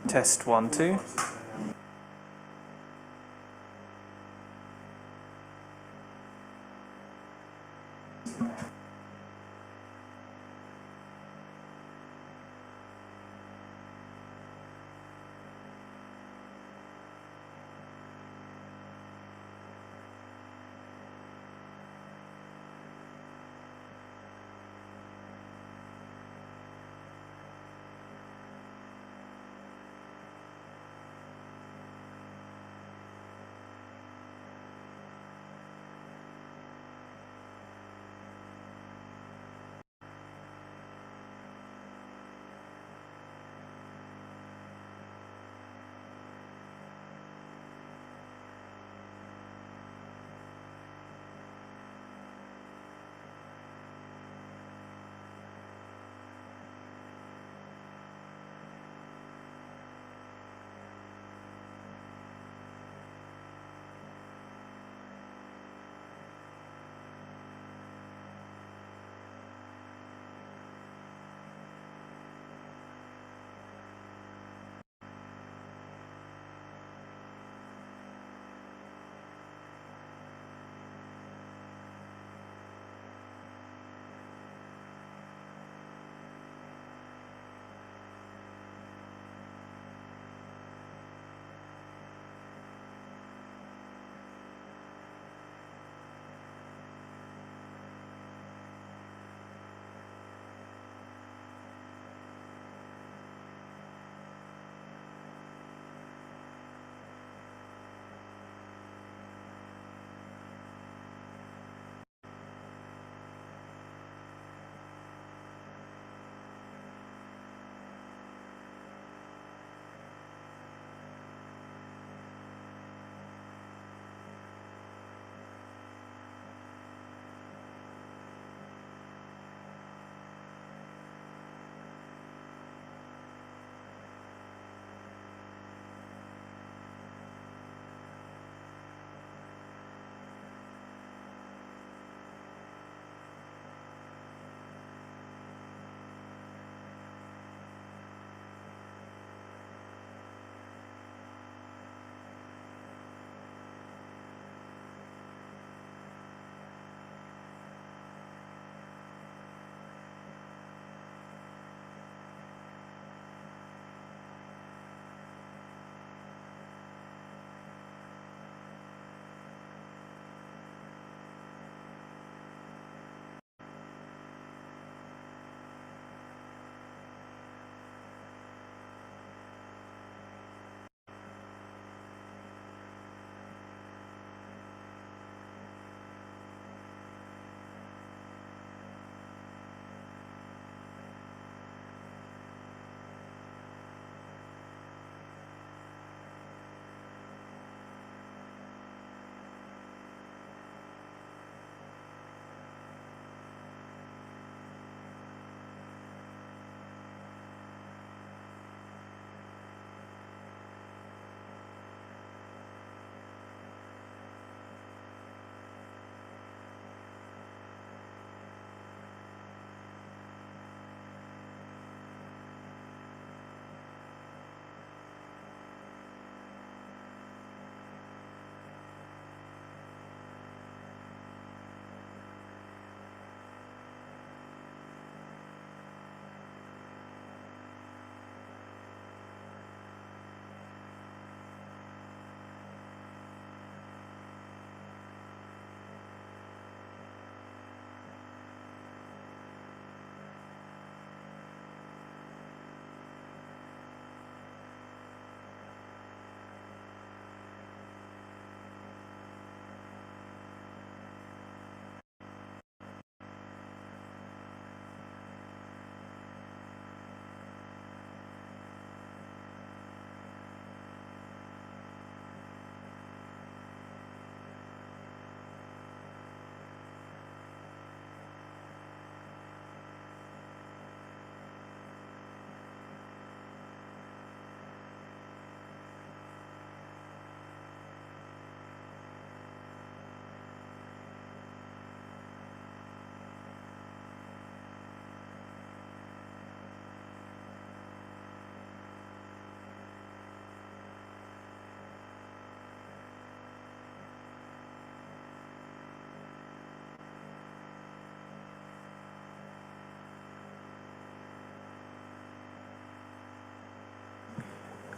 Test 1, 2.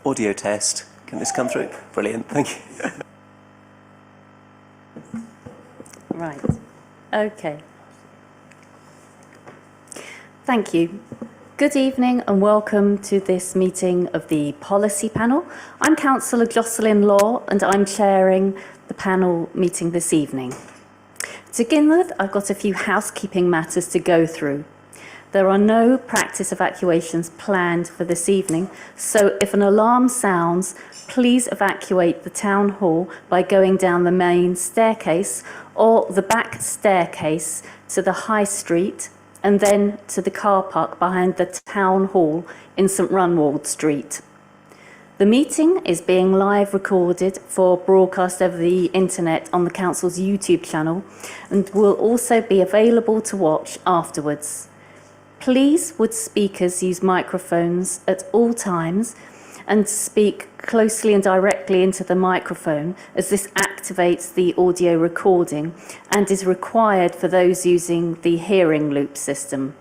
Audio test. Can this come through? Brilliant, thank you. Right. Okay. Thank you. Good evening and welcome to this meeting of the Policy Panel. I'm Councillor Jocelyn Law and I'm chairing the panel meeting this evening. To begin with, I've got a few housekeeping matters to go through. There are no practice evacuations planned for this evening, so if an alarm sounds, please evacuate the town hall by going down the main staircase or the back staircase to the High Street and then to the car park behind the town hall in St Runwald Street. The meeting is being live recorded for broadcast over the internet on the council's YouTube channel and will also be available to watch afterwards. Please would speakers use microphones at all times and speak closely and directly into the microphone, as this activates the audio recording and is required for those using the hearing loop system.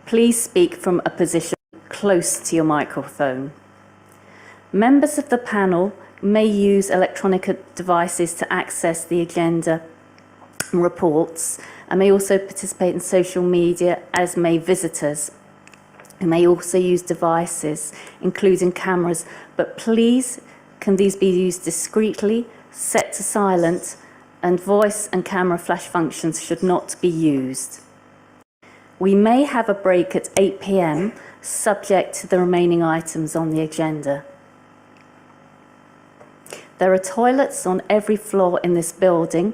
Please speak from a position close to your microphone. Members of the panel may use electronic devices to access the agenda and reports, and may also participate in social media, as may visitors. You may also use devices, including cameras, but please, can these be used discreetly, set to silent, and voice and camera flash functions should not be used. We may have a break at 8 p.m, subject to the remaining items on the agenda. There are toilets on every floor in this building,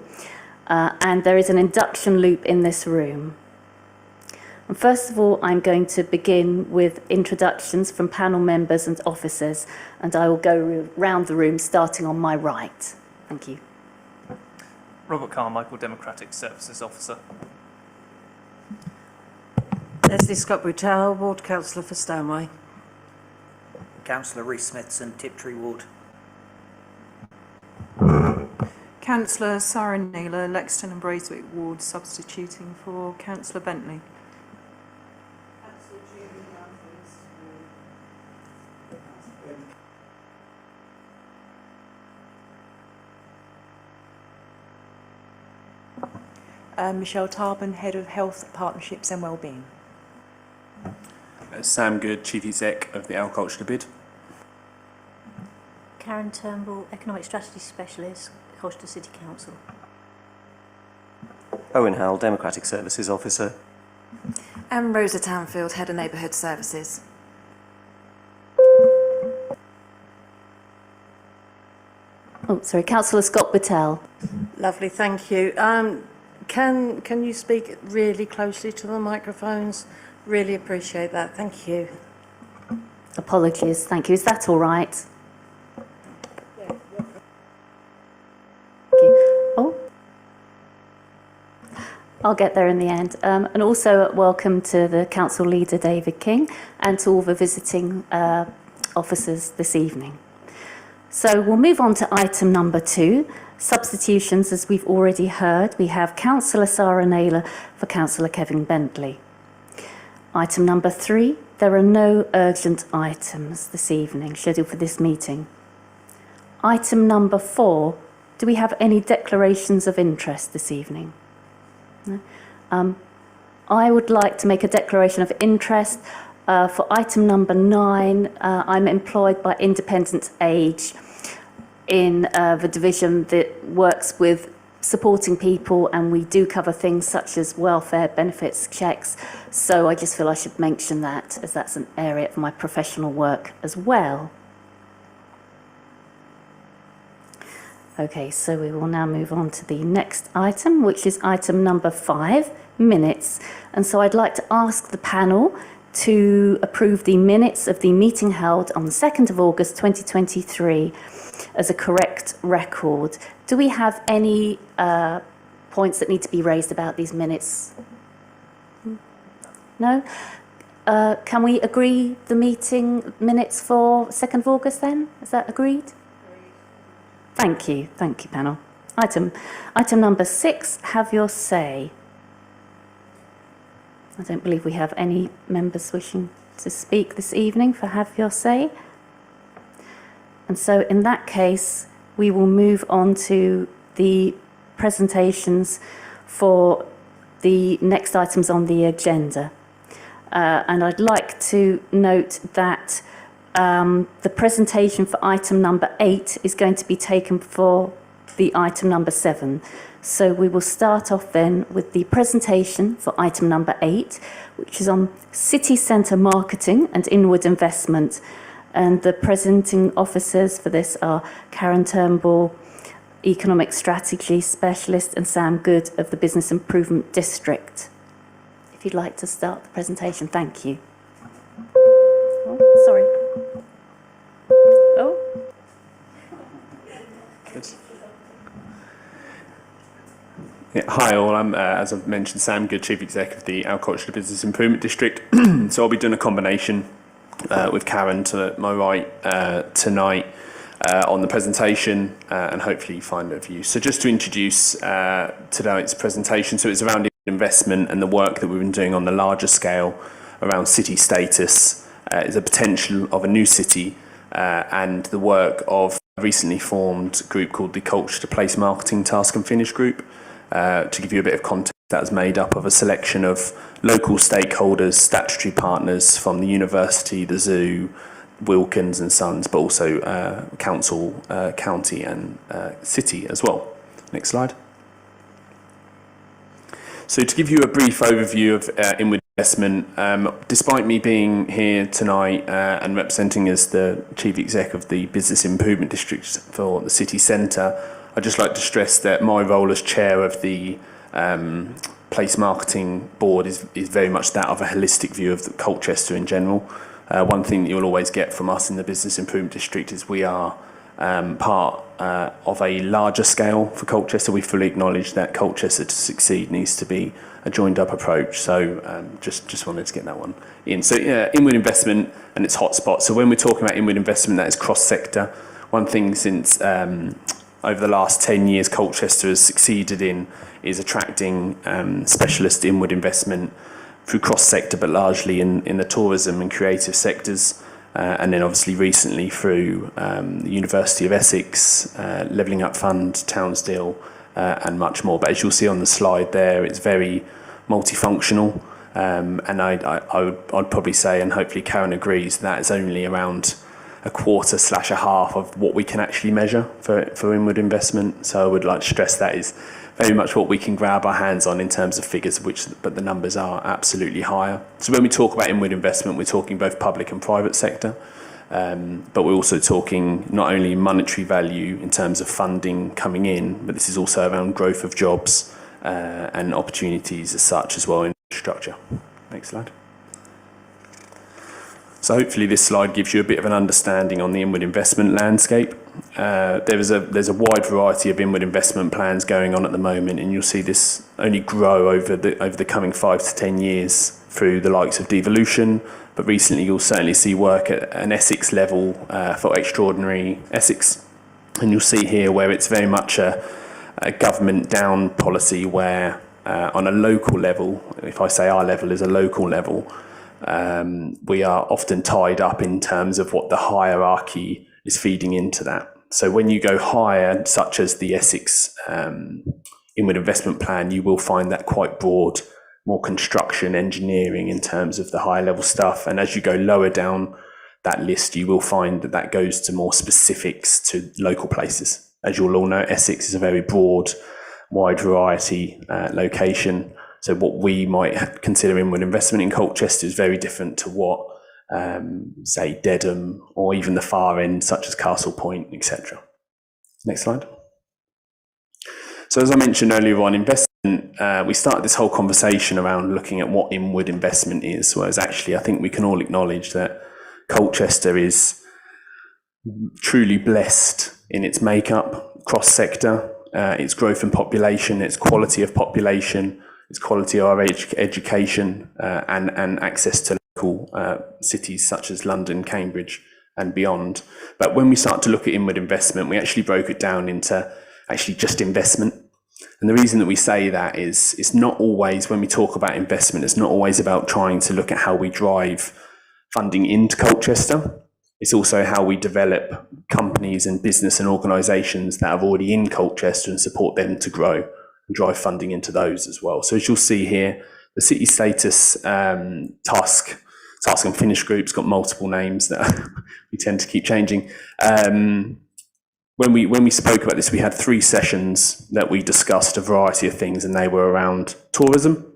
and there is an induction loop in this room. And first of all, I'm going to begin with introductions from panel members and officers, and I will go round the room starting on my right. Thank you. Robert Carmichael, Democratic Services Officer. Leslie Scott-Boutel, Ward Councillor for Stanway. Councillor Rees-Smithson, Tiptree Ward. Councillor Sarah Naylor, Lexington and Braithwaite Ward, substituting for Councillor Bentley. Michelle Tarbin, Head of Health, Partnerships and Wellbeing. Sam Good, Chief Exec of the Colchester bid. Karen Turnbull, Economic Strategy Specialist, Colchester City Council. Owen Howell, Democratic Services Officer. And Rosa Tanfield, Head of Neighbourhood Services. Oh, sorry, Councillor Scott-Boutel. Lovely, thank you. Can you speak really closely to the microphones? Really appreciate that, thank you. Apologies, thank you. Is that all right? Thank you. Oh, I'll get there in the end. And also welcome to the Council Leader, David King, and to all the visiting officers this evening. So we'll move on to item number 2. Substitutions, as we've already heard. We have Councillor Sarah Naylor for Councillor Kevin Bentley. Item number 3, there are no urgent items this evening scheduled for this meeting. Item number 4, do we have any declarations of interest this evening? No? I would like to make a declaration of interest for item number 9. I'm employed by Independent Age in the division that works with supporting people, and we do cover things such as welfare benefits checks, so I just feel I should mention that, as that's an area of my professional work as well. Okay, so we will now move on to the next item, which is item number 5, minutes. And so I'd like to ask the panel to approve the minutes of the meeting held on the 2nd of August 2023 as a correct record. Do we have any points that need to be raised about these minutes? No? Can we agree the meeting minutes for 2nd of August then? Is that agreed? Thank you, panel. Item number 6, have your say. I don't believe we have any members wishing to speak this evening for have your say. And so in that case, we will move on to the presentations for the next items on the agenda. And I'd like to note that the presentation for item number 8 is going to be taken for the item number 7. So we will start off then with the presentation for item number 8, which is on city centre marketing and inward investment. And the presenting officers for this are Karen Turnbull, Economic Strategy Specialist, and Sam Good of the Business Improvement District. If you'd like to start the presentation, thank you. Oh, sorry. Oh. Good. Yeah, hi all, I'm, as I've mentioned, Sam Good, Chief Executive of the Colchester Business Improvement District. So I'll be doing a combination with Karen to my right tonight on the presentation and hopefully find it for you. So just to introduce tonight's presentation, so it's around investment and the work that we've been doing on the larger scale around city status, is a potential of a new city and the work of a recently formed group called the Colchester Place Marketing Task and Finish Group. To give you a bit of context, that was made up of a selection of local stakeholders, statutory partners from the university, the zoo, Wilkins and Sons, but also council, county and city as well. Next slide. So to give you a brief overview of inward investment, despite me being here tonight and representing as the Chief Exec of the Business Improvement District for the City Centre, I'd just like to stress that my role as chair of the Place Marketing Board is very much that of a holistic view of the Colchester in general. One thing that you'll always get from us in the Business Improvement District is we are part of a larger scale for Colchester. We fully acknowledge that Colchester to succeed needs to be a joined up approach. So just wanted to get that one in. So inward investment and its hotspots. So when we're talking about inward investment, that is cross-sector. One thing since over the last 10 years Colchester has succeeded in is attracting specialist inward investment through cross-sector, but largely in the tourism and creative sectors. And then obviously recently through the University of Essex, Levelling Up Fund, Townsdale, and much more. But as you'll see on the slide there, it's very multifunctional. And I'd probably say, and hopefully Karen agrees, that is only around a quarter / a half of what we can actually measure for inward investment. So I would like to stress that is very much what we can grab our hands on in terms of figures, but the numbers are absolutely higher. So when we talk about inward investment, we're talking both public and private sector, but we're also talking not only monetary value in terms of funding coming in, but this is also around growth of jobs and opportunities as such as well in infrastructure. Next slide. So hopefully this slide gives you a bit of an understanding on the inward investment landscape. There's a wide variety of inward investment plans going on at the moment, and you'll see this only grow over the coming 5 to 10 years through the likes of devolution. But recently you'll certainly see work at an Essex level for extraordinary Essex, and you'll see here where it's very much a government down policy where on a local level, if I say our level is a local level, we are often tied up in terms of what the hierarchy is feeding into that. So when you go higher, such as the Essex inward investment plan, you will find that quite broad, more construction, engineering in terms of the higher level stuff. And as you go lower down that list, you will find that that goes to more specifics to local places. As you'll all know, Essex is a very broad, wide variety location. So what we might consider inward investment in Colchester is very different to what, say, Dedham or even the far end, such as Castle Point, etc. Next slide. So as I mentioned earlier on, investment, we started this whole conversation around looking at what inward investment is, whereas actually I think we can all acknowledge that Colchester is truly blessed in its makeup, cross-sector, its growth in population, its quality of population, its quality of our education and access to local cities such as London, Cambridge and beyond. But when we start to look at inward investment, we actually broke it down into actually just investment. And the reason that we say that is it's not always, when we talk about investment, it's not always about trying to look at how we drive funding into Colchester. It's also how we develop companies and business and organisations that are already in Colchester and support them to grow and drive funding into those as well. So as you'll see here, the city status task and finish group's got multiple names that we tend to keep changing. When we spoke about this, we had 3 sessions that we discussed a variety of things, and they were around tourism,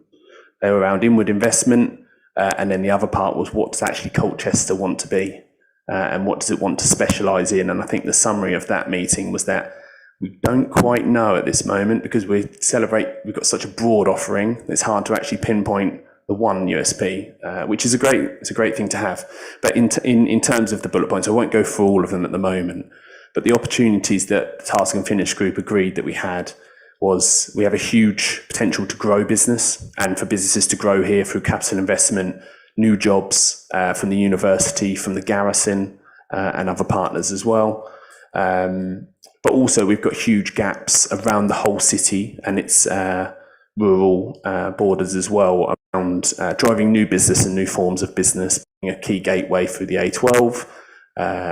they were around inward investment, and then the other part was what does actually Colchester want to be, and what does it want to specialise in. And I think the summary of that meeting was that we don't quite know at this moment, because we've got such a broad offering, it's hard to actually pinpoint the one USP, which is a great thing to have. But in terms of the bullet points, I won't go through all of them at the moment. But the opportunities that the Task and Finish group agreed that we had was we have a huge potential to grow business, and for businesses to grow here through capital investment, new jobs from the university, from the garrison, and other partners as well. But also we've got huge gaps around the whole city and its rural borders as well, around driving new business and new forms of business, being a key gateway through the A12,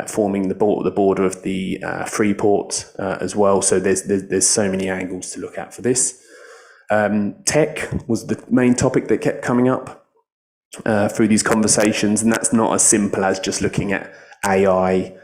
forming the border of the Freeport as well. So there's so many angles to look at for this. Tech was the main topic that kept coming up through these conversations, and that's not as simple as just looking at AI,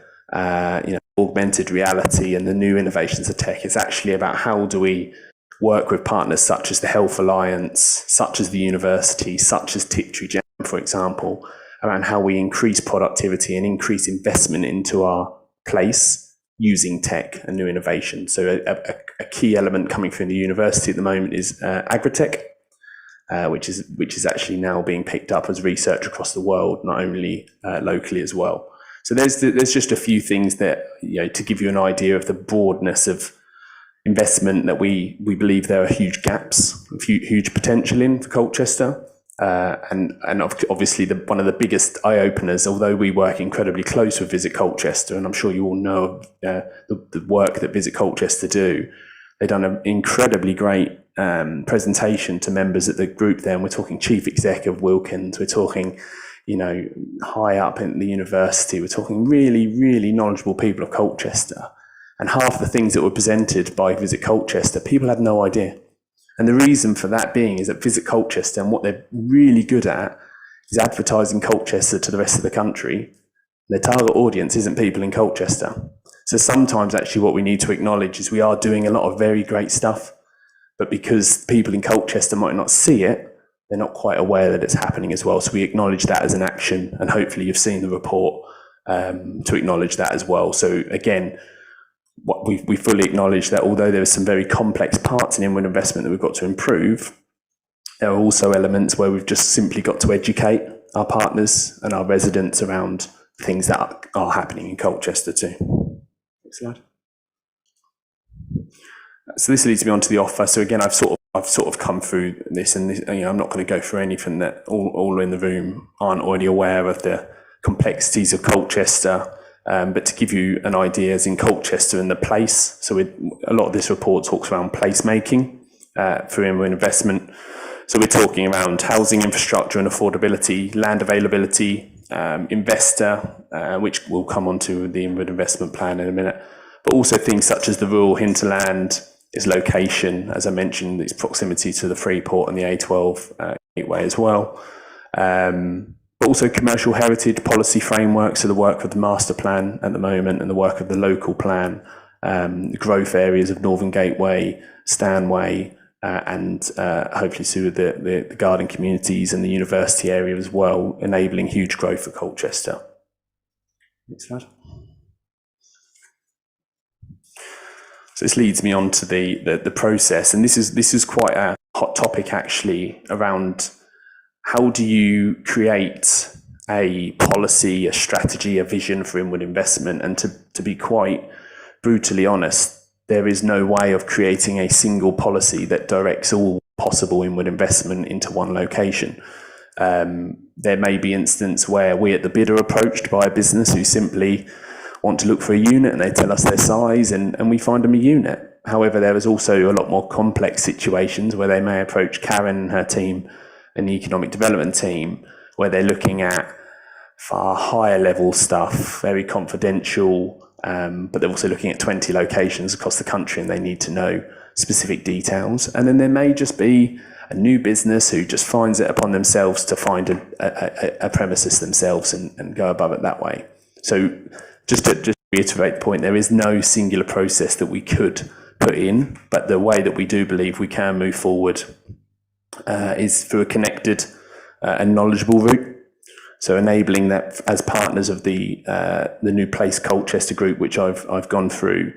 augmented reality and the new innovations of tech. It's actually about how do we work with partners such as the Health Alliance, such as the university, such as Tiptree Gem, for example, around how we increase productivity and increase investment into our place using tech and new innovation. So a key element coming from the university at the moment is agritech, which is actually now being picked up as research across the world, not only locally as well. So there's just a few things that, to give you an idea of the broadness of investment that we believe there are huge gaps, huge potential in for Colchester. And obviously one of the biggest eye-openers, although we work incredibly close with Visit Colchester, and I'm sure you all know the work that Visit Colchester do, they've done an incredibly great presentation to members at the group there, and we're talking Chief Exec of Wilkins, we're talking high up in the university, we're talking really, really knowledgeable people of Colchester. And half the things that were presented by Visit Colchester, people had no idea. And the reason for that being is that Visit Colchester, and what they're really good at, is advertising Colchester to the rest of the country. Their target audience isn't people in Colchester. So sometimes actually what we need to acknowledge is we are doing a lot of very great stuff, but because people in Colchester might not see it, they're not quite aware that it's happening as well. So we acknowledge that as an action, and hopefully you've seen the report to acknowledge that as well. So again, what we fully acknowledge that although there are some very complex parts in inward investment that we've got to improve, there are also elements where we've just simply got to educate our partners and our residents around things that are happening in Colchester too. Next slide. So this leads me on to the offer. So again, I've sort of come through this, and I'm not going to go through anything that all in the room aren't already aware of the complexities of Colchester. But to give you an idea, as in Colchester and the place, so a lot of this report talks around placemaking for inward investment. So we're talking around housing infrastructure and affordability, land availability, investor, which we'll come on to the inward investment plan in a minute, but also things such as the rural hinterland, its location, as I mentioned, its proximity to the Freeport and the A12 gateway as well. But also commercial heritage policy framework, so the work of the master plan at the moment and the work of the local plan, the growth areas of Northern Gateway, Stanway, and hopefully soon the garden communities and the university area as well, enabling huge growth for Colchester. Next slide. So this leads me on to the process, and this is quite a hot topic actually, around how do you create a policy, a strategy, a vision for inward investment. And to be quite brutally honest, there is no way of creating a single policy that directs all possible inward investment into one location. There may be instances where we at the bid are approached by a business who simply want to look for a unit, and they tell us their size, and we find them a unit. However, there is also a lot more complex situations where they may approach Karen and her team and the economic development team, where they're looking at far higher level stuff, very confidential, but they're also looking at 20 locations across the country and they need to know specific details. And then there may just be a new business who just finds it upon themselves to find a premises themselves and go above it that way. So just to reiterate the point, there is no singular process that we could put in, but the way that we do believe we can move forward is through a connected and knowledgeable route. So enabling that as partners of the new place Colchester group, which I've gone through,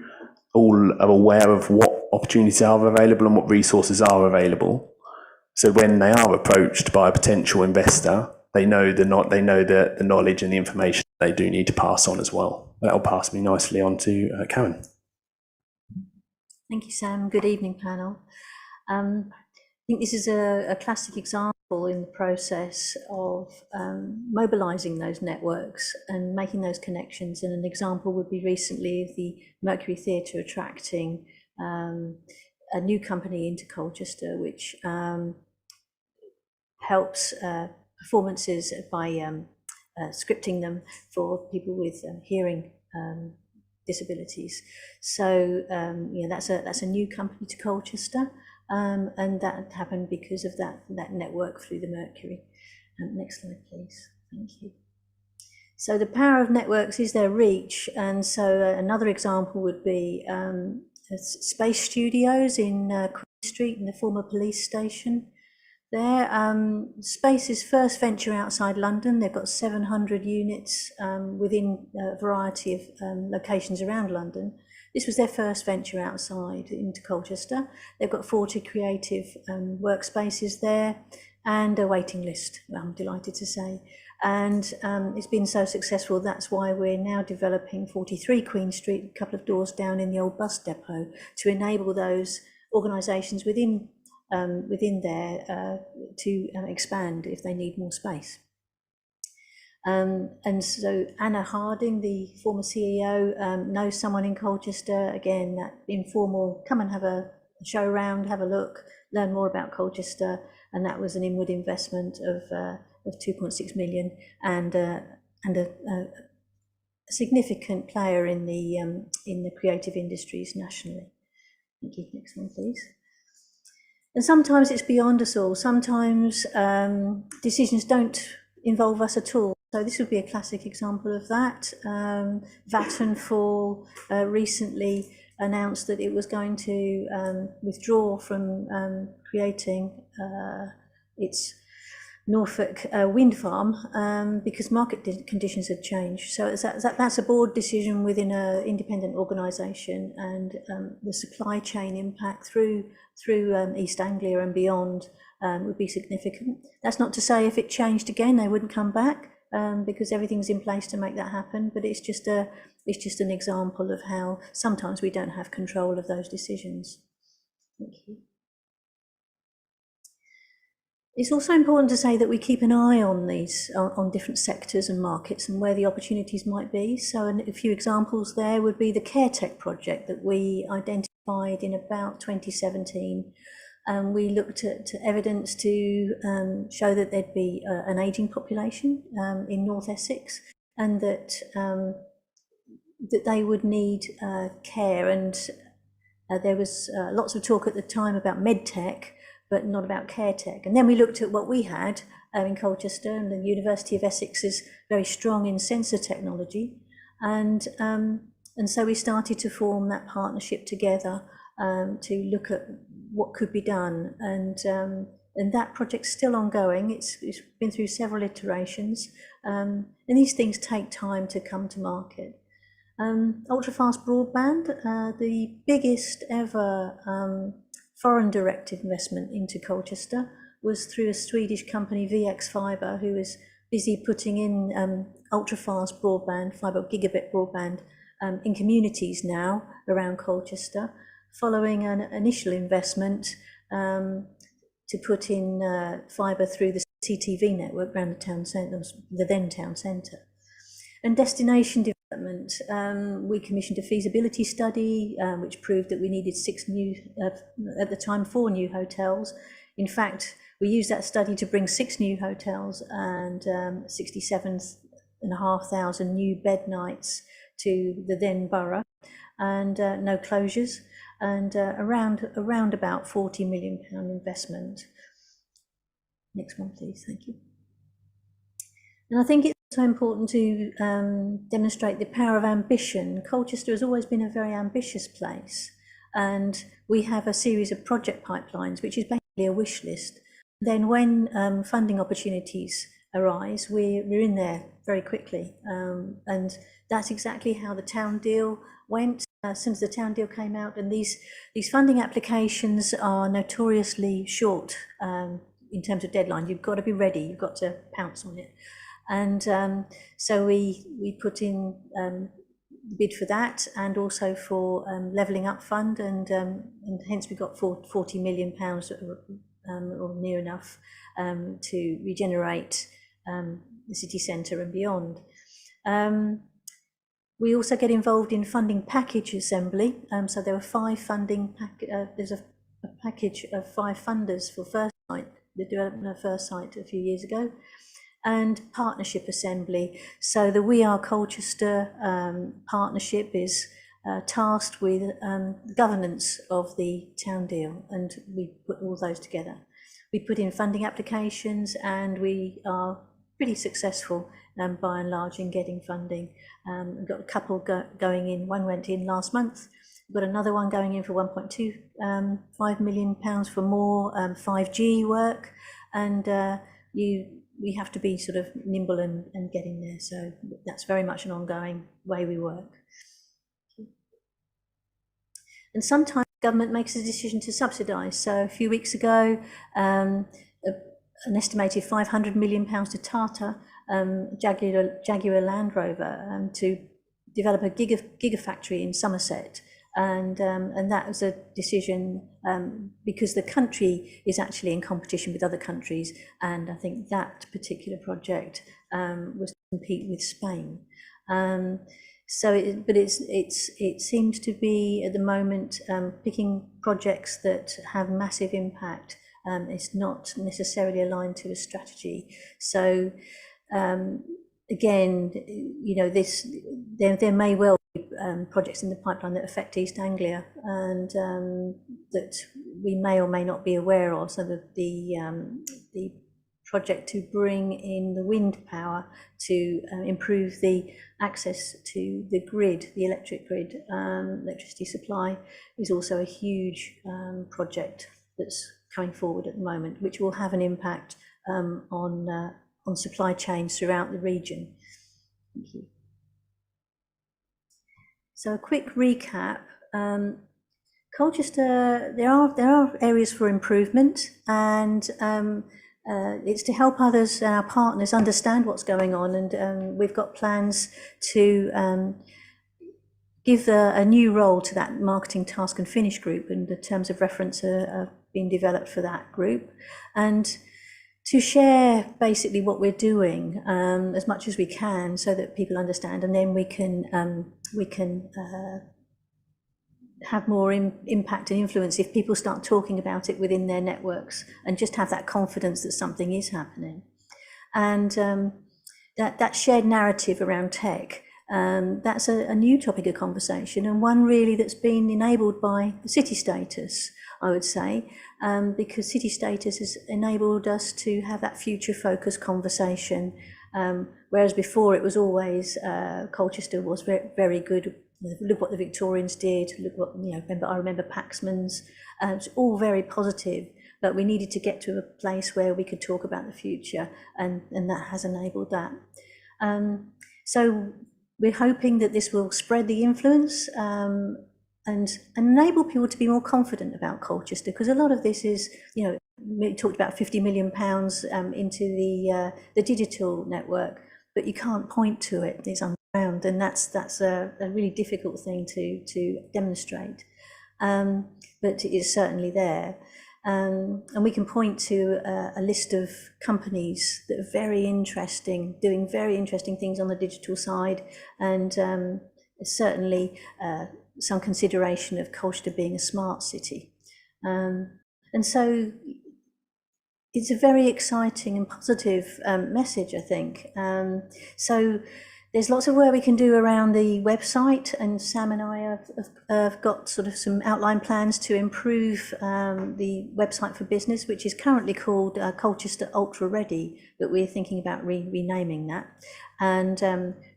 all are aware of what opportunities are available and what resources are available. So when they are approached by a potential investor, they know the knowledge and the information they do need to pass on as well. That'll pass me nicely on to Karen. Thank you, Sam. Good evening, panel. I think this is a classic example in the process of mobilising those networks and making those connections. And an example would be recently of the Mercury Theatre attracting a new company into Colchester, which helps performances by scripting them for people with hearing disabilities. So that's a new company to Colchester, and that happened because of that network through the Mercury. Next slide, please. Thank you. So the power of networks is their reach, and so another example would be Space Studios in Queen Street, in the former police station. There, Space's first venture outside London. They've got 700 units within a variety of locations around London. This was their first venture outside into Colchester. They've got 40 creative workspaces there and a waiting list, I'm delighted to say. And it's been so successful, that's why we're now developing 43 Queen Street, a couple of doors down in the old bus depot, to enable those organisations within there to expand if they need more space. And so Anna Harding, the former CEO, knows someone in Colchester. Again, that informal, come and have a show around, have a look, learn more about Colchester. And that was an inward investment of 2.6 million and a significant player in the creative industries nationally. Thank you. Next one, please. And sometimes it's beyond us all. Sometimes decisions don't involve us at all. So this would be a classic example of that. Vattenfall recently announced that it was going to withdraw from creating its Norfolk wind farm because market conditions had changed. So that's a board decision within an independent organisation, and the supply chain impact through East Anglia and beyond would be significant. That's not to say if it changed again they wouldn't come back, because everything's in place to make that happen. But it's just an example of how sometimes we don't have control of those decisions. Thank you. It's also important to say that we keep an eye on these, on different sectors and markets and where the opportunities might be. So a few examples there would be the CareTech project that we identified in about 2017. We looked at evidence to show that there'd be an ageing population in North Essex, and that they would need care. And there was lots of talk at the time about medtech, but not about CareTech. And then we looked at what we had in Colchester, and the University of Essex is very strong in sensor technology. And so we started to form that partnership together to look at what could be done. And that project's still ongoing. It's been through several iterations. And these things take time to come to market. Ultra-fast broadband, the biggest ever foreign direct investment into Colchester was through a Swedish company, VX Fiber, who is busy putting in ultra-fast broadband, fiber gigabit broadband in communities now around Colchester, following an initial investment to put in fiber through the CTV network around the town centre, the then town centre. And destination development, we commissioned a feasibility study which proved that we needed 6 new, at the time 4 new hotels. In fact, we used that study to bring 6 new hotels and 67 4,500 new bed nights to the then borough, and no closures, and around about £40 million investment. Next one, please. Thank you. And I think it's also important to demonstrate the power of ambition. Colchester has always been a very ambitious place, and we have a series of project pipelines, which is basically a wish list. Then when funding opportunities arise, we're in there very quickly. And that's exactly how the town deal went. As soon as the town deal came out, and these funding applications are notoriously short in terms of deadline. You've got to be ready, you've got to pounce on it. And so we put in bid for that, and also for Levelling Up Fund, and hence we got £40 million or near enough to regenerate the city centre and beyond. We also get involved in funding package assembly. So there were 5 funding, there's a package of 5 funders for First Site, the development of First Site a few years ago, and partnership assembly. So the We Are Colchester partnership is tasked with governance of the town deal, and we put all those together. We put in funding applications, and we are pretty successful by and large in getting funding. We've got a couple going in. One went in last month. We've got another one going in for £1.25 million for more 5G work, and we have to be sort of nimble and get in there. So that's very much an ongoing way we work. And sometimes government makes a decision to subsidise. So a few weeks ago, an estimated £500 million to Tata, Jaguar Land Rover, to develop a gigafactory in Somerset. And that was a decision because the country is actually in competition with other countries, and I think that particular project was to compete with Spain. But it seems to be at the moment picking projects that have massive impact. It's not necessarily aligned to a strategy. So again, you know, there may well be projects in the pipeline that affect East Anglia, and that we may or may not be aware of. So the project to bring in the wind power to improve the access to the grid, the electric grid, electricity supply, is also a huge project that's coming forward at the moment, which will have an impact on supply chains throughout the region. Thank you. So a quick recap. Colchester, there are areas for improvement, and it's to help others and our partners understand what's going on, and we've got plans to give a new role to that marketing task and finish group, and the terms of reference are being developed for that group, and to share basically what we're doing as much as we can, so that people understand, and then we can have more impact and influence if people start talking about it within their networks, and just have that confidence that something is happening. And that shared narrative around tech, that's a new topic of conversation, and one really that's been enabled by the city status, I would say, because city status has enabled us to have that future focused conversation, whereas before it was always Colchester was very, very good. Look what the Victorians did, look what, you know, I remember Paxman's, it's all very positive, but we needed to get to a place where we could talk about the future, and that has enabled that. So we're hoping that this will spread the influence and enable people to be more confident about Colchester, because a lot of this is, you know, we talked about £50 million into the digital network, but you can't point to it, it's underground, and that's a really difficult thing to demonstrate, but it is certainly there. And we can point to a list of companies that are very interesting, doing very interesting things on the digital side, and certainly some consideration of Colchester being a smart city. And so it's a very exciting and positive message, I think. So there's lots of work we can do around the website, and Sam and I have got sort of some outline plans to improve the website for business, which is currently called Colchester Ultra Ready, but we're thinking about renaming that. And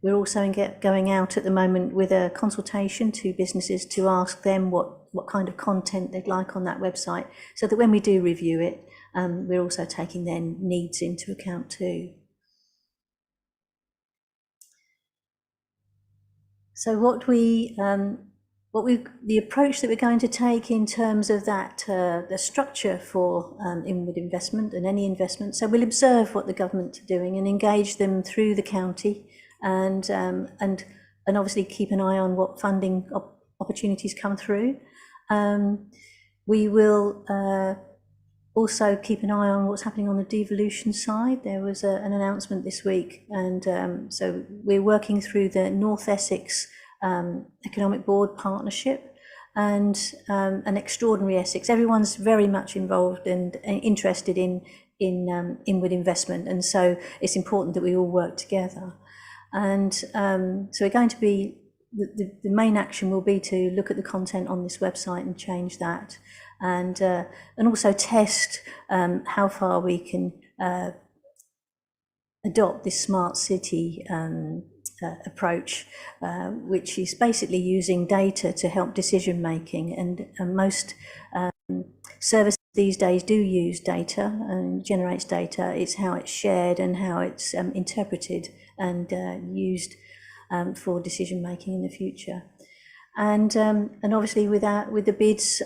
we're also going out at the moment with a consultation to businesses to ask them what kind of content they'd like on that website, so that when we do review it, we're also taking their needs into account too. So the approach that we're going to take in terms of that, the structure for inward investment and any investment. So we'll observe what the government are doing and engage them through the county, and obviously keep an eye on what funding opportunities come through. We will also keep an eye on what's happening on the devolution side. There was an announcement this week, and so we're working through the North Essex Economic Board partnership and an extraordinary Essex. Everyone's very much involved and interested in inward investment, and so it's important that we all work together. And so we're going to be, the main action will be to look at the content on this website and change that, and also test how far we can adopt this smart city approach, which is basically using data to help decision making. And most services these days do use data and generates data. It's how it's shared and how it's interpreted and used for decision making in the future. And obviously with the BID's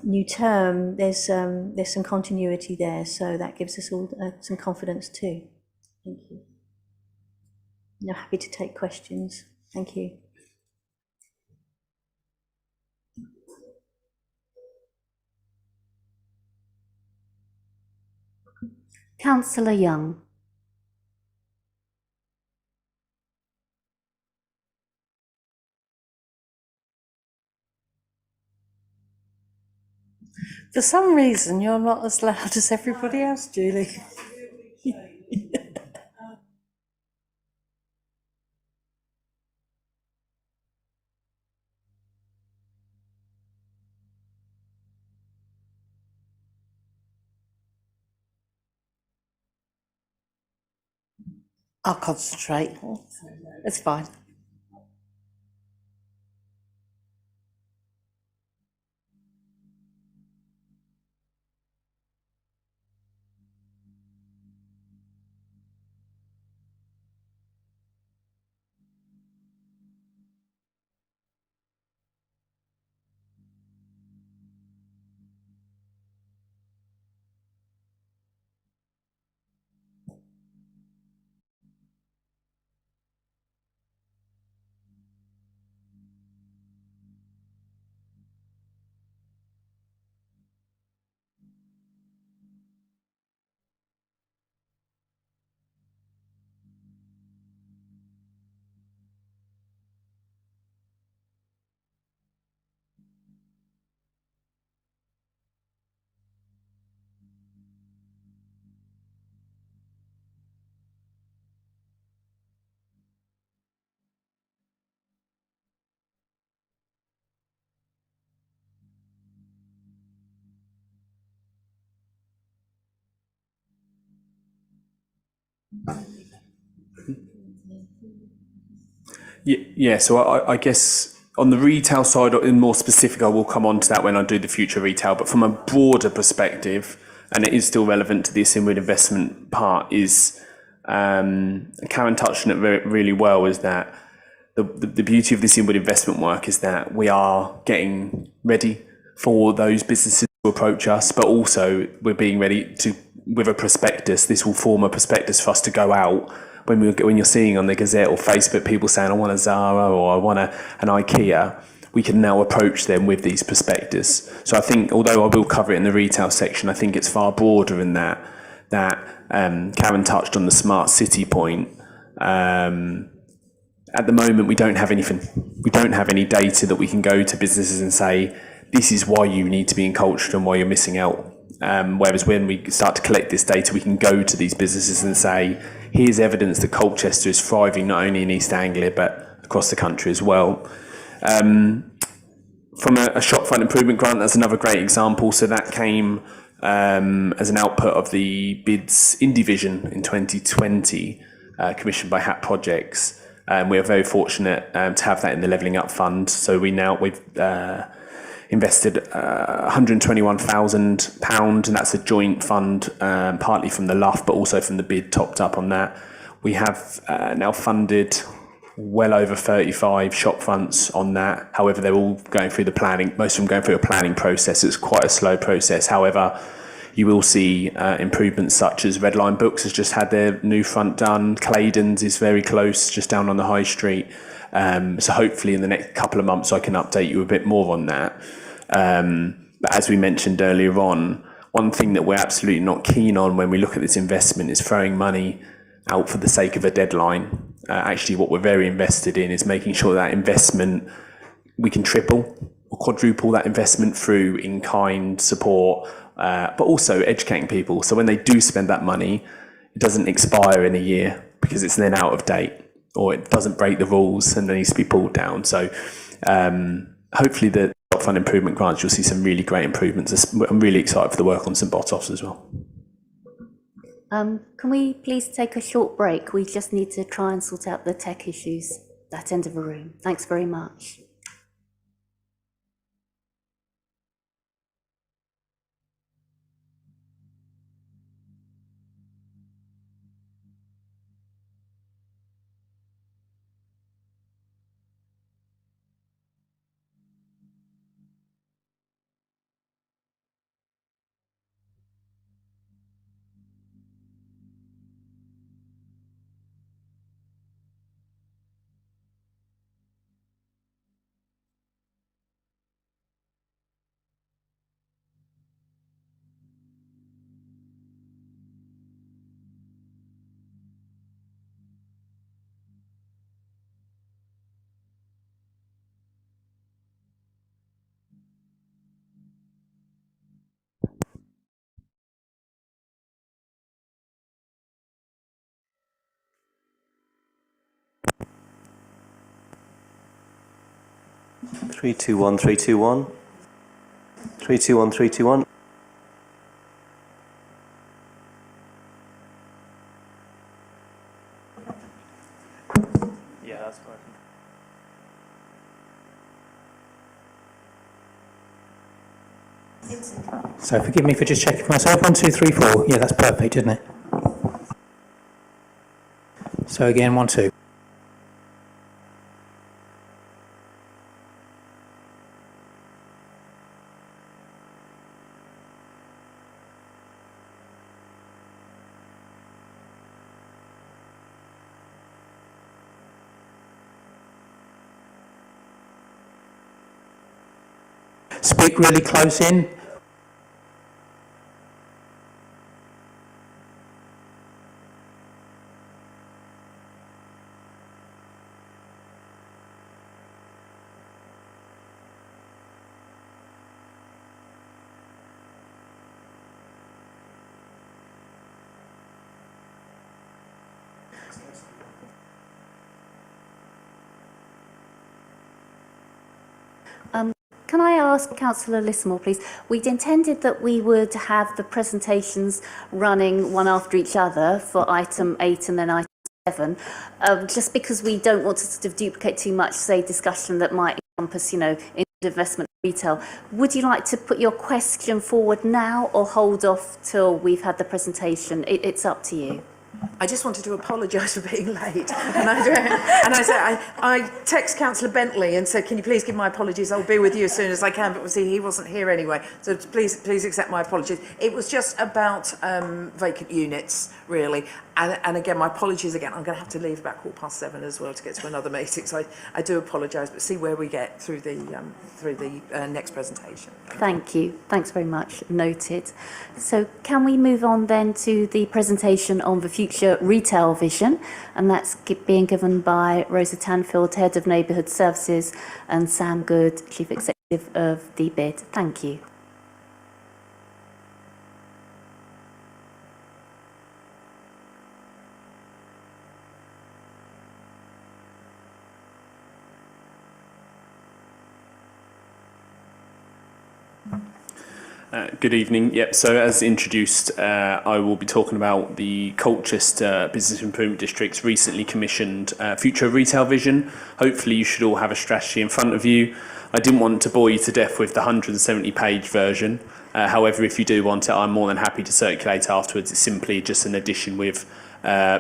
new term, there's some continuity there, so that gives us all some confidence too. Thank you. I'm happy to take questions. Thank you. Councillor Young. For some reason, you're not as loud as everybody else, Julie. I'll concentrate. It's fine. Yeah, so I guess on the retail side, or in more specific, I will come on to that when I do the future retail, but from a broader perspective, and it is still relevant to this inward investment part, is Karen touched on it really well, is that the beauty of this inward investment work is that we are getting ready for those businesses to approach us, but also we're being ready to, with a prospectus. This will form a prospectus for us to go out when you're seeing on the Gazette or Facebook people saying, I want a Zara or I want an IKEA, we can now approach them with these prospectus. So I think, although I will cover it in the retail section, I think it's far broader in that Karen touched on the smart city point. At the moment, we don't have anything. We don't have any data that we can go to businesses and say, this is why you need to be in Colchester and why you're missing out Whereas when we start to collect this data, we can go to these businesses and say, here's evidence that Colchester is thriving not only in East Anglia but across the country as well. From a shopfront improvement grant, that's another great example. So that came as an output of the bids in division in 2020, commissioned by HAT Projects. We are very fortunate to have that in the Levelling Up Fund. So we've invested £121,000, and that's a joint fund, partly from the LUF, but also from the bid topped up on that. We have now funded well over 35 shop fronts on that. However, they're all going through the planning, most of them going through a planning process. It's quite a slow process. However, you will see improvements such as Redline Books has just had their new front done. Claydon's is very close, just down on the high street. So hopefully in the next couple of months I can update you a bit more on that. But as we mentioned earlier on, one thing that we're absolutely not keen on when we look at this investment is throwing money out for the sake of a deadline. Actually, what we're very invested in is making sure that investment, we can triple or quadruple that investment through in-kind support, but also educating people. So when they do spend that money, it doesn't expire in a year because it's then out of date, or it doesn't break the rules and needs to be pulled down. So hopefully the fund improvement grants, you'll see some really great improvements. I'm really excited for the work on St Botolph's as well. Can we please take a short break? We just need to try and sort out the tech issues, that end of the room. Thanks very much. Three, two, one, 321. 321, 321. Yeah, that's working. So forgive me for just checking for myself. 1, 2, 3, 4. Yeah, that's perfect, isn't it? So again, 1, 2. Speak really close in. Can I ask Councillor Lismore, please? We'd intended that we would have the presentations running one after each other for item 8 and then item 7, just because we don't want to sort of duplicate too much, say, discussion that might encompass, you know, investment retail. Would you like to put your question forward now or hold off till we've had the presentation? It's up to you. I just wanted to apologise for being late. And I said, I text Councillor Bentley and said, can you please give my apologies? I'll be with you as soon as I can. But see, he wasn't here anyway. So please accept my apologies. It was just about vacant units, really. And again, my apologies again. I'm going to have to leave about 7:15 as well to get to another meeting. So I do apologise, but see where we get through the next presentation. Thank you. Thanks very much. Noted. So can we move on then to the presentation on the future retail vision? And that's being given by Rosa Tanfield, Head of Neighbourhood Services, and Sam Good, Chief Executive of the BID. Thank you. Good evening. Yep, so as introduced, I will be talking about the Colchester Business Improvement District's recently commissioned Future of Retail Vision. Hopefully you should all have a strategy in front of you. I didn't want to bore you to death with the 170-page version. However, if you do want it, I'm more than happy to circulate afterwards. It's simply just an addition with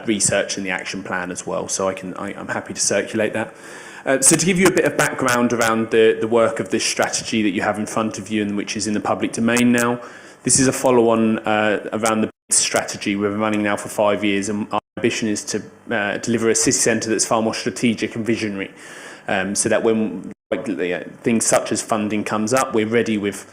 research in the action plan as well, so I'm happy to circulate that. So to give you a bit of background around the work of this strategy that you have in front of you and which is in the public domain now, this is a follow-on around the strategy. We've been running now for 5 years, and our ambition is to deliver a city centre that's far more strategic and visionary, so that when things such as funding comes up, we're ready with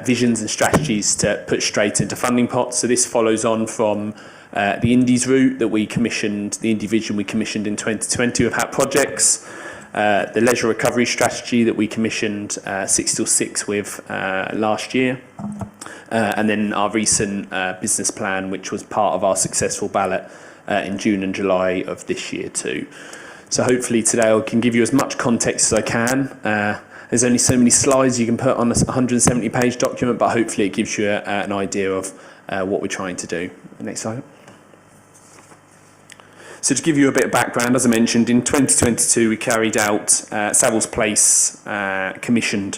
visions and strategies to put straight into funding pots. So this follows on from the Indies route that we commissioned, the Indie Vision we commissioned in 2020 with HAT projects, the leisure recovery strategy that we commissioned 6 till 6 with last year, and then our recent business plan, which was part of our successful ballot in June and July of this year too. So hopefully today I can give you as much context as I can. There's only so many slides you can put on a 170-page document, but hopefully it gives you an idea of what we're trying to do. Next slide. So to give you a bit of background, as I mentioned, in 2022 we carried out Savills Place commissioned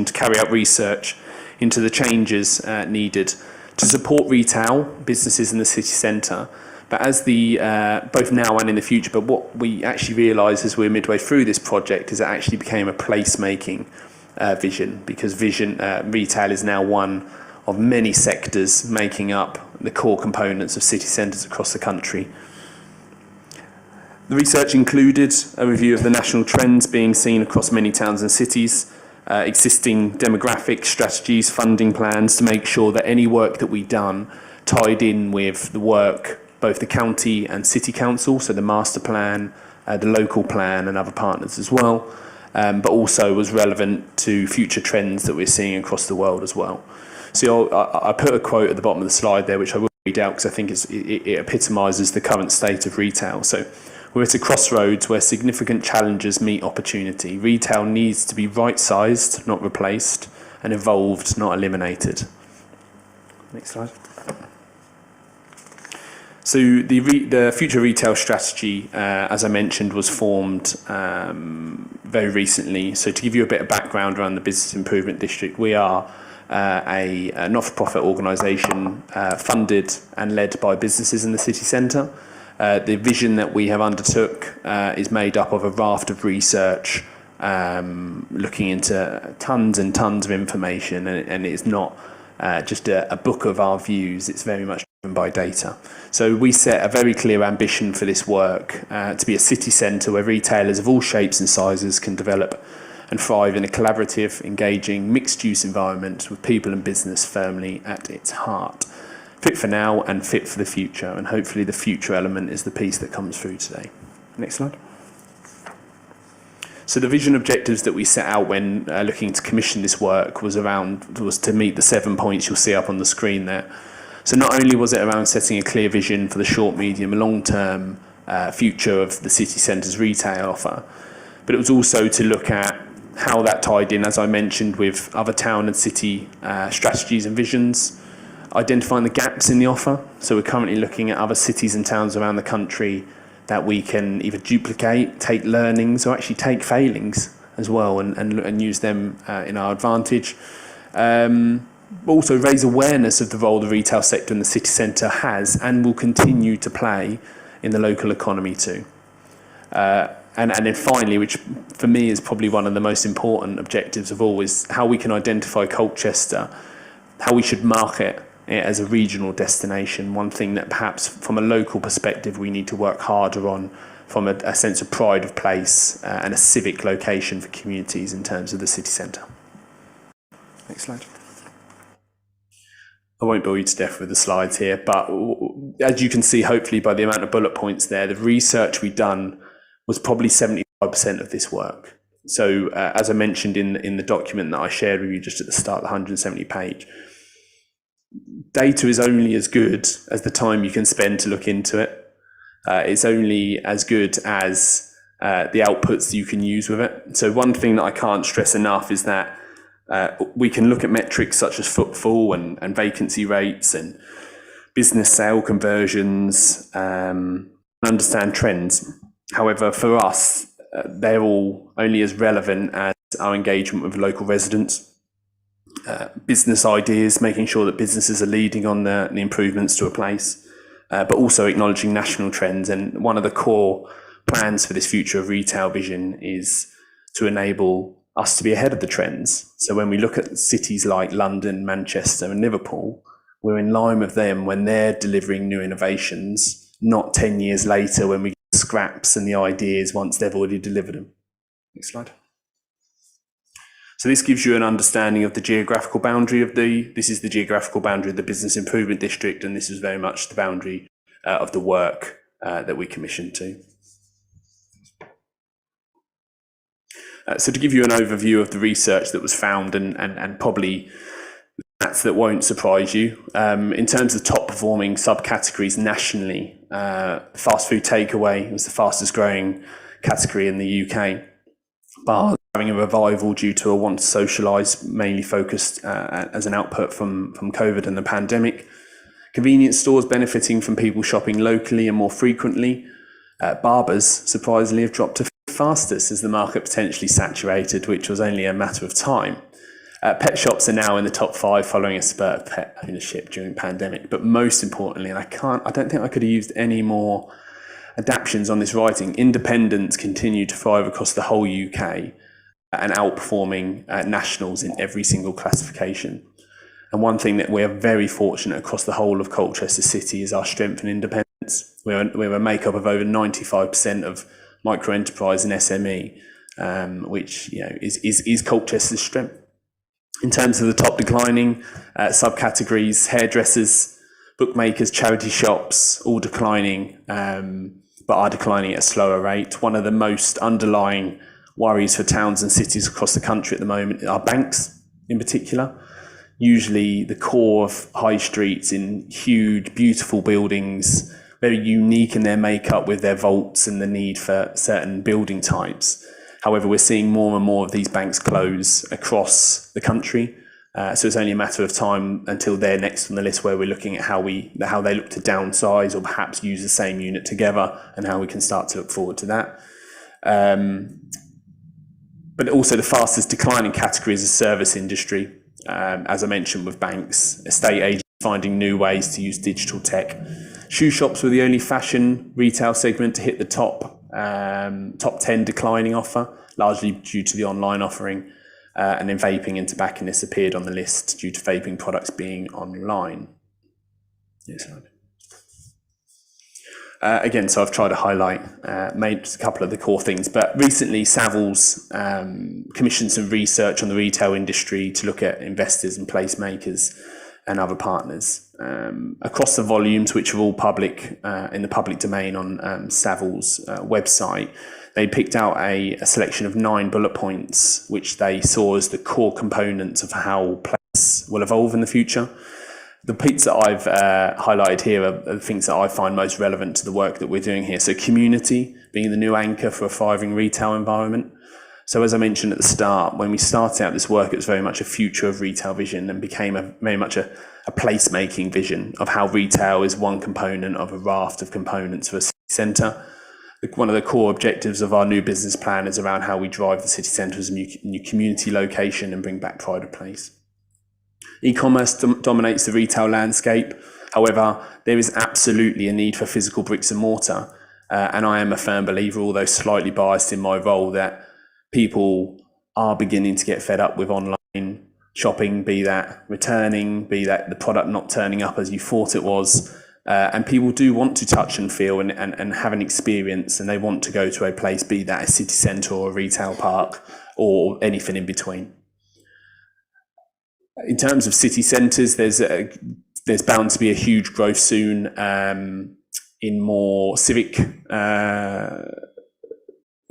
to carry out research into the changes needed to support retail businesses in the city centre. But as both now and in the future, but what we actually realised as we're midway through this project is it actually became a place-making vision, because retail is now one of many sectors making up the core components of city centres across the country. The research included a review of the national trends being seen across many towns and cities, existing demographic strategies, funding plans to make sure that any work that we've done tied in with the work, both the county and city council, so the master plan, the local plan and other partners as well, but also was relevant to future trends that we're seeing across the world as well. So I put a quote at the bottom of the slide there, which I will read out because I think it epitomises the current state of retail. So we're at a crossroads where significant challenges meet opportunity. Retail needs to be right-sized, not replaced, and evolved, not eliminated. Next slide. So the future retail strategy, as I mentioned, was formed very recently. So to give you a bit of background around the Business Improvement District, we are a not-for-profit organisation funded and led by businesses in the city centre. The vision that we have undertook is made up of a raft of research looking into tons and tons of information, and it's not just a book of our views, it's very much driven by data. So we set a very clear ambition for this work to be a city centre where retailers of all shapes and sizes can develop and thrive in a collaborative, engaging, mixed-use environment with people and business firmly at its heart. Fit for now and fit for the future, and hopefully the future element is the piece that comes through today. Next slide. So the vision objectives that we set out when looking to commission this work was to meet the 7 points you'll see up on the screen there. So not only was it around setting a clear vision for the short, medium and long-term future of the city centre's retail offer, but it was also to look at how that tied in, as I mentioned, with other town and city strategies and visions, identifying the gaps in the offer. So we're currently looking at other cities and towns around the country that we can either duplicate, take learnings, or actually take failings as well and use them in our advantage. Also raise awareness of the role the retail sector in the city centre has and will continue to play in the local economy too. And then finally, which for me is probably one of the most important objectives of all, is how we can identify Colchester, how we should market it as a regional destination. One thing that perhaps from a local perspective we need to work harder on, from a sense of pride of place and a civic location for communities in terms of the city centre. Next slide. I won't bore you to death with the slides here, but as you can see, hopefully by the amount of bullet points there, the research we've done was probably 75% of this work. So as I mentioned in the document that I shared with you just at the start, the 170 page, data is only as good as the time you can spend to look into it. It's only as good as the outputs that you can use with it. So one thing that I can't stress enough is that We can look at metrics such as footfall and vacancy rates and business sale conversions, understand trends. However, for us, they're all only as relevant as our engagement with local residents. Business ideas, making sure that businesses are leading on the improvements to a place, but also acknowledging national trends. And one of the core plans for this future of retail vision is to enable us to be ahead of the trends. So when we look at cities like London, Manchester and Liverpool, we're in line with them when they're delivering new innovations, not 10 years later when we get scraps and the ideas once they've already delivered them. Next slide. So this gives you an understanding of the geographical boundary of this is the geographical boundary of the Business Improvement District, and this is very much the boundary of the work that we commissioned to. So to give you an overview of the research that was found and probably stats that won't surprise you, in terms of top performing subcategories nationally, fast food takeaway was the fastest growing category in the UK. Bars having a revival due to a want to socialise, mainly focused as an output from COVID and the pandemic. Convenience stores benefiting from people shopping locally and more frequently. Barbers, surprisingly, have dropped to fastest as the market potentially saturated, which was only a matter of time. Pet shops are now in the top 5 following a spurt of pet ownership during the pandemic. But most importantly, and I don't think I could have used any more adaptions on this writing, independents continue to thrive across the whole UK and outperforming nationals in every single classification. And one thing that we're very fortunate across the whole of Colchester City is our strength and independence. We're a makeup of over 95% of micro enterprise and SME, which is Colchester's strength. In terms of the top declining subcategories, hairdressers, bookmakers, charity shops, all declining, but are declining at a slower rate. One of the most underlying worries for towns and cities across the country at the moment are banks in particular. Usually the core of high streets in huge, beautiful buildings, very unique in their makeup with their vaults and the need for certain building types. However, we're seeing more and more of these banks close across the country. So it's only a matter of time until they're next on the list where we're looking at how they look to downsize or perhaps use the same unit together and how we can start to look forward to that. But also the fastest declining category is the service industry. As I mentioned with banks, estate agents finding new ways to use digital tech. Shoe shops were the only fashion retail segment to hit the top 10 declining offer, largely due to the online offering. And then vaping and tobacconists appeared on the list due to vaping products being online. Yes. Again, so I've tried to highlight, made a couple of the core things, but recently Savills commissioned some research on the retail industry to look at investors and placemakers and other partners. Across the volumes, which are all public, in the public domain on Savills' website, they picked out a selection of 9 bullet points, which they saw as the core components of how place will evolve in the future. The points that I've highlighted here are the things that I find most relevant to the work that we're doing here. So community being the new anchor for a thriving retail environment. So as I mentioned at the start, when we started out this work, it was very much a future of retail vision and became very much a placemaking vision of how retail is one component of a raft of components for a city centre. One of the core objectives of our new business plan is around how we drive the city centre as a new community location and bring back pride of place. E-commerce dominates the retail landscape. However, there is absolutely a need for physical bricks and mortar. And I am a firm believer, although slightly biased in my role, that people are beginning to get fed up with online shopping, be that returning, be that the product not turning up as you thought it was. And people do want to touch and feel and have an experience, and they want to go to a place, be that a city centre or a retail park or anything in between. In terms of city centres, there's bound to be a huge growth soon in more civic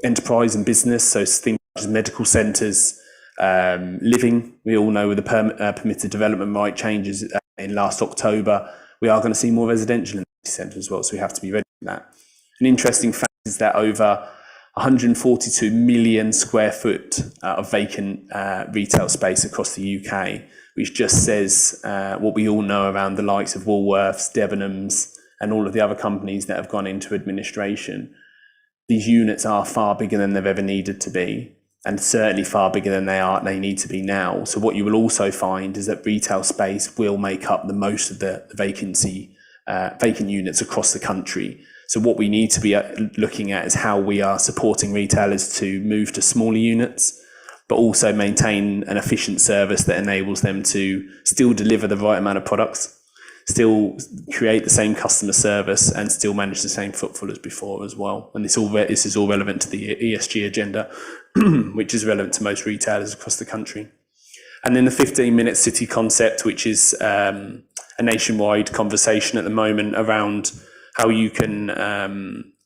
enterprise and business. So things such as medical centres, living. We all know with the permitted development right changes in last October, we are going to see more residential in the city centre as well. So we have to be ready for that. An interesting fact is that over 142 million square foot of vacant retail space across the UK, which just says what we all know around the likes of Woolworths, Debenhams, and all of the other companies that have gone into administration. These units are far bigger than they've ever needed to be, and certainly far bigger than they need to be now. So what you will also find is that retail space will make up the most of the vacant units across the country. So what we need to be looking at is how we are supporting retailers to move to smaller units, but also maintain an efficient service that enables them to still deliver the right amount of products, still create the same customer service, and still manage the same footfall as before as well. And this is all relevant to the ESG agenda, which is relevant to most retailers across the country. And then the 15-minute city concept, which is a nationwide conversation at the moment around how you can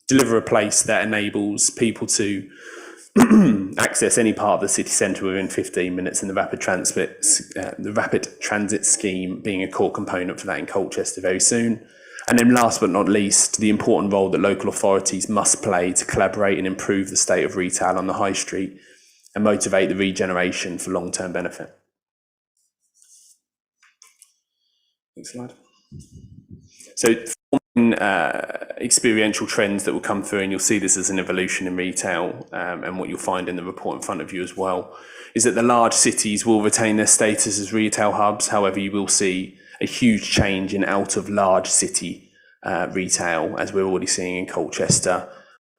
deliver a place that enables people to access any part of the city centre within 15 minutes, and the rapid transit scheme being a core component for that in Colchester very soon. And then last but not least, the important role that local authorities must play to collaborate and improve the state of retail on the high street and motivate the regeneration for long-term benefit. Next slide. So experiential trends that will come through, and you'll see this as an evolution in retail, and what you'll find in the report in front of you as well, is that the large cities will retain their status as retail hubs. However, you will see a huge change in out of large city retail, as we're already seeing in Colchester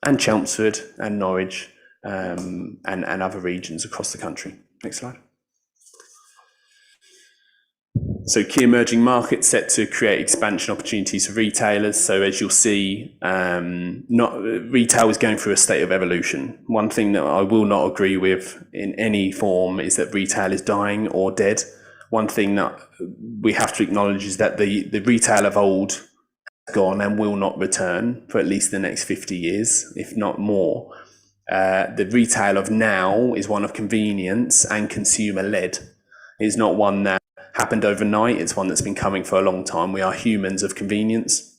and Chelmsford and Norwich, and other regions across the country. Next slide. So key emerging markets set to create expansion opportunities for retailers. So as you'll see, retail is going through a state of evolution. One thing that I will not agree with in any form is that retail is dying or dead. One thing that we have to acknowledge is that the retail of old has gone and will not return for at least the next 50 years, if not more. The retail of now is one of convenience and consumer-led. It's not one that happened overnight. It's one that's been coming for a long time. We are humans of convenience,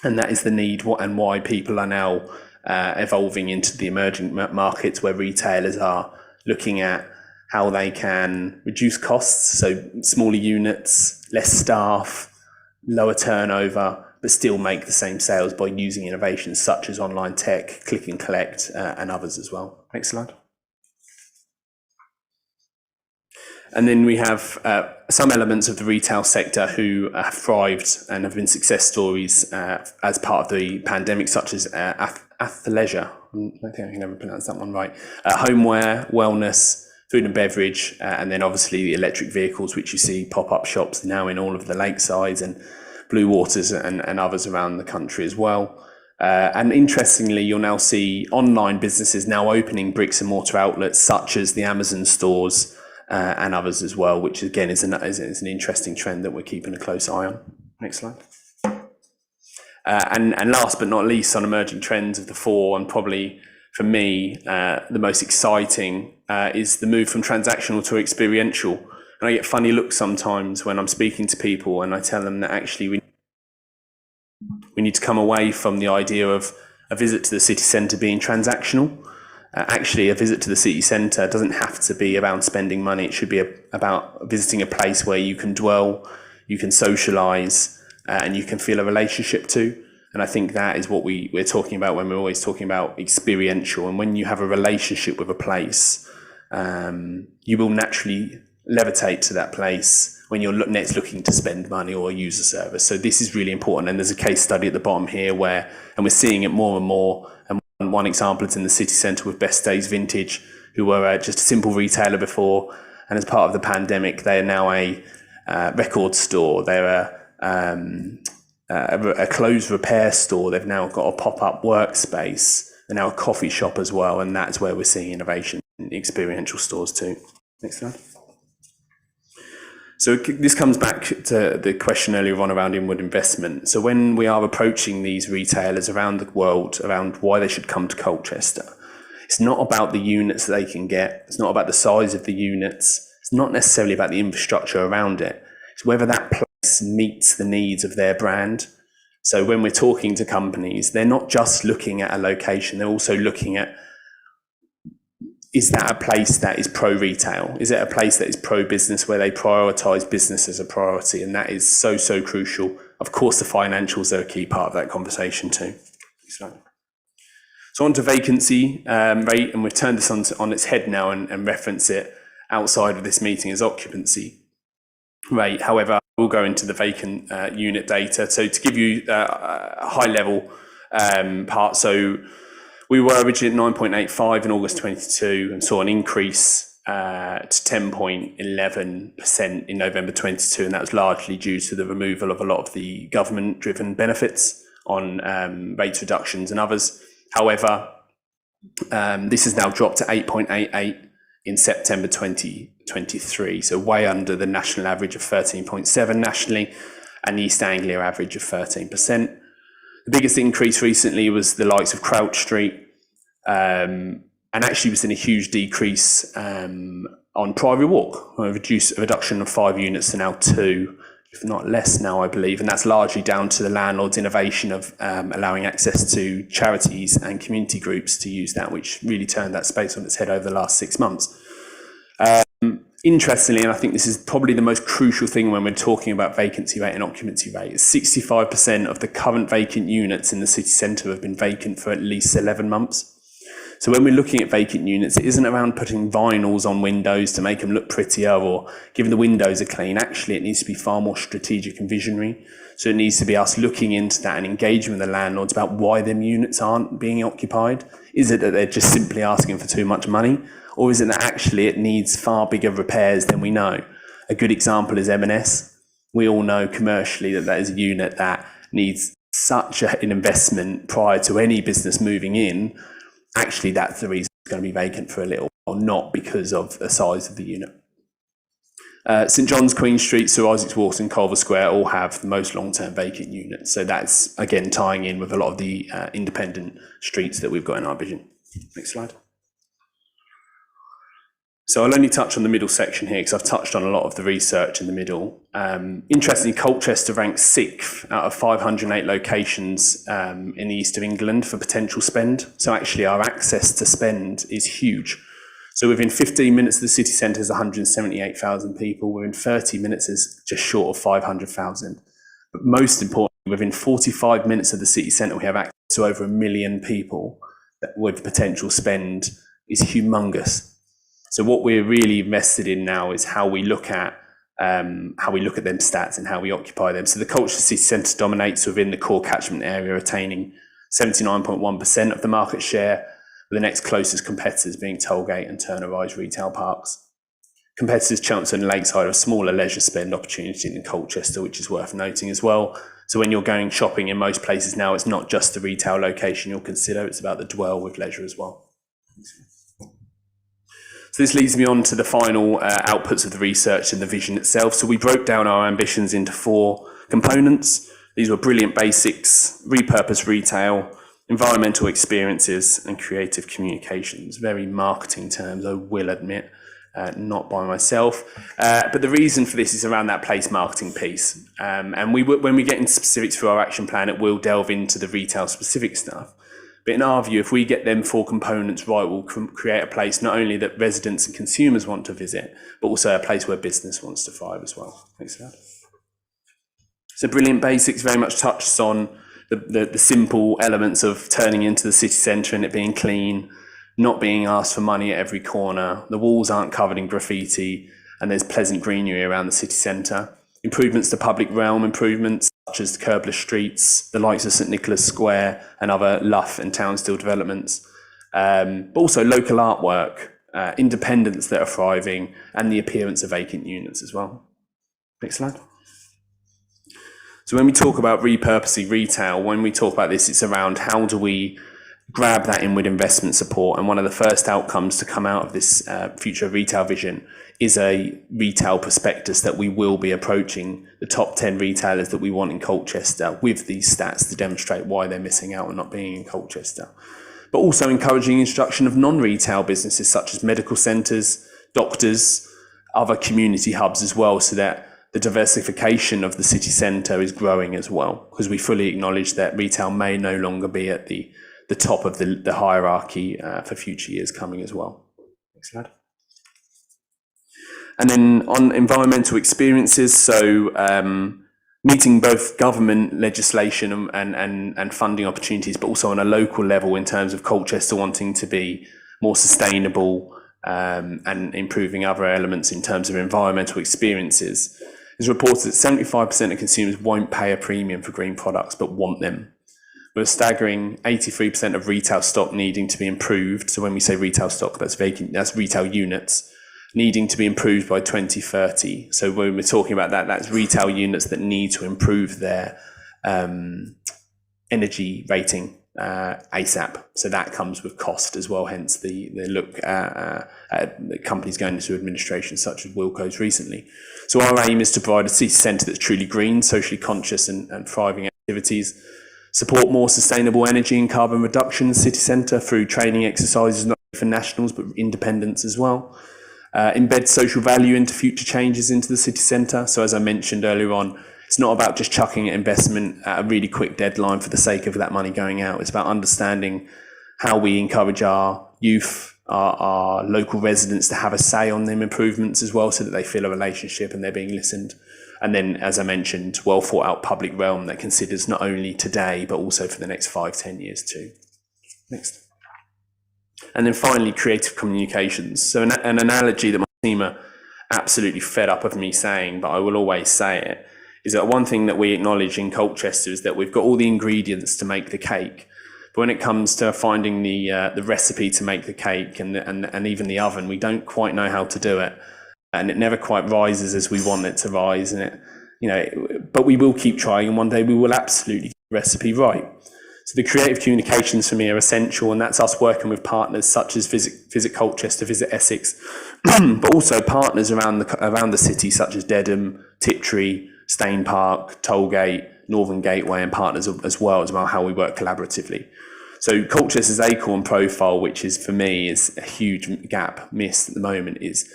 and that is the need and why people are now evolving into the emerging markets, where retailers are looking at how they can reduce costs, so smaller units, less staff, lower turnover, but still make the same sales by using innovations such as online tech, click and collect, and others as well. Next slide. And then we have some elements of the retail sector who have thrived and have been success stories as part of the pandemic, such as athleisure. I think I can never pronounce that one right. Homeware, wellness, food and beverage, and then obviously the electric vehicles, which you see pop-up shops now in all of the lakesides and Blue Waters and others around the country as well. And interestingly, you'll now see online businesses now opening bricks and mortar outlets, such as the Amazon stores, and others as well, which again is an interesting trend that we're keeping a close eye on. Next slide. And last but not least, on emerging trends of the four, and probably for me the most exciting is the move from transactional to experiential. And I get funny looks sometimes when I'm speaking to people and I tell them that actually we need to come away from the idea of a visit to the city centre being transactional. Actually, a visit to the city centre doesn't have to be about spending money. It should be about visiting a place where you can dwell, you can socialise, and you can feel a relationship to. And I think that is what we're talking about when we're always talking about experiential. And when you have a relationship with a place, you will naturally levitate to that place when you're next looking to spend money or use a service. So this is really important. And there's a case study at the bottom here and we're seeing it more and more. And one example is in the city centre with Best Days Vintage, who were just a simple retailer before. And as part of the pandemic, they are now a record store. They're a clothes repair store. They've now got a pop-up workspace. They're now a coffee shop as well. And that's where we're seeing innovation in experiential stores too. Next slide. So this comes back to the question earlier on around inward investment. So when we are approaching these retailers around the world, around why they should come to Colchester, it's not about the units they can get. It's not about the size of the units. It's not necessarily about the infrastructure around it. It's whether that place meets the needs of their brand. So when we're talking to companies, they're not just looking at a location. They're also looking at is that a place that is pro-retail? Is it a place that is pro-business, where they prioritise business as a priority? And that is so, so crucial. Of course, the financials are a key part of that conversation too. So on to vacancy rate, and we've turned this on its head now and reference it outside of this meeting as occupancy rate. However, we'll go into the vacant unit data. So to give you a high level part, so we were originally at 9.85 in August 22 and saw an increase to 10.11% in November 22, and that was largely due to the removal of a lot of the government-driven benefits on rates reductions and others. However, this has now dropped to 8.88 in September 2023, so way under the national average of 13.7 nationally and the East Anglia average of 13%. The biggest increase recently was the likes of Crouch Street, and actually we've seen a huge decrease on Priory Walk, a reduction of 5 units to now 2, if not less now, I believe, and that's largely down to the landlord's innovation of allowing access to charities and community groups to use that, which really turned that space on its head over the last 6 months. Interestingly, and I think this is probably the most crucial thing when we're talking about vacancy rate and occupancy rate, is 65% of the current vacant units in the city centre have been vacant for at least 11 months. So when we're looking at vacant units, it isn't around putting vinyls on windows to make them look prettier or giving the windows a clean. Actually, it needs to be far more strategic and visionary. So it needs to be us looking into that and engaging with the landlords about why them units aren't being occupied. Is it that they're just simply asking for too much money? Or is it that actually it needs far bigger repairs than we know? A good example is M&S. We all know commercially that is a unit that needs such an investment prior to any business moving in. Actually, that's the reason it's going to be vacant for a little while, not because of the size of the unit. St John's, Queen Street, Sir Isaac's Walk and Culver Square all have the most long-term vacant units. So that's, again, tying in with a lot of the independent streets that we've got in our vision. Next slide. So I'll only touch on the middle section here because I've touched on a lot of the research in the middle. Interestingly, Colchester ranks 6th out of 508 locations in the east of England for potential spend. So actually our access to spend is huge. So within 15 minutes of the city centre is 178,000 people. Within 30 minutes is just short of 500,000. But most importantly, within 45 minutes of the city centre, we have access to over 1 million people that with potential spend is humongous. So what we're really invested in now is how we look at them stats and how we occupy them. So the Colchester City Centre dominates within the core catchment area, attaining 79.1% of the market share, with the next closest competitors being Tollgate and Turner Rise retail parks. Competitors Chelmsford and Lakeside have a smaller leisure spend opportunity than Colchester, which is worth noting as well. So when you're going shopping in most places now, it's not just the retail location you'll consider, it's about the dwell with leisure as well. So this leads me on to the final outputs of the research and the vision itself. So we broke down our ambitions into 4 components. These were brilliant basics, repurposed retail, environmental experiences, and creative communications. Very marketing terms, I will admit, not by myself. But the reason for this is around that place marketing piece. And when we get into specifics for our action plan, it will delve into the retail specific stuff. But in our view, if we get them 4 components right, we'll create a place not only that residents and consumers want to visit, but also a place where business wants to thrive as well. Thanks for that. So brilliant basics very much touches on the simple elements of turning into the city centre and it being clean, not being asked for money at every corner. The walls aren't covered in graffiti and there's pleasant greenery around the city centre. Improvements to public realm improvements, such as the curbless streets, the likes of St Nicholas Square and other Luff and Townsville developments, but also local artwork, independents that are thriving, and the appearance of vacant units as well. Next slide. So when we talk about repurposing retail, when we talk about this, it's around how do we grab that inward investment support, and one of the first outcomes to come out of this future retail vision is a retail prospectus that we will be approaching the top 10 retailers that we want in Colchester with these stats to demonstrate why they're missing out on not being in Colchester. But also encouraging introduction of non-retail businesses such as medical centres, doctors, other community hubs as well, so that the diversification of the city centre is growing as well, because we fully acknowledge that retail may no longer be at the top of the hierarchy for future years coming as well. Next slide. And then on environmental experiences, so meeting both government legislation and funding opportunities, but also on a local level in terms of Colchester wanting to be more sustainable and improving other elements in terms of environmental experiences. It's reported that 75% of consumers won't pay a premium for green products, but want them. With a staggering 83% of retail stock needing to be improved. So when we say retail stock, that's retail units needing to be improved by 2030. So when we're talking about that, that's retail units that need to improve their energy rating ASAP. So that comes with cost as well, hence the look at companies going into administration such as Wilko's recently. So our aim is to provide a city centre that's truly green, socially conscious and thriving activities, support more sustainable energy and carbon reduction in the city centre through training exercises not only for nationals but independents as well. Embed social value into future changes into the city centre. So as I mentioned earlier on, it's not about just chucking investment at a really quick deadline for the sake of that money going out. It's about understanding how we encourage our youth, our local residents to have a say on them improvements as well, so that they feel a relationship and they're being listened. And then, as I mentioned, well thought out public realm that considers not only today, but also for the next 5-10 years too. Next. And then finally, creative communications. So an analogy that my team are absolutely fed up of me saying, but I will always say it, is that one thing that we acknowledge in Colchester is that we've got all the ingredients to make the cake. But when it comes to finding the recipe to make the cake and even the oven, we don't quite know how to do it. And it never quite rises as we want it to rise. And but we will keep trying, and one day we will absolutely get the recipe right. So the creative communications for me are essential, and that's us working with partners such as Visit Colchester, Visit Essex, but also partners around the city such as Dedham, Tiptree, Stane Park, Tollgate, Northern Gateway, and partners as well as how we work collaboratively. So Colchester's Acorn profile, which is for me is a huge gap missed at the moment, is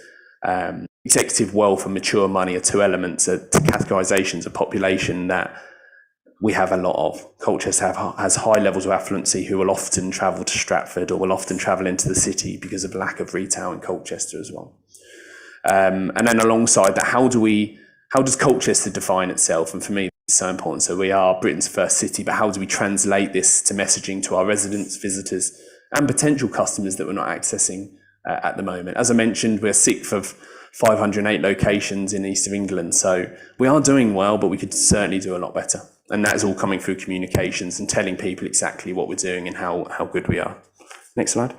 executive wealth and mature money are two elements, to categorisations of population that we have a lot of. Colchester has high levels of affluency who will often travel to Stratford or will often travel into the city because of lack of retail in Colchester as well. And then alongside that, how does Colchester define itself? And for me, it's so important. So we are Britain's first city, but how do we translate this to messaging to our residents, visitors, and potential customers that we're not accessing at the moment? As I mentioned, we're sixth of 508 locations in east of England. So we are doing well, but we could certainly do a lot better. And that is all coming through communications and telling people exactly what we're doing and how good we are. Next slide.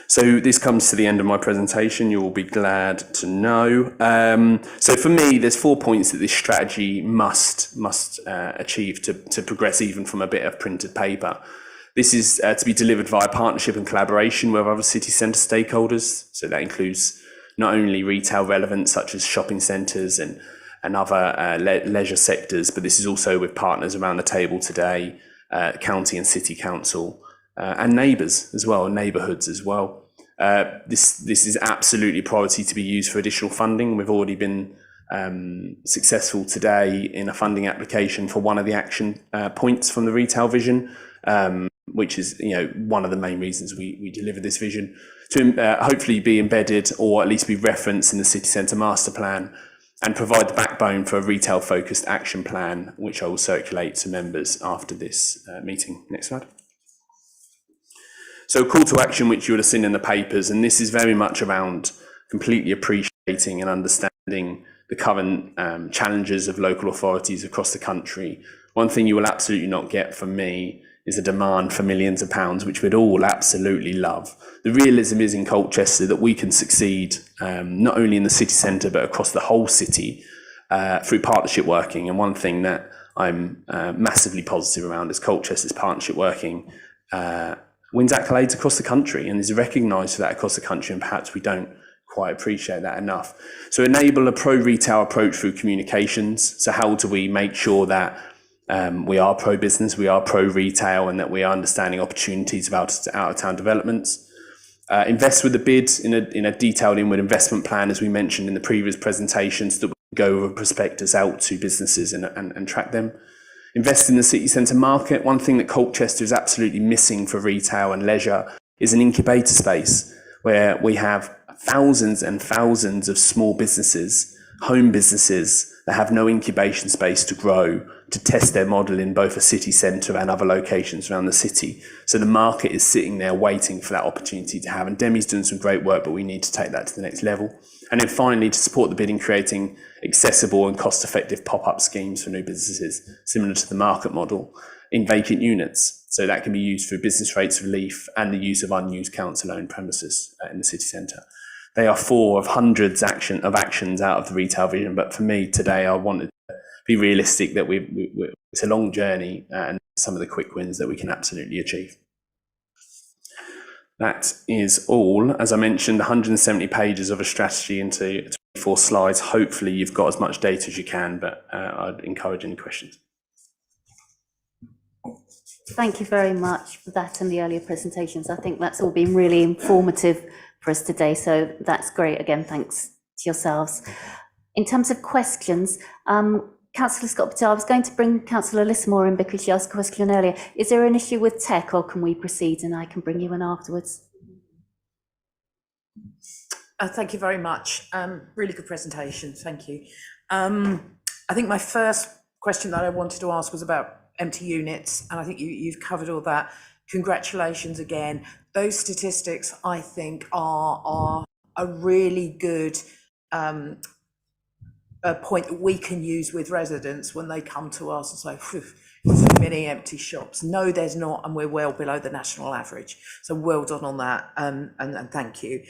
So this comes to the end of my presentation. You will be glad to know. So for me, there's 4 points that this strategy must achieve to progress even from a bit of printed paper. This is to be delivered via partnership and collaboration with other city centre stakeholders. So that includes not only retail relevant, such as shopping centres and other leisure sectors, but this is also with partners around the table today, county and city council, and neighbours as well, neighbourhoods as well. This is absolutely a priority to be used for additional funding. We've already been successful today in a funding application for one of the action points from the retail vision, which is one of the main reasons we delivered this vision, to hopefully be embedded or at least be referenced in the city centre master plan and provide the backbone for a retail focused action plan, which I will circulate to members after this meeting. Next slide. So call to action, which you would have seen in the papers, and this is very much around completely appreciating and understanding the current challenges of local authorities across the country. One thing you will absolutely not get from me is a demand for millions of pounds, which we'd all absolutely love. The realism is in Colchester that we can succeed not only in the city centre but across the whole city through partnership working. And one thing that I'm massively positive around is Colchester's partnership working wins accolades across the country and is recognised for that across the country, and perhaps we don't quite appreciate that enough. So enable a pro-retail approach through communications. So how do we make sure that we are pro-business, we are pro-retail, and that we are understanding opportunities of out-of-town developments? Invest with the bid in a detailed inward investment plan, as we mentioned in the previous presentations, that we go with a prospectus out to businesses and track them. Invest in the city centre market. One thing that Colchester is absolutely missing for retail and leisure is an incubator space. where we have thousands and thousands of small businesses, home businesses that have no incubation space to grow, to test their model in both a city centre and other locations around the city. So the market is sitting there waiting for that opportunity to have. And Demi's doing some great work, but we need to take that to the next level. And then finally, to support the bidding, creating accessible and cost-effective pop-up schemes for new businesses, similar to the market model, in vacant units. So that can be used for business rates relief and the use of unused council-owned premises in the city centre. They are 4 of hundreds of actions out of the retail vision. But for me today, I wanted to be realistic that it's a long journey and some of the quick wins that we can absolutely achieve. That is all. As I mentioned, 170 pages of a strategy into 24 slides. Hopefully you've got as much data as you can, but I'd encourage any questions. Thank you very much for that and the earlier presentations. I think that's all been really informative for us today, so that's great. Again, thanks to yourselves. In terms of questions, Councillor Scott Patel, I was going to bring Councillor Lismore in because she asked a question earlier. Is there an issue with tech, or can we proceed and I can bring you in afterwards? Thank you very much. Really good presentation. Thank you. I think my first question that I wanted to ask was about empty units, and I think you've covered all that. Congratulations again. Those statistics, I think, are a really good point that we can use with residents when they come to us and say, "Phew, so many empty shops." No, there's not, and we're well below the national average. So well done on that, and thank you.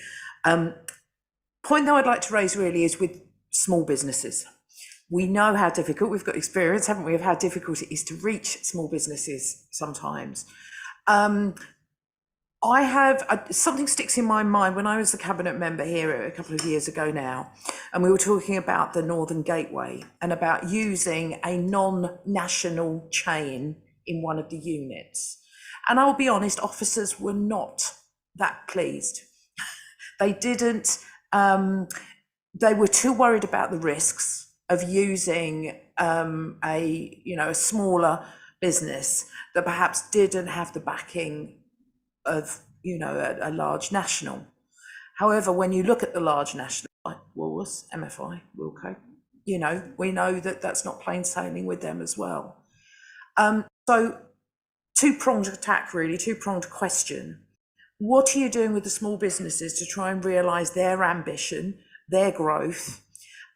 Point that I'd like to raise really is with small businesses. We know how difficult, we've got experience, haven't we, of how difficult it is to reach small businesses sometimes. I have, something sticks in my mind when I was the cabinet member here a couple of years ago now, and we were talking about the Northern Gateway and about using a non-national chain in one of the units. And I'll be honest, officers were not that pleased. They didn't, they were too worried about the risks of using a smaller business that perhaps didn't have the backing of a large national. However, when you look at the large national, like Woolworths, MFI, Wilko, we know that that's not plain sailing with them as well. So two-pronged attack, really, two-pronged question. What are you doing with the small businesses to try and realise their ambition, their growth?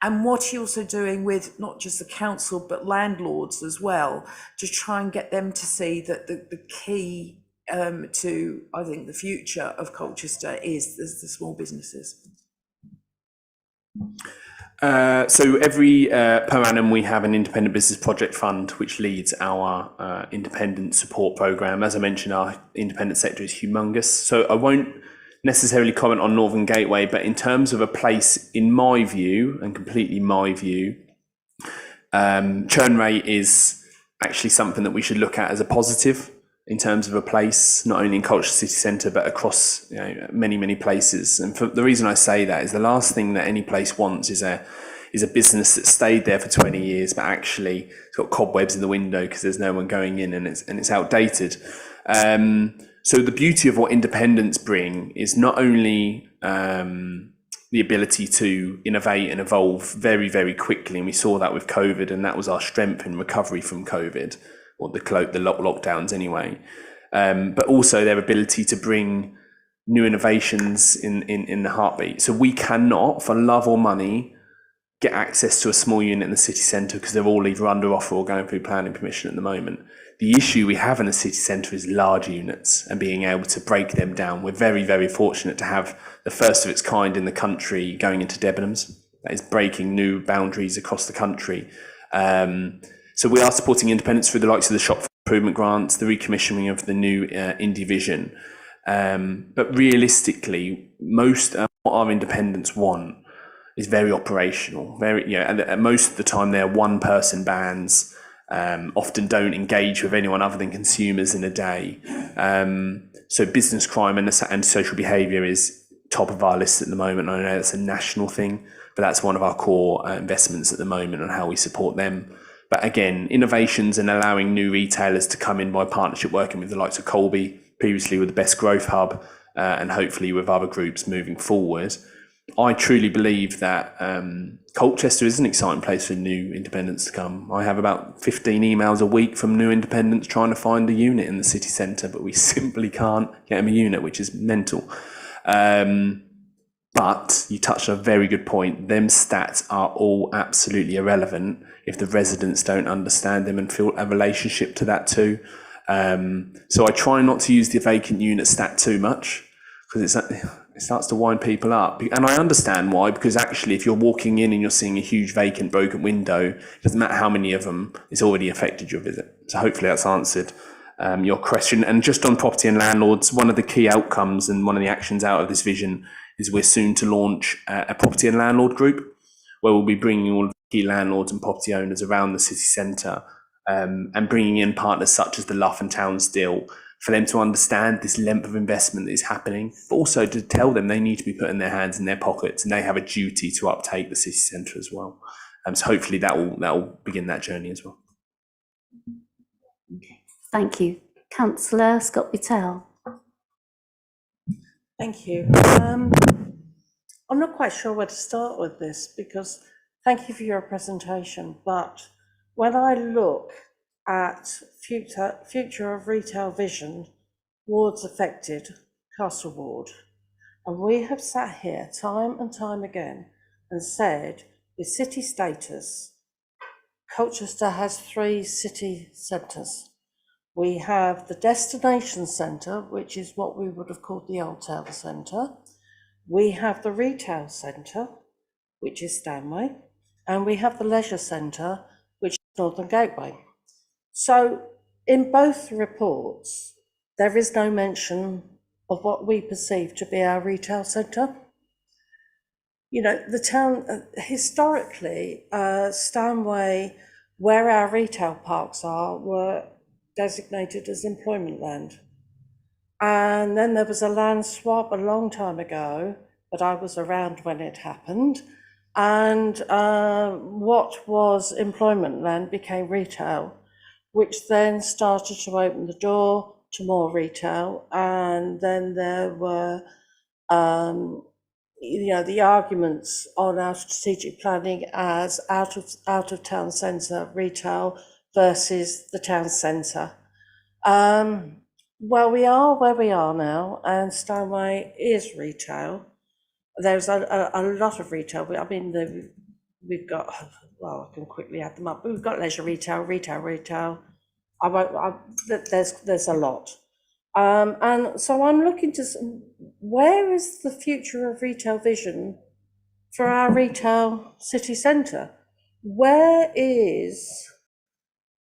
And what are you also doing with not just the council, but landlords as well, to try and get them to see that the key to, I think, the future of Colchester is the small businesses? So every per annum we have an independent business project fund which leads our independent support programme. As I mentioned, our independent sector is humongous, so I won't necessarily comment on Northern Gateway, but in terms of a place, in my view, and completely my view, churn rate is actually something that we should look at as a positive in terms of a place, not only in Colchester city centre, but across many places. And for the reason I say that is the last thing that any place wants is a business that stayed there for 20 years, but actually it's got cobwebs in the window because there's no one going in, and it's outdated. So the beauty of what independents bring is not only the ability to innovate and evolve very, very quickly, and we saw that with COVID, and that was our strength in recovery from COVID, or the lockdowns anyway, but also their ability to bring new innovations in the heartbeat. So we cannot, for love or money, get access to a small unit in the city centre because they're all either under offer or going through planning permission at the moment. The issue we have in the city centre is large units and being able to break them down. We're very, very fortunate to have the first of its kind in the country going into Debenhams. That is breaking new boundaries across the country. So we are supporting independents through the likes of the shop improvement grants, the recommissioning of the new Indie Vision. But realistically, most what our independents want is very operational. And most of the time they're one-person bands. Often don't engage with anyone other than consumers in a day. So business crime and social behaviour is top of our list at the moment. I know that's a national thing, but that's one of our core investments at the moment on how we support them. But again, innovations and allowing new retailers to come in by partnership, working with the likes of Colby, previously with the Best Growth Hub, and hopefully with other groups moving forward. I truly believe that Colchester is an exciting place for new independents to come. I have about 15 emails a week from new independents trying to find a unit in the city centre, but we simply can't get them a unit, which is mental. But you touched on a very good point. Them stats are all absolutely irrelevant if the residents don't understand them and feel a relationship to that too. So I try not to use the vacant unit stat too much, because it starts to wind people up. And I understand why, because actually if you're walking in and you're seeing a huge vacant broken window, it doesn't matter how many of them, it's already affected your visit. So hopefully that's answered your question. And just on property and landlords, one of the key outcomes and one of the actions out of this vision is we're soon to launch a property and landlord group, where we'll be bringing all of the key landlords and property owners around the city centre, and bringing in partners such as the Luff and Towns deal, for them to understand this length of investment that is happening, but also to tell them they need to be putting their hands in their pockets and they have a duty to uptake the city centre as well. So hopefully that will begin that journey as well. Okay. Thank you. Councillor Scott Buttell. Thank you. I'm not quite sure where to start with this, because thank you for your presentation, but when I look at future of retail vision, wards affected, Castle Ward, and we have sat here time and time again and said, with city status, Colchester has 3 city centres. We have the destination centre, which is what we would have called the Old Town Centre. We have the retail centre, which is Stanway, and we have the leisure centre, which is Northern Gateway. So in both reports, there is no mention of what we perceive to be our retail centre. You know, the town, historically, Stanway, where our retail parks are, were designated as employment land. And then there was a land swap a long time ago, but I was around when it happened. And what was employment land became retail, which then started to open the door to more retail. And then there were, the arguments on our strategic planning as out of town centre retail versus the town centre. Well, we are where we are now, and Stanway is retail. There's a lot of retail. I mean, we've got, well, I can quickly add them up. We've got leisure retail. There's a lot. And so I'm looking to, where is the future of retail vision for our retail city centre? Where is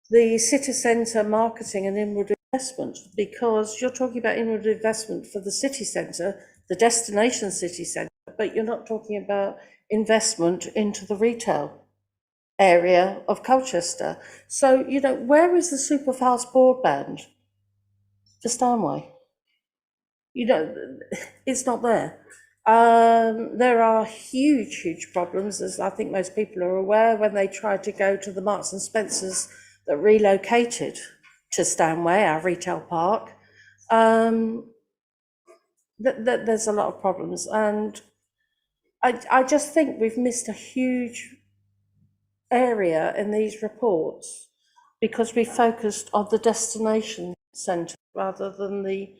the city centre marketing and inward investment? Because you're talking about inward investment for the city centre, the destination city centre, but you're not talking about investment into the retail area of Colchester. So, where is the super fast broadband for Stanway? It's not there. There are huge problems, as I think most people are aware, when they tried to go to the Marks and Spencers that relocated to Stanway, our retail park. There's a lot of problems, and I just think we've missed a huge area in these reports because we focused on the destination centre rather than the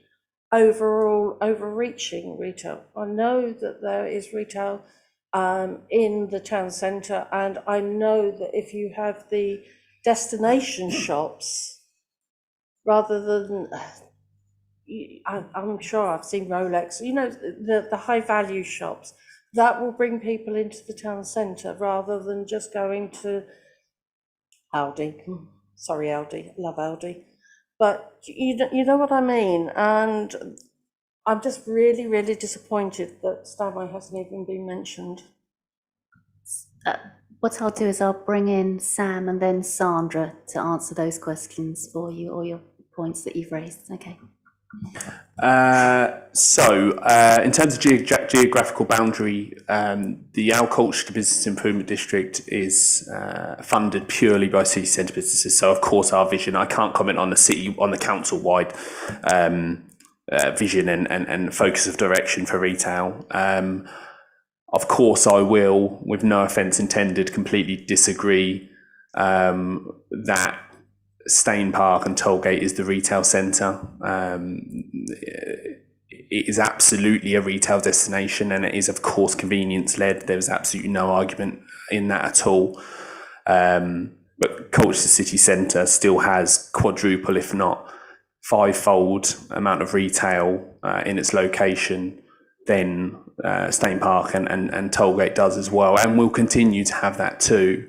overall overreaching retail. I know that there is retail in the town centre, and I know that if you have the destination shops rather than, I'm sure I've seen Rolex, the high value shops, that will bring people into the town centre rather than just going to Aldi. Sorry, Aldi, love Aldi. But you know what I mean? And I'm just really disappointed that Stanway hasn't even been mentioned. What I'll do is I'll bring in Sam and then Sandra to answer those questions for you, or your points that you've raised. Okay. In terms of geographical boundary, the Al Colchester Business Improvement District is funded purely by city centre businesses. So of course our vision, I can't comment on the council-wide vision and focus of direction for retail. Of course, I will, with no offence intended, completely disagree that Stane Park and Tollgate is the retail centre. It is absolutely a retail destination, and it is, of course, convenience led. There's absolutely no argument in that at all. But Colchester city centre still has quadruple, if not fivefold, amount of retail in its location than Stane Park and Tollgate does as well, and will continue to have that too.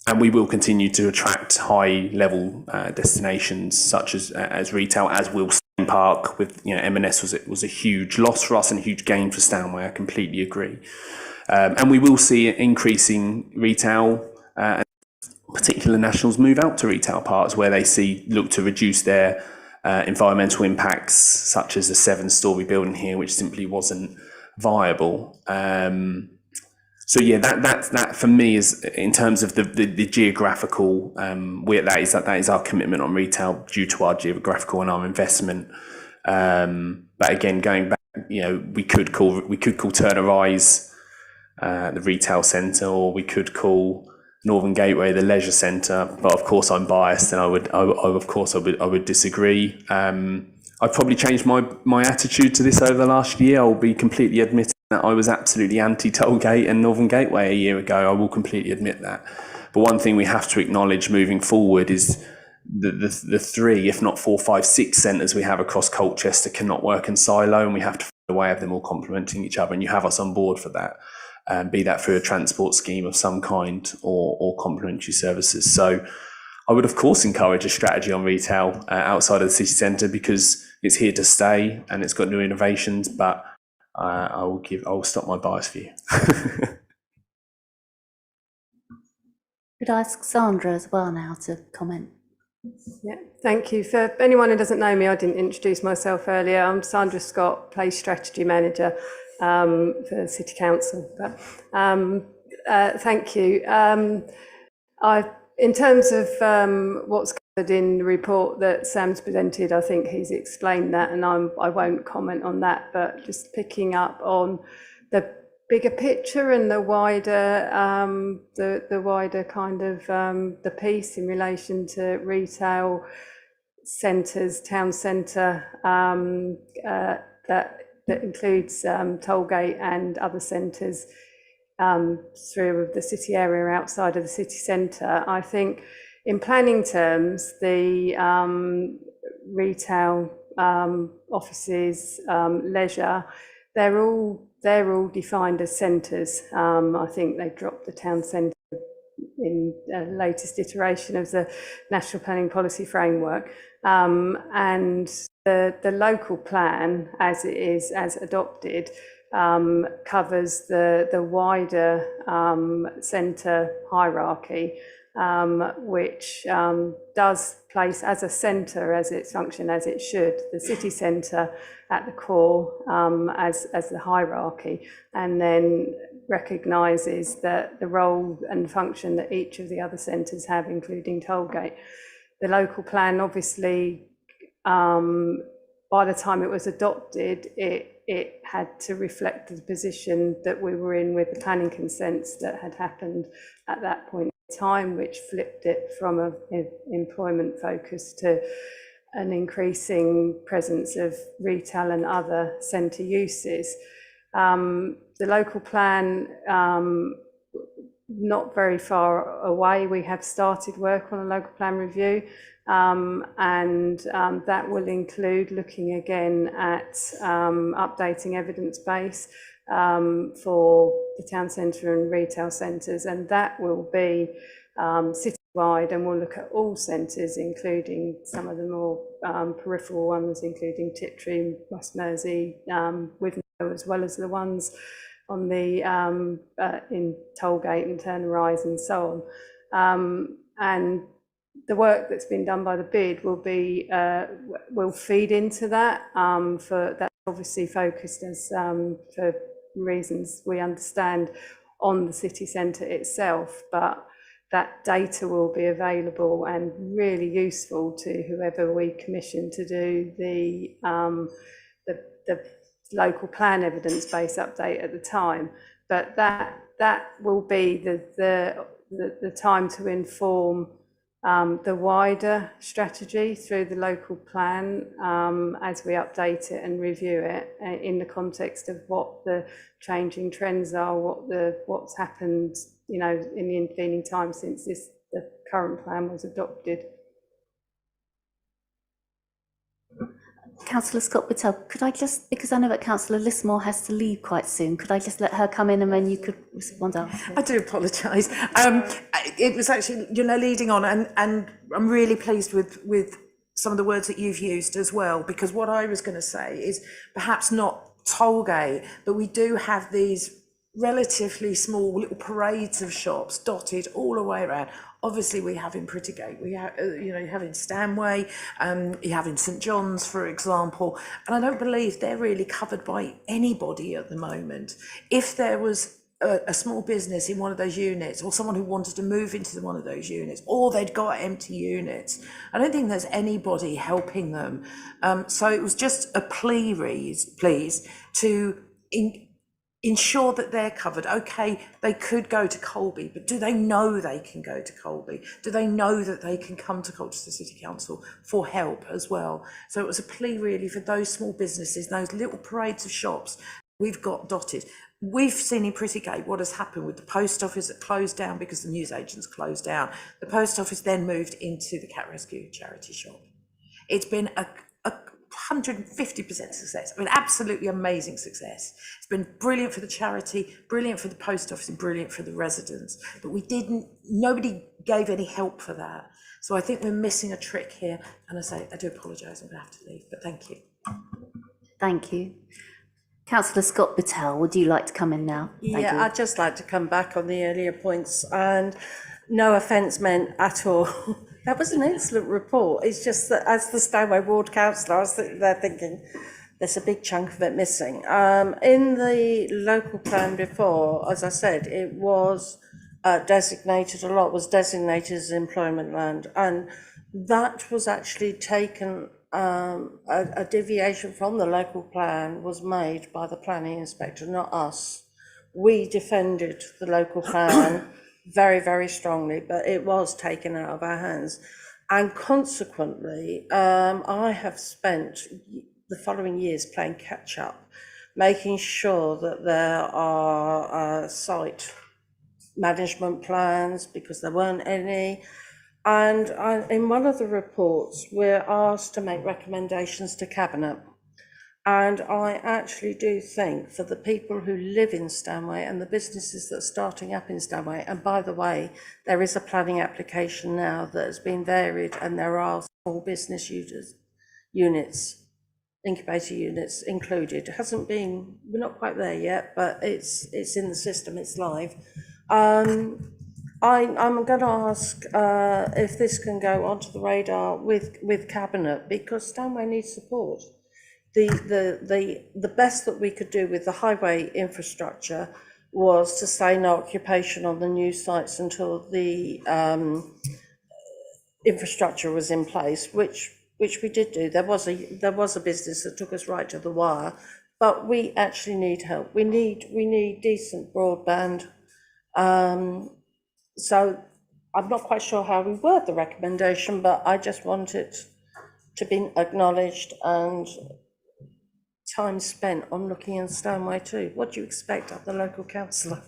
And we will continue to attract high-level destinations such as retail, as will Stane Park. With M&S was a huge loss for us and a huge gain for Stanway. I completely agree. And we will see increasing retail, particular nationals move out to retail parks where they look to reduce their environmental impacts, such as a 7-storey building here, which simply wasn't viable. So yeah, that for me is, in terms of the geographical, that is our commitment on retail due to our geographical and our investment. But again, going back, we could call Turner Rise the retail centre, or we could call Northern Gateway the leisure centre. But of course, I'm biased, and I would disagree. I've probably changed my attitude to this over the last year. I'll be completely admitting that I was absolutely anti-Tollgate and Northern Gateway a year ago. I will completely admit that. But one thing we have to acknowledge moving forward is the 3, if not 4, 5, 6 centres we have across Colchester cannot work in silo, and we have to find a way of them all complementing each other. And you have us on board for that, be that through a transport scheme of some kind or complementary services. So I would, of course, encourage a strategy on retail outside of the city centre, because it's here to stay and it's got new innovations. But I will stop my bias for you. Could I ask Sandra as well now to comment? Yeah, thank you. For anyone who doesn't know me, I didn't introduce myself earlier. I'm Sandra Scott, Place Strategy Manager for City Council. But thank you. In terms of what's covered in the report that Sam's presented, I think he's explained that, and I won't comment on that, but just picking up on the bigger picture and the wider kind of the piece in relation to retail centres, town centre, that includes Tollgate and other centres through the city area outside of the city centre. I think in planning terms, the retail, offices, leisure, they're all defined as centres. I think they dropped the town centre in the latest iteration of the National Planning Policy Framework, and the local plan, as it is, as adopted, covers the wider centre hierarchy, which does place as a centre, as its function as it should, the city centre at the core, as the hierarchy, and then recognises that the role and function that each of the other centres have, including Tollgate. The local plan, obviously, by the time it was adopted, it had to reflect the position that we were in with the planning consents that had happened at that point in time, which flipped it from an employment focus to an increasing presence of retail and other centre uses. The local plan, not very far away, we have started work on a local plan review, and that will include looking again at updating evidence base for the town centre and retail centres, and that will be citywide, and we'll look at all centres, including some of the more peripheral ones, including Tiptree, West Mersey, Wivenhoe, as well as the ones on the in Tollgate and Turner Rise and so on. And the work that's been done by the bid will be will feed into that. For that's obviously focused as for reasons we understand on the city centre itself, but that data will be available and really useful to whoever we commission to do the local plan evidence-based update at the time. But that will be the time to inform the wider strategy through the local plan as we update it and review it in the context of what the changing trends are, what's happened, in the intervening time since the current plan was adopted. Councillor Scott-Patel, could I just, because I know that Councillor Lismore has to leave quite soon, could I just let her come in and then you could respond after? I do apologise. It was actually, leading on, and I'm really pleased with some of the words that you've used as well, because what I was going to say is perhaps not Tollgate, but we do have these relatively small little parades of shops dotted all the way around. Obviously, we have in Prettygate, we have, you have in Stanway, you have in St John's, for example, and I don't believe they're really covered by anybody at the moment. If there was a small business in one of those units, or someone who wanted to move into one of those units, or they'd got empty units, I don't think there's anybody helping them. So it was just a please to ensure that they're covered. Okay, they could go to Colby, but do they know they can go to Colby? Do they know that they can come to Colchester City Council for help as well? So it was a plea really for those small businesses, those little parades of shops we've got dotted. We've seen in Prettygate what has happened with the post office that closed down because the newsagents closed down. The post office then moved into the cat rescue charity shop. It's been a 150% success. I mean, absolutely amazing success. It's been brilliant for the charity, brilliant for the post office, and brilliant for the residents. But nobody gave any help for that. So I think we're missing a trick here. And I do apologise, I'm going to have to leave, but thank you. Thank you. Councillor Scott-Patel, would you like to come in now? Thank you. I'd just like to come back on the earlier points, and no offence meant at all. That was an excellent report. It's just that as the Stanway Ward Councillor, I was there thinking there's a big chunk of it missing. In the local plan before, as I said, it was designated, a lot was designated as employment land, and that was actually taken, a deviation from the local plan was made by the planning inspector, not us. We defended the local plan very, very strongly, but it was taken out of our hands. And consequently, I have spent the following years playing catch up, making sure that there are site management plans, because there weren't any. And in one of the reports, we're asked to make recommendations to Cabinet. And I actually do think for the people who live in Stanway and the businesses that are starting up in Stanway, and by the way, there is a planning application now that has been varied, and there are small business units, incubator units included. It hasn't been, we're not quite there yet, but it's in the system, it's live. I'm going to ask if this can go onto the radar with Cabinet, because Stanway needs support. The best that we could do with the highway infrastructure was to say no occupation on the new sites until the infrastructure was in place, which we did do. There was a business that took us right to the wire, but we actually need help. We need decent broadband. So I'm not quite sure how we word the recommendation, but I just want it to be acknowledged, and time spent on looking in Stanway too. What do you expect of the local councillor?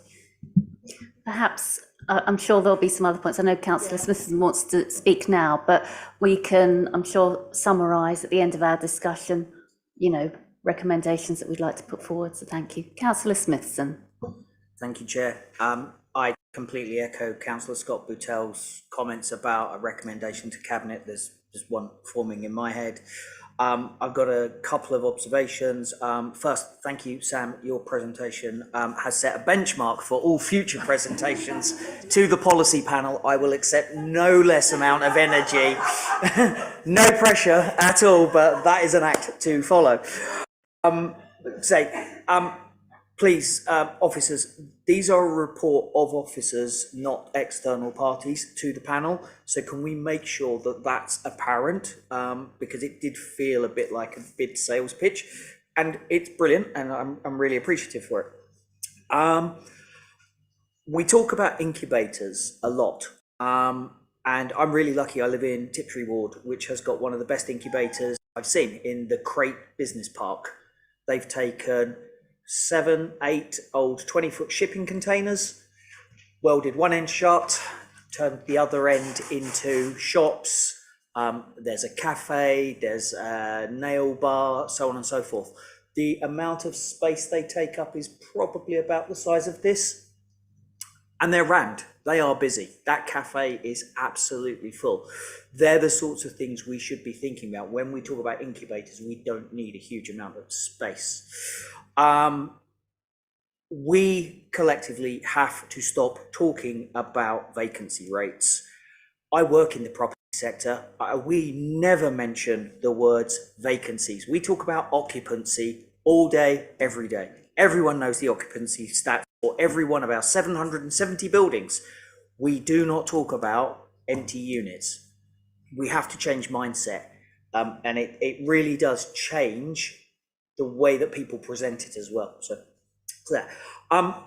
Perhaps, I'm sure there'll be some other points. I know Councillor Smithson wants to speak now, but we can, I'm sure, summarise at the end of our discussion, recommendations that we'd like to put forward. So thank you. Councillor Smithson. Thank you, Chair. I completely echo Councillor Scott-Boutel's comments about a recommendation to Cabinet. There's one forming in my head. I've got a couple of observations. First, thank you, Sam. Your presentation has set a benchmark for all future presentations to the policy panel. I will accept no less amount of energy, no pressure at all, but that is an act to follow. please, officers, these are a report of officers, not external parties to the panel. So can we make sure that that's apparent? Because it did feel a bit like a bid sales pitch, and it's brilliant, and I'm really appreciative for it. We talk about incubators a lot, and I'm really lucky. I live in Tiptree Ward, which has got one of the best incubators I've seen in the Crate Business Park. They've taken 7, 8 old 20-foot shipping containers, welded one end shut, turned the other end into shops. There's a cafe, there's a nail bar, so on and so forth. The amount of space they take up is probably about the size of this. And they're rammed. They are busy. That cafe is absolutely full. They're the sorts of things we should be thinking about when we talk about incubators. We don't need a huge amount of space. We collectively have to stop talking about vacancy rates. I work in the property sector. We never mention the words vacancies. We talk about occupancy all day, every day. Everyone knows the occupancy stats for every one of our 770 buildings. We do not talk about empty units. We have to change mindset. And it really does change the way that people present it as well. So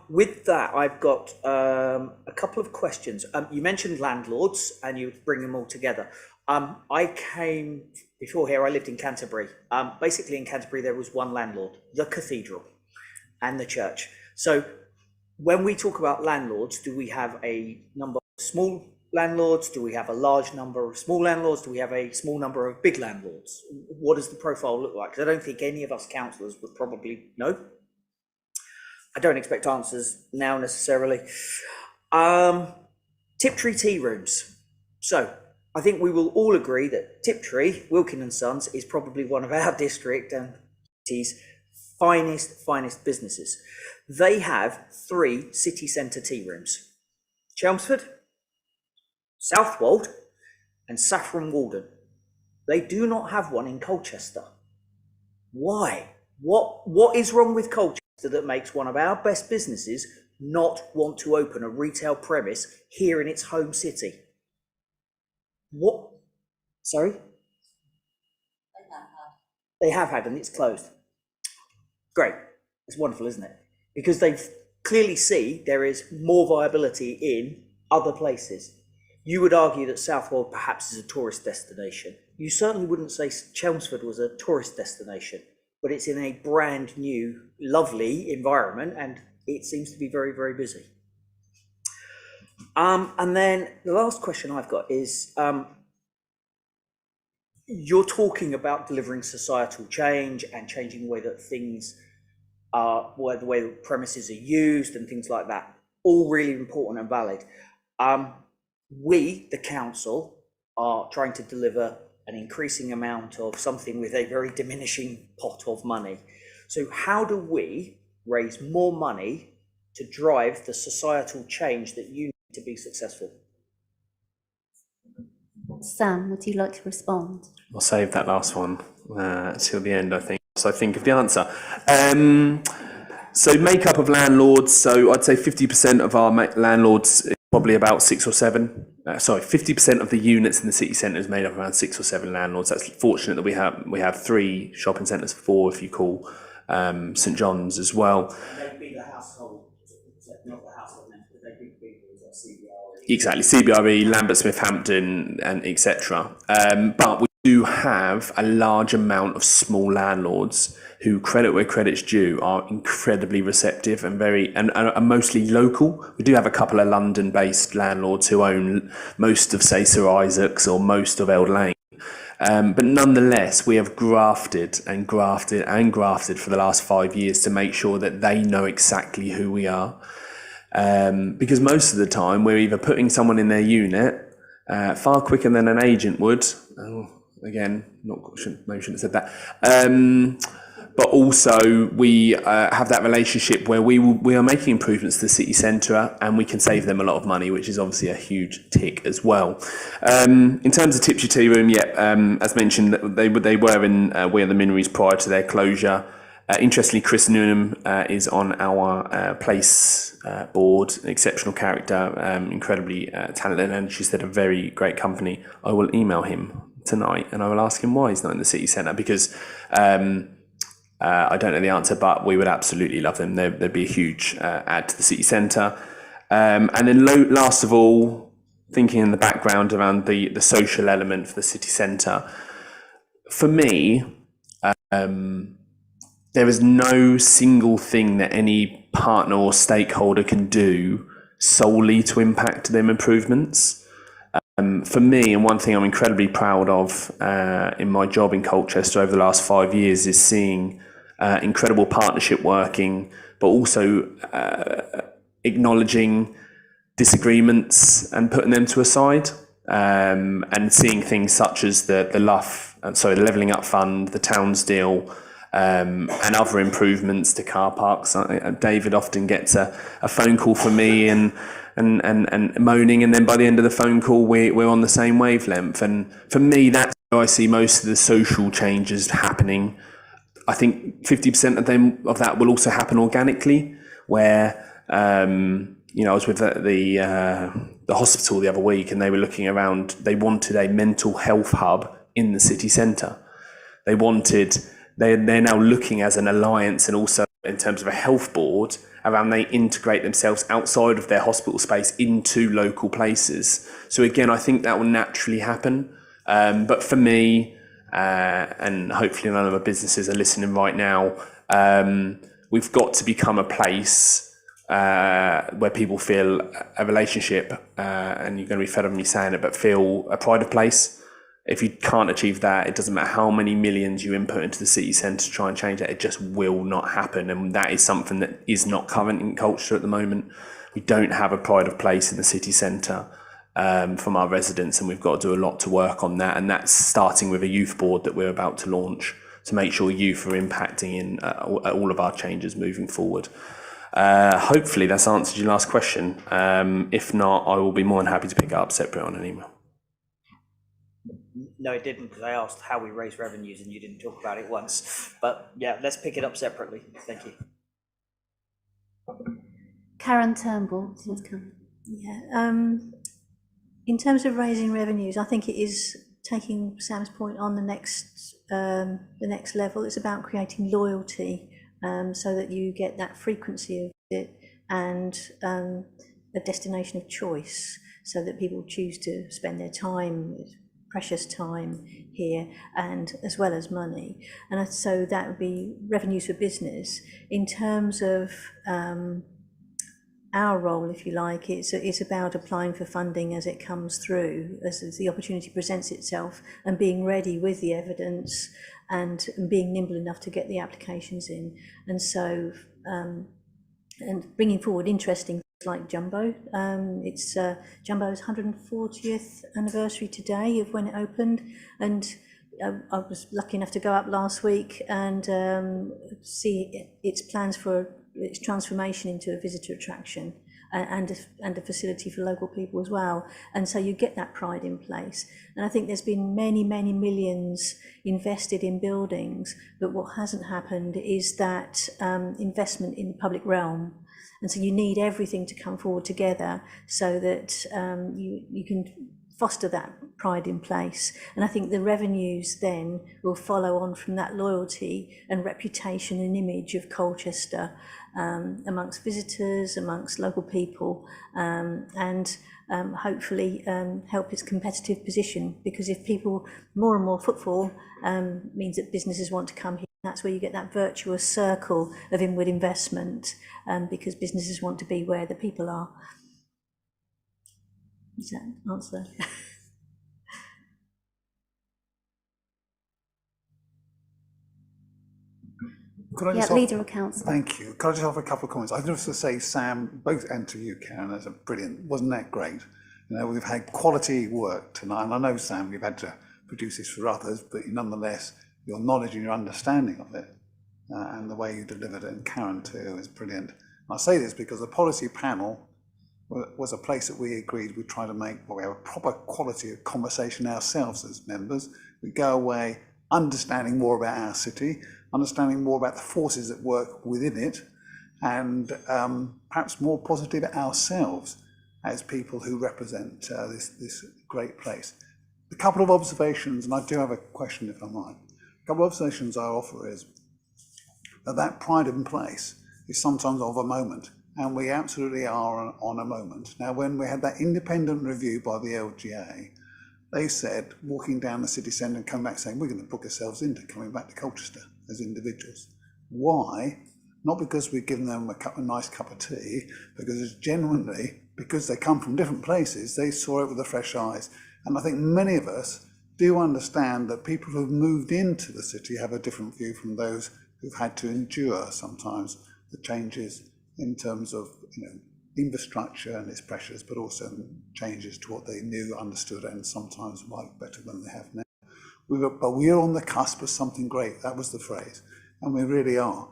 with that, I've got a couple of questions. You mentioned landlords and you bring them all together. I came before here, I lived in Canterbury. Basically in Canterbury, there was one landlord, the cathedral and the church. So when we talk about landlords, do we have a number of small landlords? Do we have a large number of small landlords? Do we have a small number of big landlords? What does the profile look like? Because I don't think any of us councillors would probably know. I don't expect answers now necessarily. Tiptree tea rooms. So I think we will all agree that Tiptree, Wilkin and Sons, is probably one of our district and city's finest businesses. They have 3 city centre tea rooms: Chelmsford, Southwold, and Saffron Walden. They do not have one in Colchester. Why? What is wrong with Colchester that makes one of our best businesses not want to open a retail premise here in its home city? What? Sorry? They have had, and it's closed. Great. It's wonderful, isn't it? Because they clearly see there is more viability in other places. You would argue that Southwold perhaps is a tourist destination. You certainly wouldn't say Chelmsford was a tourist destination, but it's in a brand new, lovely environment, and it seems to be very, very busy. And then the last question I've got is, you're talking about delivering societal change and changing the way that things are, the way that premises are used and things like that. All really important and valid. We, the council, are trying to deliver an increasing amount of something with a very diminishing pot of money. So how do we raise more money to drive the societal change that you need to be successful? Sam, would you like to respond? I'll save that last one till the end, I think. So I think of the answer. So makeup of landlords. So I'd say 50% of our landlords, probably about 6 or 7. 50% of the units in the city centre is made up of around 6 or 7 landlords. That's fortunate that we have 3 shopping centres, 4 if you call St John's as well. They'd be the household, not the household name, but they'd be people who've got CBRE. Exactly, CBRE, Lambert Smith Hampton, and etc. But we do have a large amount of small landlords who, credit where credit's due, are incredibly receptive and are mostly local. We do have a couple of London-based landlords who own most of, say, Sir Isaac's or most of Eld Lane. But nonetheless, we have grafted and grafted and grafted for the last 5 years to make sure that they know exactly who we are. Because most of the time, we're either putting someone in their unit far quicker than an agent would. Again, maybe shouldn't have said that. But also we have that relationship where we are making improvements to the city centre and we can save them a lot of money, which is obviously a huge tick as well. In terms of Tiptree Tea Room, as mentioned, they were in We Are the Minories prior to their closure. Interestingly, Chris Noonan is on our place board, an exceptional character, incredibly talented, and she said a very great company. I will email him tonight and I will ask him why he's not in the city centre, because I don't know the answer, but we would absolutely love them. There'd be a huge add to the city centre. And then last of all, thinking in the background around the social element for the city centre, for me, there is no single thing that any partner or stakeholder can do solely to impact them improvements. For me, and one thing I'm incredibly proud of in my job in Colchester over the last 5 years is seeing incredible partnership working, but also acknowledging disagreements and putting them to a side, and seeing things such as the Levelling Up Fund, the Towns deal, and other improvements to car parks. David often gets a phone call from me and moaning, and then by the end of the phone call we're on the same wavelength. And for me, that's where I see most of the social changes happening. I think 50% of that will also happen organically, where I was with the hospital the other week, and they were looking around. They wanted a mental health hub in the city centre. They're now looking as an alliance, and also in terms of a health board, around they integrate themselves outside of their hospital space into local places. So again, I think that will naturally happen. But for me, and hopefully none of the businesses are listening right now, we've got to become a place where people feel a relationship, and you're going to be fed up of me saying it, but feel a pride of place. If you can't achieve that, it doesn't matter how many millions you input into the city centre to try and change that, it just will not happen. And that is something that is not current in culture at the moment. We don't have a pride of place in the city centre from our residents, and we've got to do a lot to work on that. And that's starting with a youth board that we're about to launch to make sure youth are impacting in all of our changes moving forward. Hopefully that's answered your last question. If not, I will be more than happy to pick it up separate on an email. No, it didn't, because I asked how we raise revenues and you didn't talk about it once. But yeah, let's pick it up separately. Thank you. Karen Turnbull. Yeah. In terms of raising revenues, I think it is taking Sam's point on the next level. It's about creating loyalty, so that you get that frequency of it, and a destination of choice, so that people choose to spend their time, precious time here, and as well as money. And so that would be revenues for business. In terms of our role, if you like, it's about applying for funding as it comes through, as the opportunity presents itself, and being ready with the evidence, and being nimble enough to get the applications in. And so, and bringing forward interesting things like Jumbo. It's Jumbo's 140th anniversary today of when it opened, and I was lucky enough to go up last week and see its plans for its transformation into a visitor attraction, and a facility for local people as well. And so you get that pride in place. And I think there's been many millions invested in buildings, but what hasn't happened is that investment in the public realm. And so you need everything to come forward together so that you can foster that pride in place. And I think the revenues then will follow on from that loyalty and reputation and image of Colchester amongst visitors, amongst local people, and hopefully help its competitive position. Because if people, more and more footfall means that businesses want to come here. That's where you get that virtuous circle of inward investment, because businesses want to be where the people are. Does that answer? Could I just Leader of Council. Thank you. Could I just offer a couple of comments? I just to say, Sam, both, and to you, Karen, that's a brilliant. Wasn't that great? You know, we've had quality work tonight, and I know, Sam, you've had to produce this for others, but nonetheless, your knowledge and your understanding of it, and the way you delivered it, and Karen too, is brilliant. And I say this because the policy panel was a place that we agreed we'd try to make, well, we have a proper quality of conversation ourselves as members. We go away understanding more about our city, understanding more about the forces that work within it, and perhaps more positive ourselves as people who represent this great place. A couple of observations, and I do have a question if I might. A couple of observations I offer is that pride in place is sometimes of a moment, and we absolutely are on a moment. Now, when we had that independent review by the LGA, they said, walking down the city centre and coming back saying, we're going to book ourselves into coming back to Colchester as individuals. Why? Not because we've given them a nice cup of tea, because it's genuinely, because they come from different places, they saw it with the fresh eyes. And I think many of us do understand that people who've moved into the city have a different view from those who've had to endure sometimes the changes in terms of, infrastructure and its pressures, but also changes to what they knew, understood, and sometimes like better than they have now. But we're on the cusp of something great. That was the phrase, and we really are.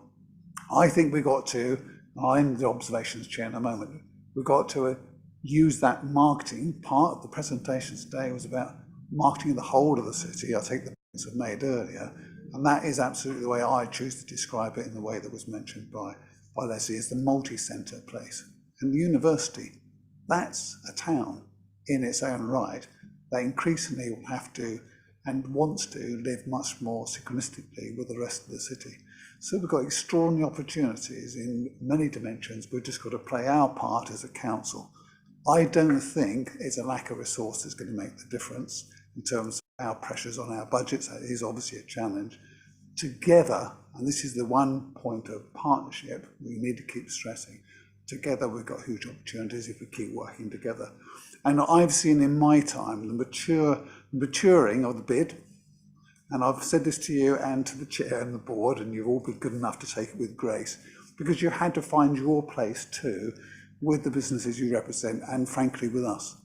I think we got to, I'll end the observations, Chair, in a moment. We've got to use that marketing. Part of the presentation today was about marketing the whole of the city. I take the points I've made earlier, and that is absolutely the way I choose to describe it in the way that was mentioned by Leslie, is the multi-centre place. And the university, that's a town in its own right that increasingly will have to and wants to live much more synchronistically with the rest of the city. So we've got extraordinary opportunities in many dimensions. We've just got to play our part as a council. I don't think it's a lack of resources going to make the difference in terms of our pressures on our budgets. That is obviously a challenge. Together, and this is the one point of partnership we need to keep stressing, together we've got huge opportunities if we keep working together. And I've seen in my time the maturing of the bid, and I've said this to you and to the chair and the board, and you've all been good enough to take it with grace, because you had to find your place too with the businesses you represent, and frankly with us,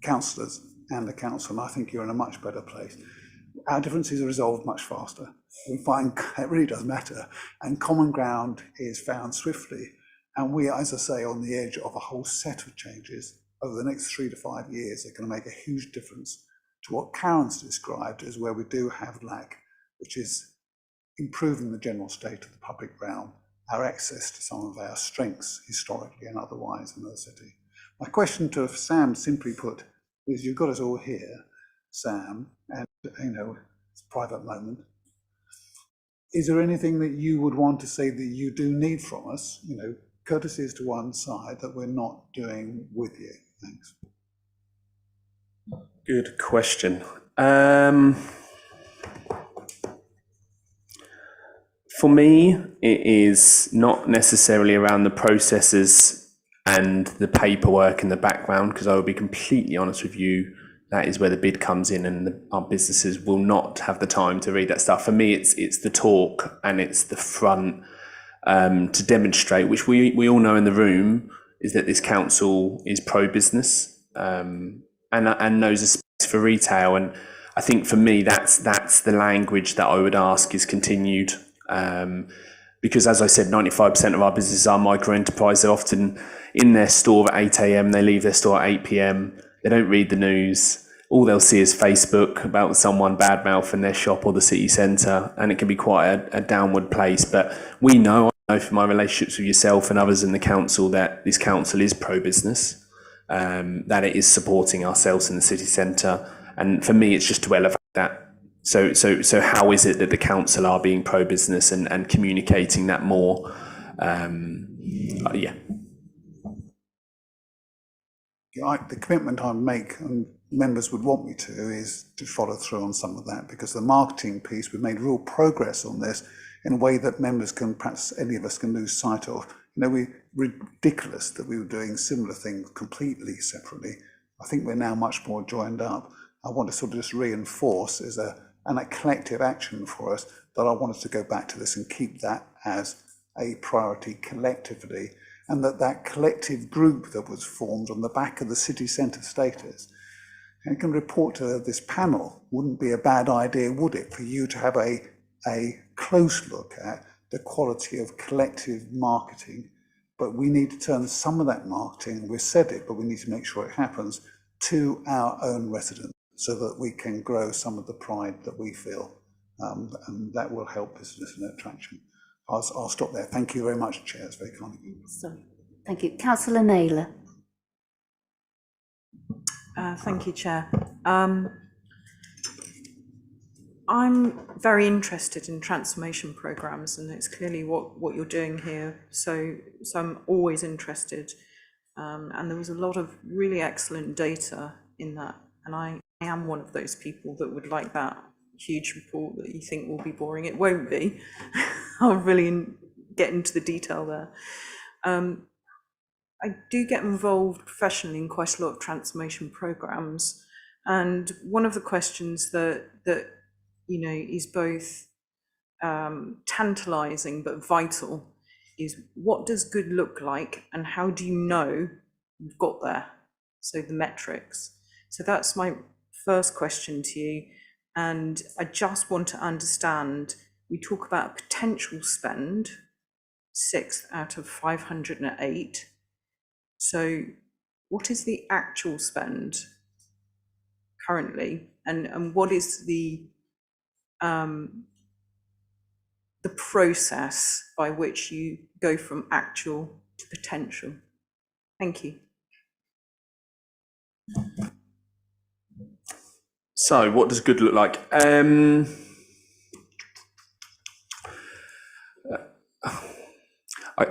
councillors and the council, and I think you're in a much better place. Our differences are resolved much faster. We find it really does matter, and common ground is found swiftly. And we, as I say, on the edge of a whole set of changes over the next 3 to 5 years are going to make a huge difference to what Karen's described as where we do have lack, which is improving the general state of the public realm, our access to some of our strengths historically and otherwise in the city. My question to Sam, simply put, is you've got us all here, Sam, and it's a private moment. Is there anything that you would want to say that you do need from us, courtesies to one side, that we're not doing with you? Thanks. Good question. For me, it is not necessarily around the processes and the paperwork in the background, because I will be completely honest with you, that is where the bid comes in, and our businesses will not have the time to read that stuff. For me, it's the talk and it's the front to demonstrate, which we all know in the room, is that this council is pro-business and knows a space for retail. And I think for me, that's the language that I would ask is continued. Because as I said, 95% of our businesses are micro enterprise. They're often in their store at 8 a.m. They leave their store at 8 p.m. They don't read the news. All they'll see is Facebook about someone bad mouthing their shop or the city centre, and it can be quite a downward place. But I know from my relationships with yourself and others in the council that this council is pro-business, that it is supporting ourselves in the city centre. And for me, it's just to elevate that. So how is it that the council are being pro-business and communicating that more? The commitment I make, and members would want me to, is to follow through on some of that, because the marketing piece, we've made real progress on this in a way that members can, perhaps any of us can lose sight of. Ridiculous that we were doing similar things completely separately. I think we're now much more joined up. I want to sort of just reinforce as a collective action for us that I want us to go back to this and keep that as a priority collectively, and that collective group that was formed on the back of the city centre status and can report to this panel. Wouldn't be a bad idea, would it, for you to have a close look at the quality of collective marketing? But we need to turn some of that marketing, we've said it, but we need to make sure it happens, to our own residents, so that we can grow some of the pride that we feel and that will help business and attraction. I'll stop there. Thank you very much, Chair. It's very kind of you. So, thank you. Councillor Naylor. Thank you, Chair. I'm very interested in transformation programmes, and it's clearly what you're doing here. So I'm always interested. And there was a lot of really excellent data in that. And I am one of those people that would like that huge report that you think will be boring. It won't be. I'll really get into the detail there. I do get involved professionally in quite a lot of transformation programs. And one of the questions that is both tantalizing but vital is, what does good look like and how do you know you've got there? So the metrics. So that's my first question to you. And I just want to understand, we talk about potential spend, 6 out of 508. So what is the actual spend currently? And what is the process by which you go from actual to potential? Thank you. So what does good look like?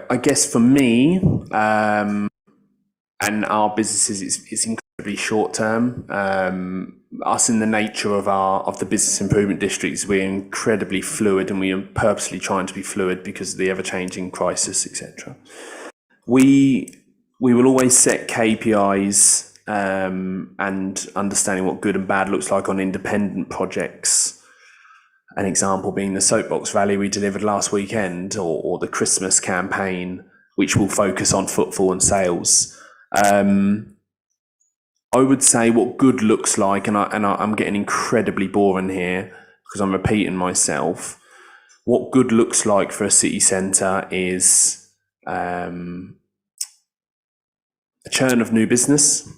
I guess for me, and our businesses, it's incredibly short term. Us, in the nature of the business improvement districts, we're incredibly fluid, and we are purposely trying to be fluid because of the ever-changing crisis, etc. We will always set KPIs and understanding what good and bad looks like on independent projects. An example being the soapbox rally we delivered last weekend, or the Christmas campaign, which will focus on footfall and sales. I would say what good looks like, and I'm getting incredibly boring here because I'm repeating myself. What good looks like for a city centre is a churn of new business,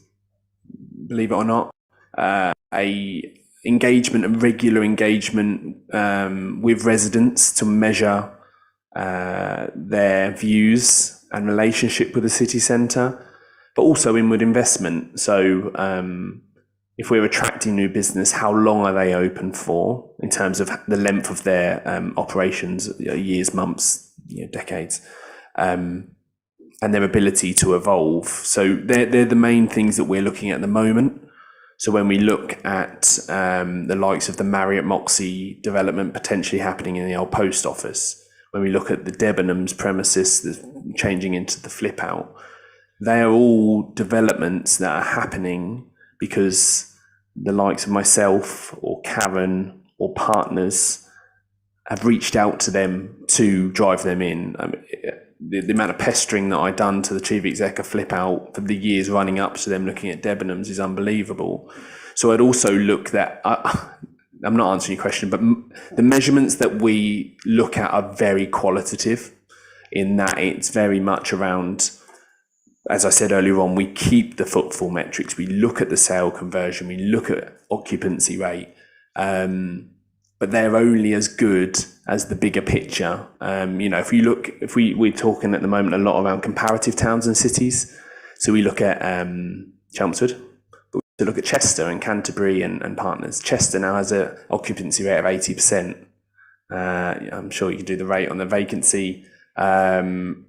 believe it or not, a engagement and regular engagement with residents to measure their views and relationship with the city centre, but also inward investment. So if we're attracting new business, how long are they open for in terms of the length of their operations, years, months, decades, and their ability to evolve. So they're the main things that we're looking at the moment. So when we look at the likes of the Marriott Moxie development potentially happening in the old post office, when we look at the Debenhams premises that's changing into the flip out, they are all developments that are happening because the likes of myself or Karen or partners have reached out to them to drive them in. The amount of pestering that I've done to the chief exec of Flip Out for the years running up to them looking at Debenhams is unbelievable. So I'd also look that, I'm not answering your question, but the measurements that we look at are very qualitative in that it's very much around, as I said earlier on, we keep the footfall metrics, we look at the sale conversion, we look at occupancy rate, but they're only as good as the bigger picture. If we're talking at the moment a lot around comparative towns and cities. So we look at Chelmsford, but we look at Chester and Canterbury and partners. Chester now has an occupancy rate of 80%. I'm sure you can do the rate on the vacancy,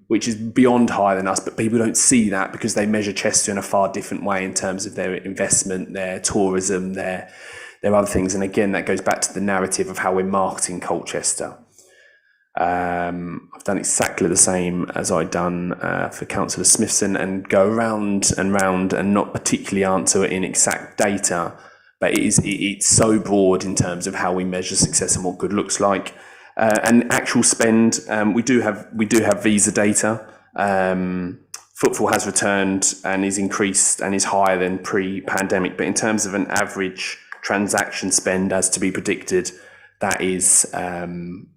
which is beyond higher than us, but people don't see that because they measure Chester in a far different way in terms of their investment, their tourism, their other things. And again, that goes back to the narrative of how we're marketing Colchester. I've done exactly the same as I'd done for Councillor Smithson, and go round and round and not particularly answer it in exact data, but it's so broad in terms of how we measure success and what good looks like. And actual spend, we do have visa data. Footfall has returned and is increased and is higher than pre-pandemic, but in terms of an average transaction spend as to be predicted, that is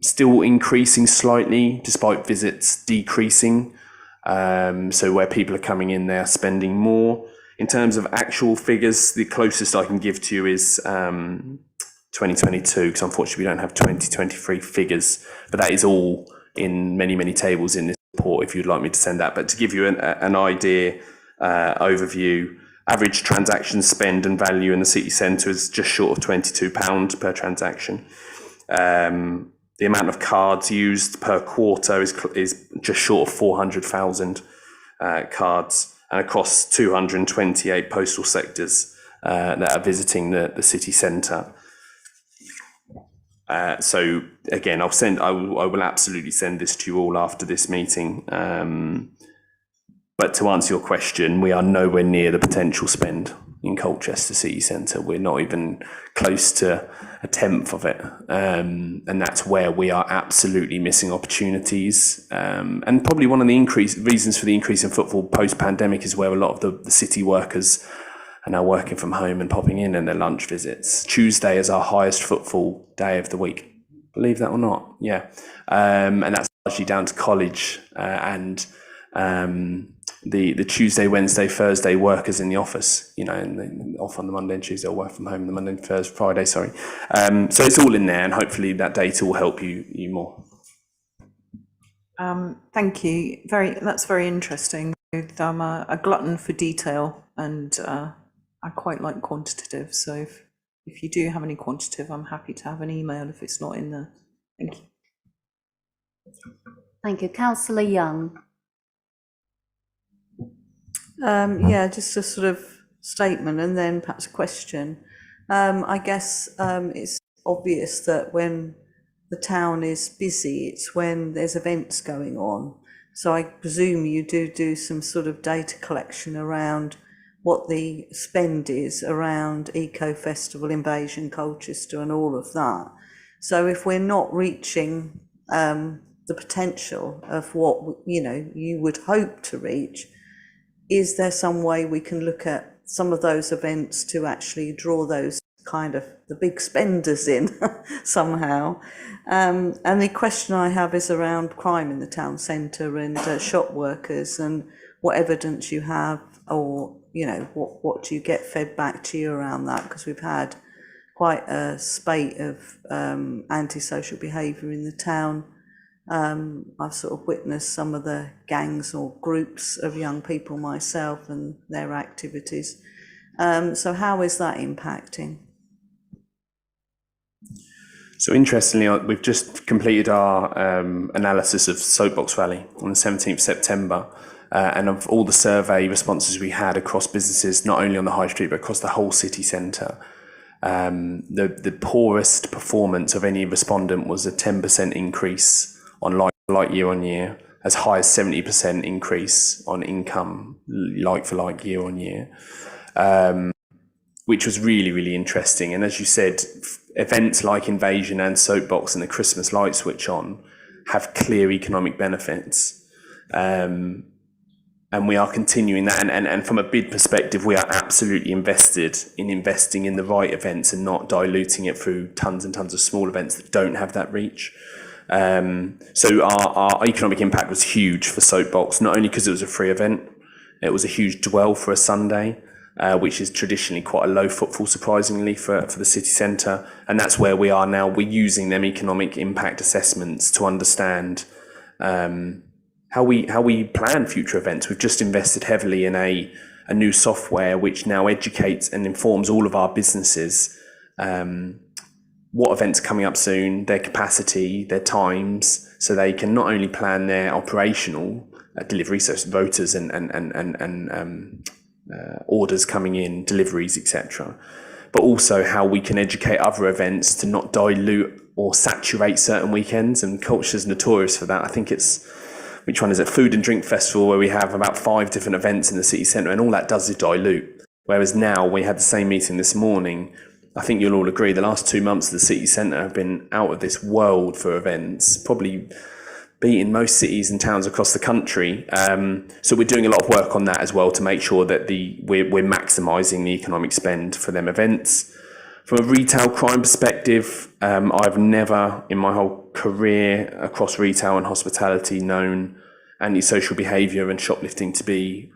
still increasing slightly despite visits decreasing. So where people are coming in, they're spending more. In terms of actual figures, the closest I can give to you is 2022, because unfortunately we don't have 2023 figures, but that is all in many tables in this report if you'd like me to send that. But to give you an idea, overview, average transaction spend and value in the city centre is just short of £22 per transaction. The amount of cards used per quarter is just short of 400,000 cards, and across 228 postal sectors that are visiting the city centre. So again, I will absolutely send this to you all after this meeting. But to answer your question, we are nowhere near the potential spend in Colchester city centre. We're not even close to a tenth of it. And that's where we are absolutely missing opportunities. And probably one of the reasons for the increase in footfall post-pandemic is where a lot of the city workers are now working from home and popping in their lunch visits. Tuesday is our highest footfall day of the week. Believe that or not, yeah. And that's largely down to college and the Tuesday, Wednesday, Thursday workers in the office, you know, and off on the Monday and Tuesday, or work from home the Monday and Thursday, Friday, sorry. So it's all in there, and hopefully that data will help you more. Thank you. That's very interesting. I'm a glutton for detail, and I quite like quantitative. So if you do have any quantitative, I'm happy to have an email if it's not in there. Thank you. Thank you. Councillor Young. Yeah, just a sort of statement and then perhaps a question. I guess it's obvious that when the town is busy, it's when there's events going on. So I presume you do some sort of data collection around what the spend is around Eco Festival, Invasion, Colchester and all of that. So if we're not reaching the potential of what, you know, you would hope to reach, is there some way we can look at some of those events to actually draw those kind of the big spenders in somehow? And the question I have is around crime in the town centre and shop workers, and what evidence you have, or, you know, what do you get fed back to you around that? Because we've had quite a spate of antisocial behaviour in the town. I've sort of witnessed some of the gangs or groups of young people myself and their activities. So how is that impacting? So interestingly, we've just completed our analysis of Soapbox Valley on the 17th September. And of all the survey responses we had across businesses, not only on the high street, but across the whole city centre, the poorest performance of any respondent was a 10% increase on like year on year, as high as 70% increase on income like for like year on year, which was really interesting. And as you said, events like Invasion and Soapbox and the Christmas light switch on have clear economic benefits. And we are continuing that. And from a bid perspective, we are absolutely investing in the right events and not diluting it through tons and tons of small events that don't have that reach. So our economic impact was huge for Soapbox, not only because it was a free event, it was a huge dwell for a Sunday, which is traditionally quite a low footfall, surprisingly, for the city centre. And that's where we are now. We're using them economic impact assessments to understand how we plan future events. We've just invested heavily in a new software which now educates and informs all of our businesses what events are coming up soon, their capacity, their times, so they can not only plan their operational delivery, so voters and orders coming in, deliveries, etc., but also how we can educate other events to not dilute or saturate certain weekends. And Colchester's notorious for that. I think it's, which one is it? Food and Drink Festival, where we have about 5 different events in the city centre, and all that does is dilute. Whereas now, we had the same meeting this morning. I think you'll all agree the last 2 months of the city centre have been out of this world for events, probably beating most cities and towns across the country. So we're doing a lot of work on that as well to make sure that we're maximising the economic spend for them events. From a retail crime perspective, I've never in my whole career across retail and hospitality known antisocial behaviour and shoplifting to be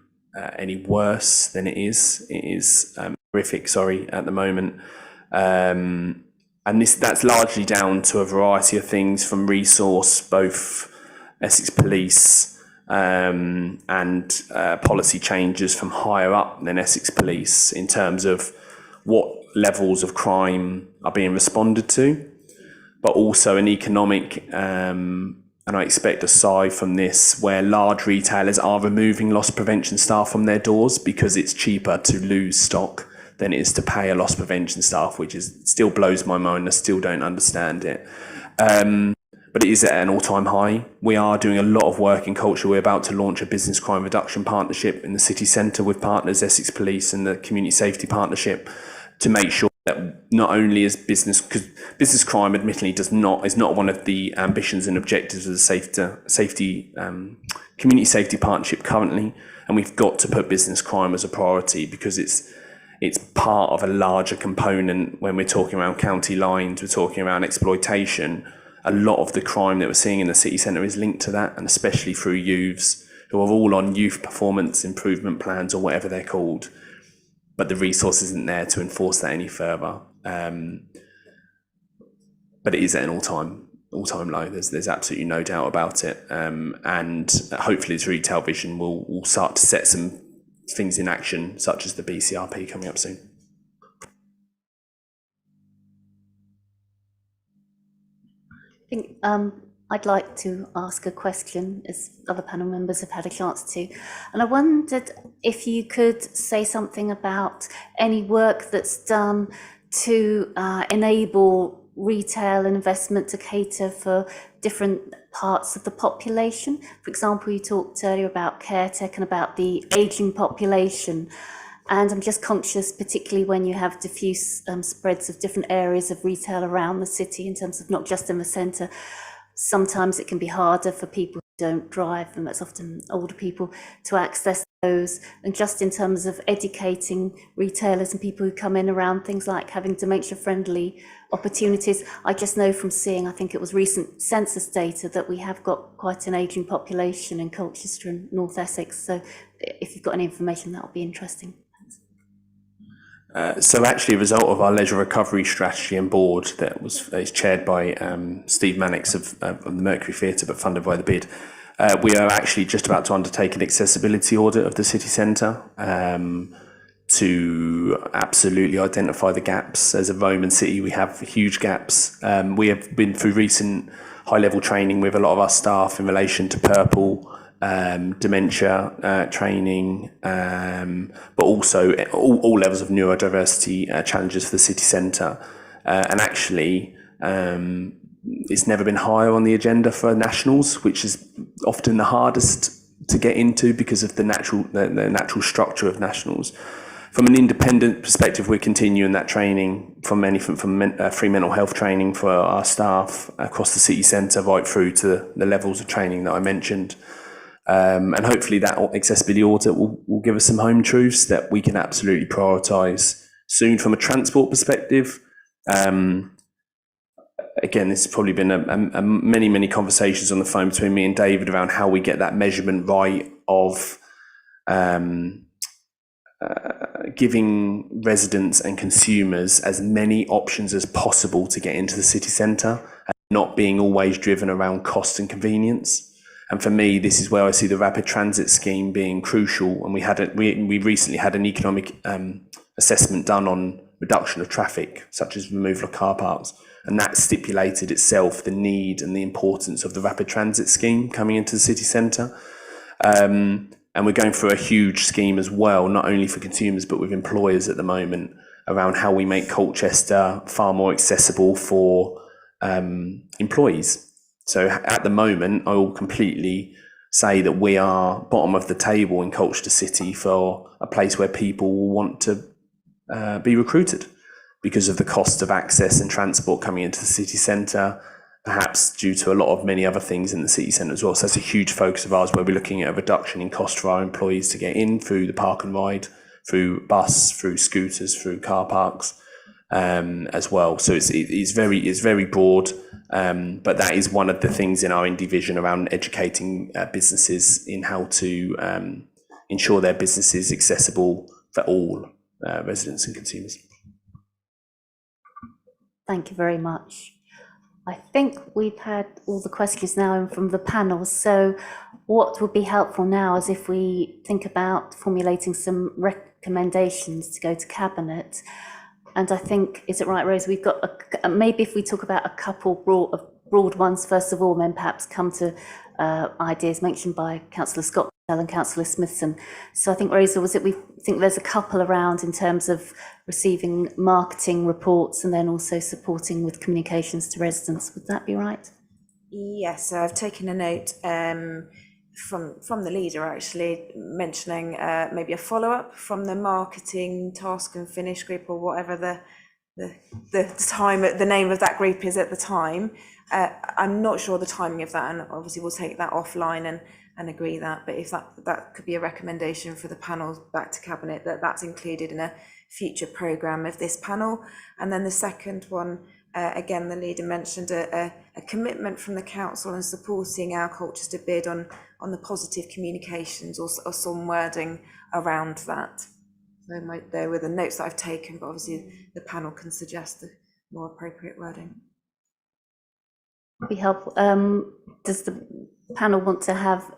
any worse than it is. It is horrific, at the moment. And that's largely down to a variety of things, from resource, both Essex Police and policy changes from higher up than Essex Police in terms of what levels of crime are being responded to, but also an economic, and I expect aside from this, where large retailers are removing loss prevention staff from their doors because it's cheaper to lose stock than it is to pay a loss prevention staff, which still blows my mind. I still don't understand it. But it is at an all-time high. We are doing a lot of work in culture. We're about to launch a business crime reduction partnership in the city centre with partners, Essex Police and the Community Safety Partnership, to make sure that not only is because business crime admittedly is not one of the ambitions and objectives of the Community Safety Partnership currently, and we've got to put business crime as a priority because it's part of a larger component. When we're talking around county lines, we're talking around exploitation. A lot of the crime that we're seeing in the city centre is linked to that, and especially through youths who are all on youth performance improvement plans or whatever they're called, but the resource isn't there to enforce that any further. But it is at an all-time low. There's absolutely no doubt about it. And hopefully this retail vision will start to set some things in action, such as the BCRP coming up soon. I think I'd like to ask a question, as other panel members have had a chance to. And I wondered if you could say something about any work that's done to enable retail and investment to cater for different parts of the population. For example, you talked earlier about CareTech and about the ageing population. And I'm just conscious, particularly when you have diffuse spreads of different areas of retail around the city, in terms of not just in the centre, sometimes it can be harder for people who don't drive, and that's often older people, to access those. And just in terms of educating retailers and people who come in around things like having dementia-friendly opportunities, I just know from seeing, I think it was recent census data, that we have got quite an ageing population in Colchester and North Essex. So if you've got any information, that would be interesting. So actually, a result of our leisure recovery strategy and board that is chaired by Steve Mannix of the Mercury Theatre, but funded by the bid, we are actually just about to undertake an accessibility audit of the city centre to absolutely identify the gaps. As a Roman city, we have huge gaps. We have been through recent high-level training with a lot of our staff in relation to purple, dementia training, but also all levels of neurodiversity challenges for the city centre. And actually, it's never been higher on the agenda for nationals, which is often the hardest to get into because of the natural structure of nationals. From an independent perspective, we're continuing that training from free mental health training for our staff across the city centre, right through to the levels of training that I mentioned. And hopefully that accessibility audit will give us some home truths that we can absolutely prioritise soon. From a transport perspective, again, this has probably been many conversations on the phone between me and David around how we get that measurement right of giving residents and consumers as many options as possible to get into the city centre, and not being always driven around cost and convenience. And for me, this is where I see the rapid transit scheme being crucial. And we recently had an economic assessment done on reduction of traffic, such as removal of car parks. And that stipulated itself the need and the importance of the rapid transit scheme coming into the city centre. And we're going through a huge scheme as well, not only for consumers, but with employers at the moment, around how we make Colchester far more accessible for employees. So at the moment, I will completely say that we are bottom of the table in Colchester City for a place where people will want to be recruited because of the cost of access and transport coming into the city centre, perhaps due to a lot of many other things in the city centre as well. So that's a huge focus of ours, where we're looking at a reduction in cost for our employees to get in through the park and ride, through bus, through scooters, through car parks as well. So it's very broad. But that is one of the things in our indie vision around educating businesses in how to ensure their business is accessible for all residents and consumers. Thank you very much. I think we've had all the questions now from the panel. So what would be helpful now is if we think about formulating some recommendations to go to Cabinet. And I think, is it right, Rose, we've got, maybe if we talk about a couple broad ones first of all, and then perhaps come to ideas mentioned by Councillor Scott and Councillor Smithson. So I think, Rosa, we think there's a couple around in terms of receiving marketing reports and then also supporting with communications to residents. Would that be right? Yes, so I've taken a note from the leader actually mentioning maybe a follow-up from the marketing task and finish group or whatever the name of that group is at the time. I'm not sure the timing of that, and obviously we'll take that offline and agree that, but if that could be a recommendation for the panel back to Cabinet, that's included in a future programme of this panel. And then the second one, again, the leader mentioned a commitment from the council and supporting our Colchester bid on the positive communications or some wording around that. So there were the notes that I've taken, but obviously the panel can suggest the more appropriate wording. Be helpful. Does the panel want to have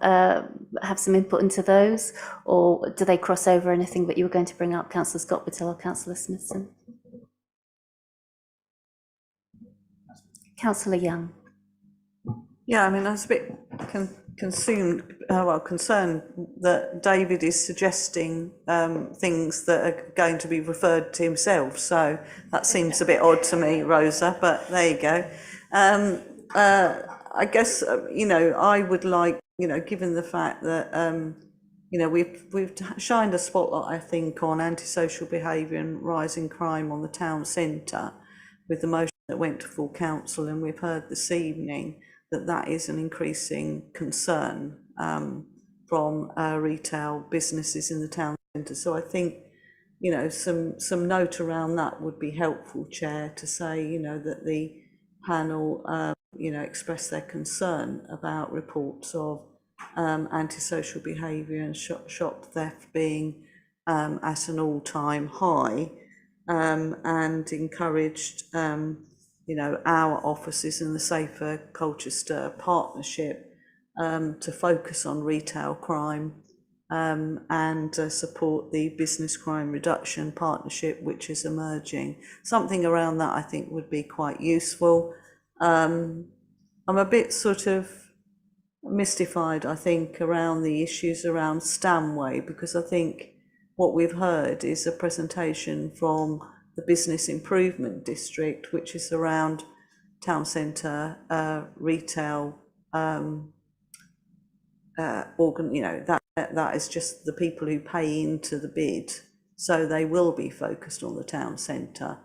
some input into those, or do they cross over anything that you were going to bring up, Councillor Scott Whittle or Councillor Smithson? Councillor Young. Yeah, I mean, I was a bit concerned that David is suggesting things that are going to be referred to himself. So that seems a bit odd to me, Rosa, but there you go. I guess, I would like, given the fact that, we've shined a spotlight, I think, on antisocial behaviour and rising crime on the town centre with the motion that went to full council, and we've heard this evening that is an increasing concern from retail businesses in the town centre. So I think, some note around that would be helpful, Chair, to say, that the panel, express their concern about reports of antisocial behaviour and shop theft being at an all-time high, and encouraged, our offices in the Safer Colchester partnership to focus on retail crime and support the business crime reduction partnership, which is emerging. Something around that I think would be quite useful. I'm a bit sort of mystified, I think, around the issues around Stanway, because I think what we've heard is a presentation from the Business Improvement District, which is around town centre retail that is just the people who pay into the bid, so they will be focused on the town centre.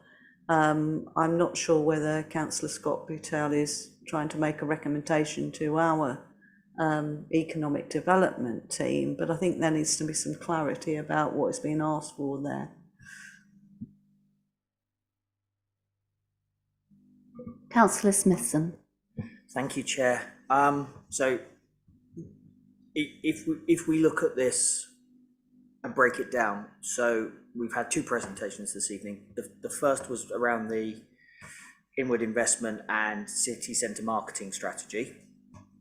I'm not sure whether Councillor Scott Boutel is trying to make a recommendation to our economic development team, but I think there needs to be some clarity about what is being asked for there. Councillor Smithson. Thank you, Chair. So if we look at this and break it down, so we've had two presentations this evening. The first was around the inward investment and city centre marketing strategy,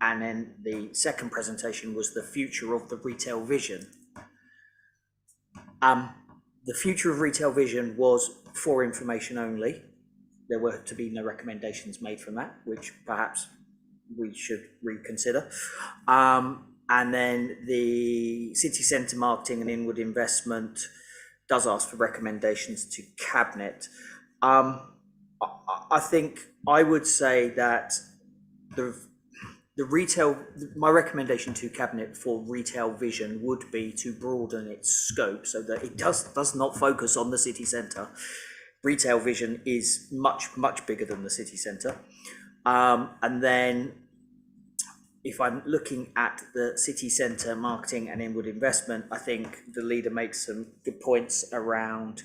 and then the second presentation was the future of the retail vision. The future of retail vision was for information only. There were to be no recommendations made from that, which perhaps we should reconsider. And then the city centre marketing and inward investment does ask for recommendations to Cabinet. I think I would say that the retail, my recommendation to Cabinet for retail vision would be to broaden its scope so that it does not focus on the city centre. Retail vision is much bigger than the city centre. And then if I'm looking at the city centre marketing and inward investment, I think the leader makes some good points around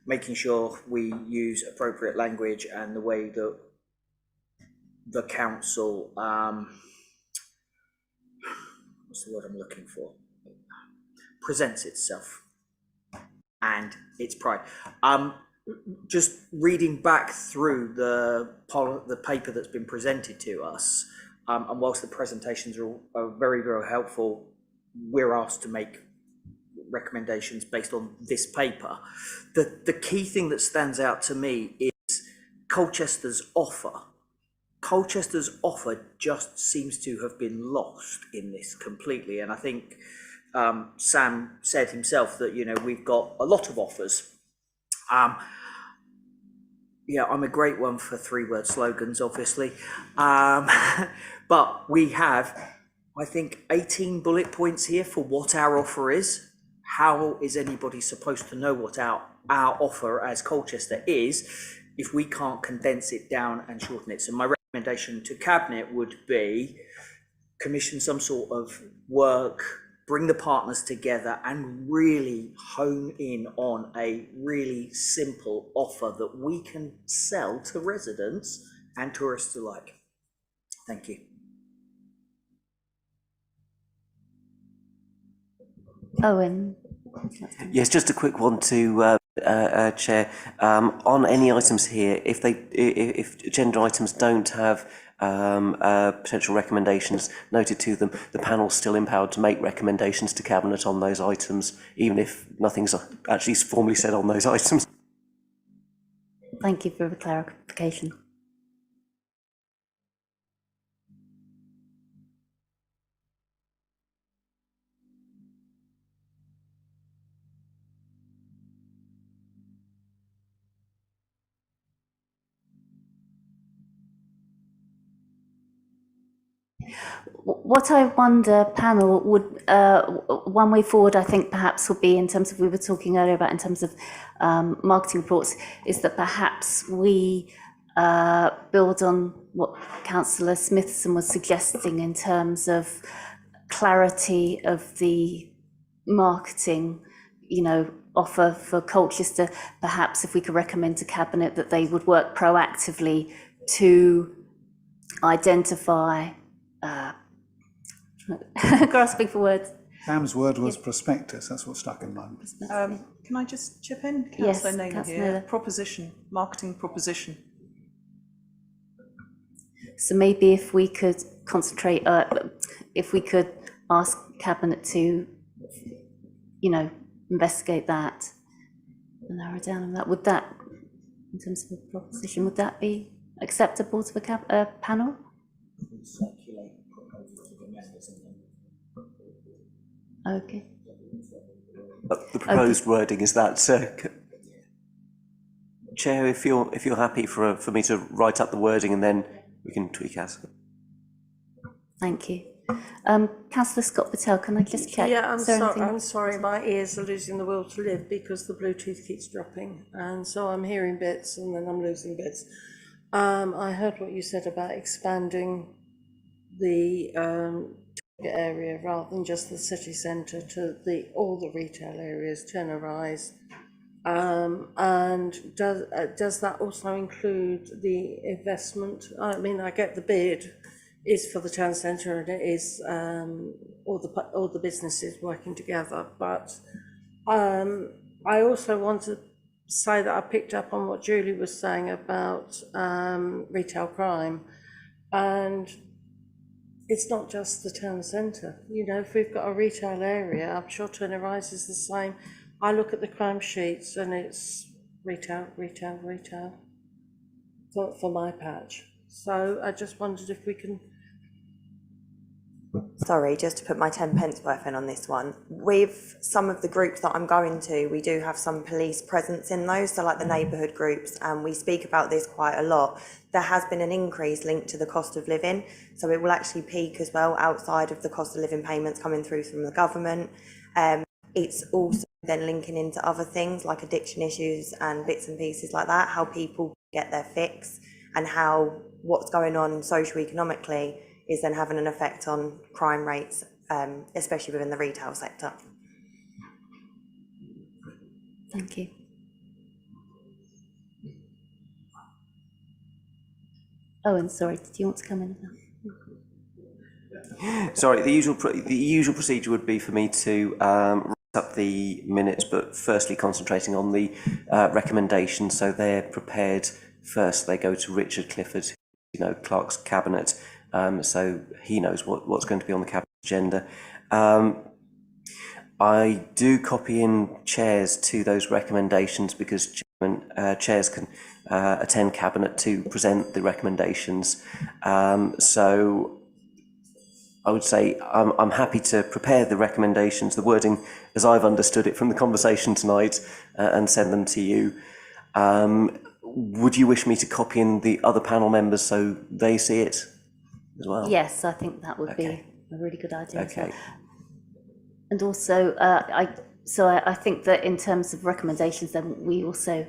making sure we use appropriate language and the way that the council, what's the word I'm looking for, presents itself and its pride. just reading back through the paper that's been presented to us, and whilst the presentations are very, very helpful, we're asked to make recommendations based on this paper. The key thing that stands out to me is Colchester's offer. Colchester's offer just seems to have been lost in this completely, and I think Sam said himself that, you know, we've got a lot of offers. Yeah, I'm a great one for 3-word slogans, obviously. But we have, I think, 18 bullet points here for what our offer is. How is anybody supposed to know what our offer as Colchester is if we can't condense it down and shorten it? So my recommendation to Cabinet would be commission some sort of work, bring the partners together and really hone in on a really simple offer that we can sell to residents and tourists alike. Thank you. Owen. Yes, just a quick one to Chair. On any items here, if agenda items don't have potential recommendations noted to them, the panel's still empowered to make recommendations to Cabinet on those items, even if nothing's actually formally said on those items. Thank you for the clarification. What I wonder, panel, would one way forward, I think perhaps would be in terms of, we were talking earlier about in terms of marketing reports, is that perhaps we build on what Councillor Smithson was suggesting in terms of clarity of the marketing, you know, offer for Colchester. Perhaps if we could recommend to Cabinet that they would work proactively to identify grasping for words. Sam's word was prospectus, that's what stuck in mind. Can I just chip in? Yes, Councillor Naylor Councillor here. Naylor. Proposition, marketing proposition. So maybe if we could concentrate, if we could ask Cabinet to, you know, investigate that and narrow down on that, would that, in terms of the proposition, would that be acceptable to the panel? Okay. The proposed wording is that, Chair, if you're happy for me to write up the wording and then we can tweak as. Thank you. Councillor Scott Patel, can I just check? Yeah, Anything? I'm sorry, my ears are losing the will to live because the Bluetooth keeps dropping, and so I'm hearing bits and then I'm losing bits. I heard what you said about expanding the target area rather than just the city centre to all the retail areas, Tenor Rise. And does that also include the investment? I mean, I get the bid is for the town centre and it is all the businesses working together, but I also want to say that I picked up on what Julie was saying about retail crime, and it's not just the town centre. You know, if we've got a retail area, I'm sure Turner Rise is the same. I look at the crime sheets and it's retail for my patch. So I just wondered if we can. Sorry, just to put my 10 pence worth in on this one. With some of the groups that I'm going to, we do have some police presence in those, so like the neighbourhood groups, and we speak about this quite a lot. There has been an increase linked to the cost of living, so it will actually peak as well outside of the cost of living payments coming through from the government. It's also then linking into other things like addiction issues and bits and pieces like that, how people get their fix and how what's going on socio-economically is then having an effect on crime rates, especially within the retail sector. Thank you. Owen, sorry, did you want to come in? Sorry, the usual procedure would be for me to up the minutes, but firstly concentrating on the recommendations. So they're prepared first. They go to Richard Clifford, Clerk's cabinet. So he knows what's going to be on the cabinet agenda. I do copy in chairs to those recommendations because chairs can attend cabinet to present the recommendations. So I would say I'm happy to prepare the recommendations, the wording as I've understood it from the conversation tonight, and send them to you. Would you wish me to copy in the other panel members so they see it as well? Yes, I think that would be a really good idea. Okay. And also, I think that in terms of recommendations, then we also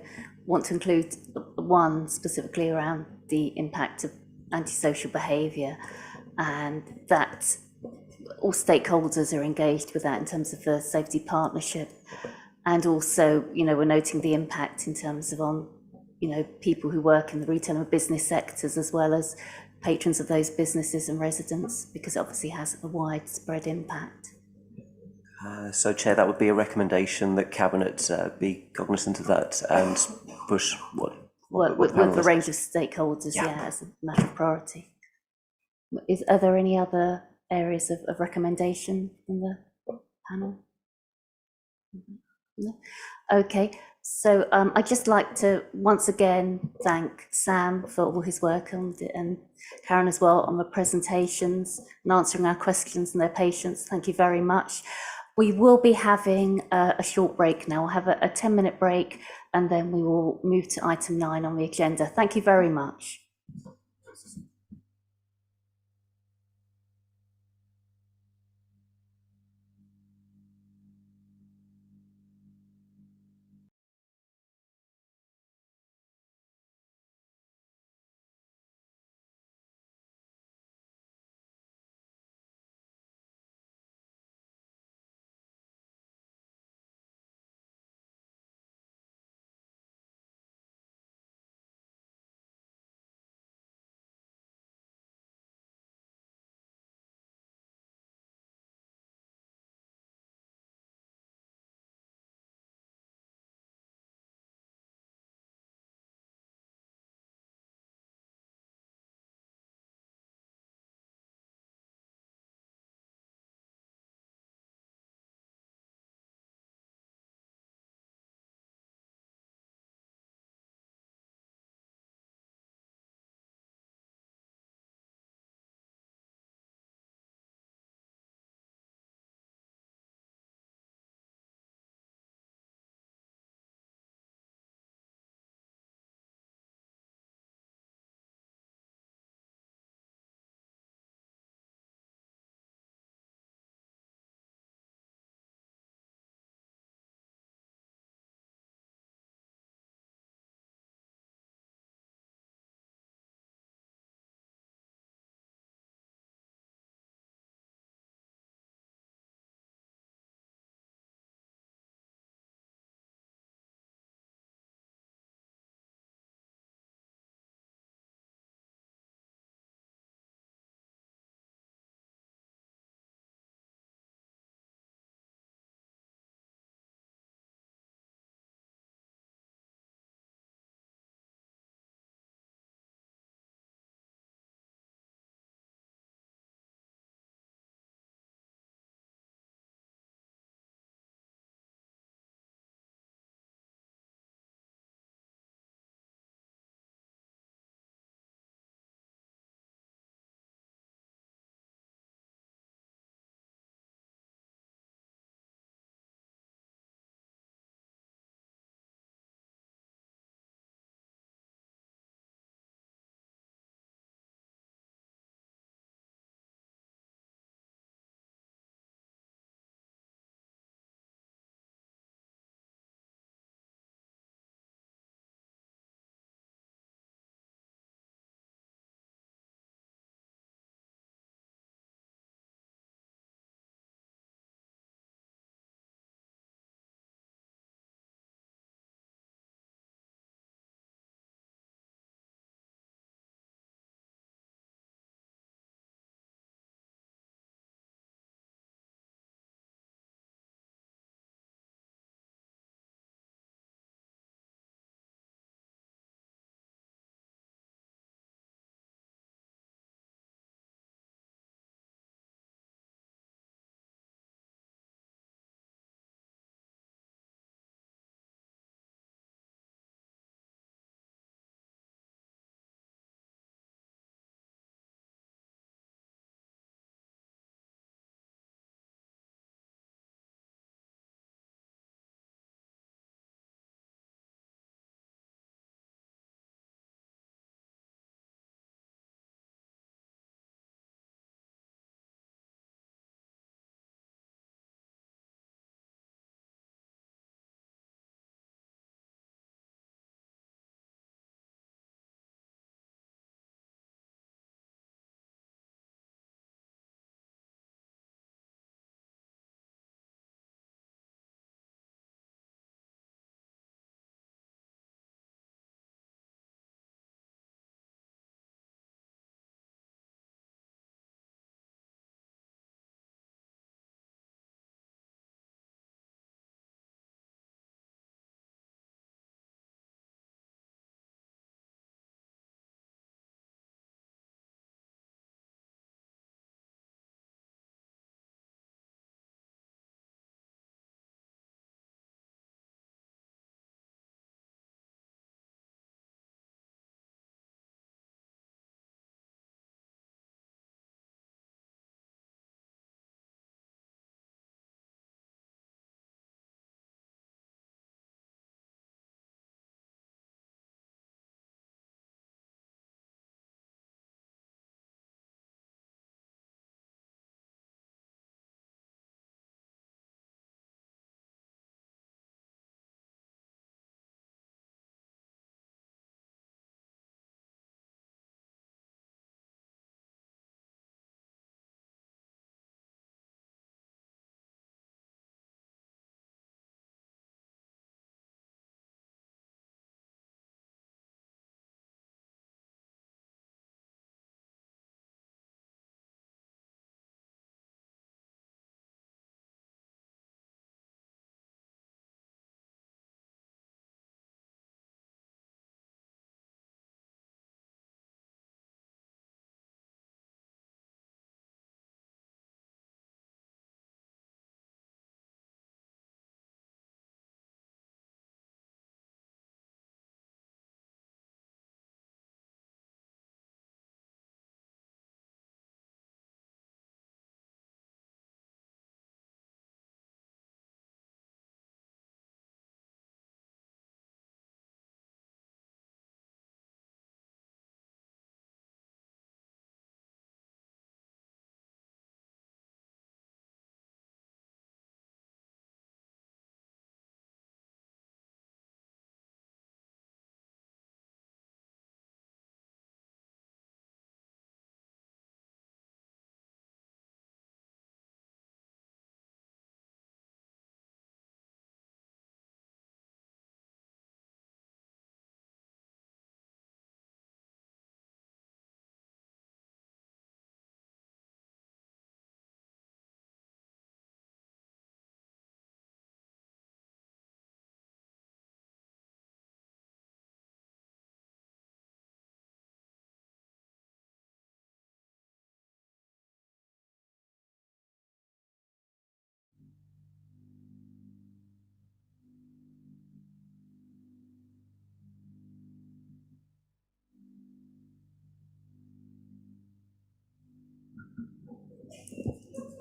want to include one specifically around the impact of antisocial behaviour, and that all stakeholders are engaged with that in terms of the safety partnership. And also, we're noting the impact in terms of on, people who work in the retail and business sectors, as well as patrons of those businesses and residents, because it obviously has a widespread impact. So, Chair, that would be a recommendation that Cabinet be cognizant of that and push Work with the range of stakeholders, as a matter of priority. Are there any other areas of recommendation from the panel? No? Okay, so I'd just like to once again thank Sam for all his work and Karen as well on the presentations and answering our questions and their patience. Thank you very much. We will be having a short break now. We'll have a 10-minute break, and then we will move to item 9 on the agenda. Thank you very much.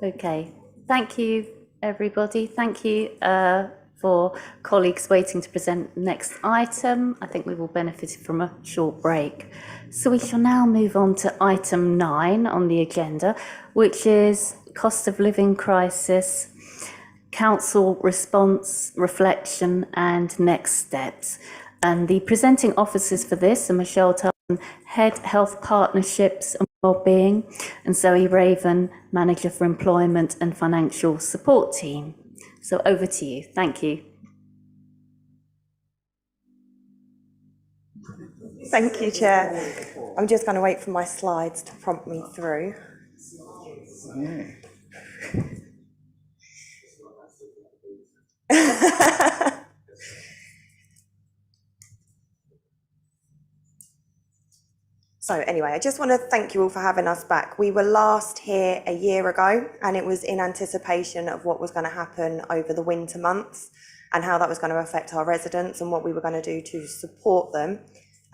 Okay, thank you, everybody. Thank you for colleagues waiting to present next item. I think we will benefit from a short break. So we shall now move on to item 9 on the agenda, which is cost of living crisis, council response, reflection and next steps. And the presenting officers for this are Michelle Tulton, Head Health Partnerships and Wellbeing, and Zoe Raven, Manager for Employment and Financial Support Team. So over to you. Thank you. Thank you, Chair. I'm just going to wait for my slides to prompt me through. So anyway, I just want to thank you all for having us back. We were last here a year ago, and it was in anticipation of what was going to happen over the winter months and how that was going to affect our residents and what we were going to do to support them.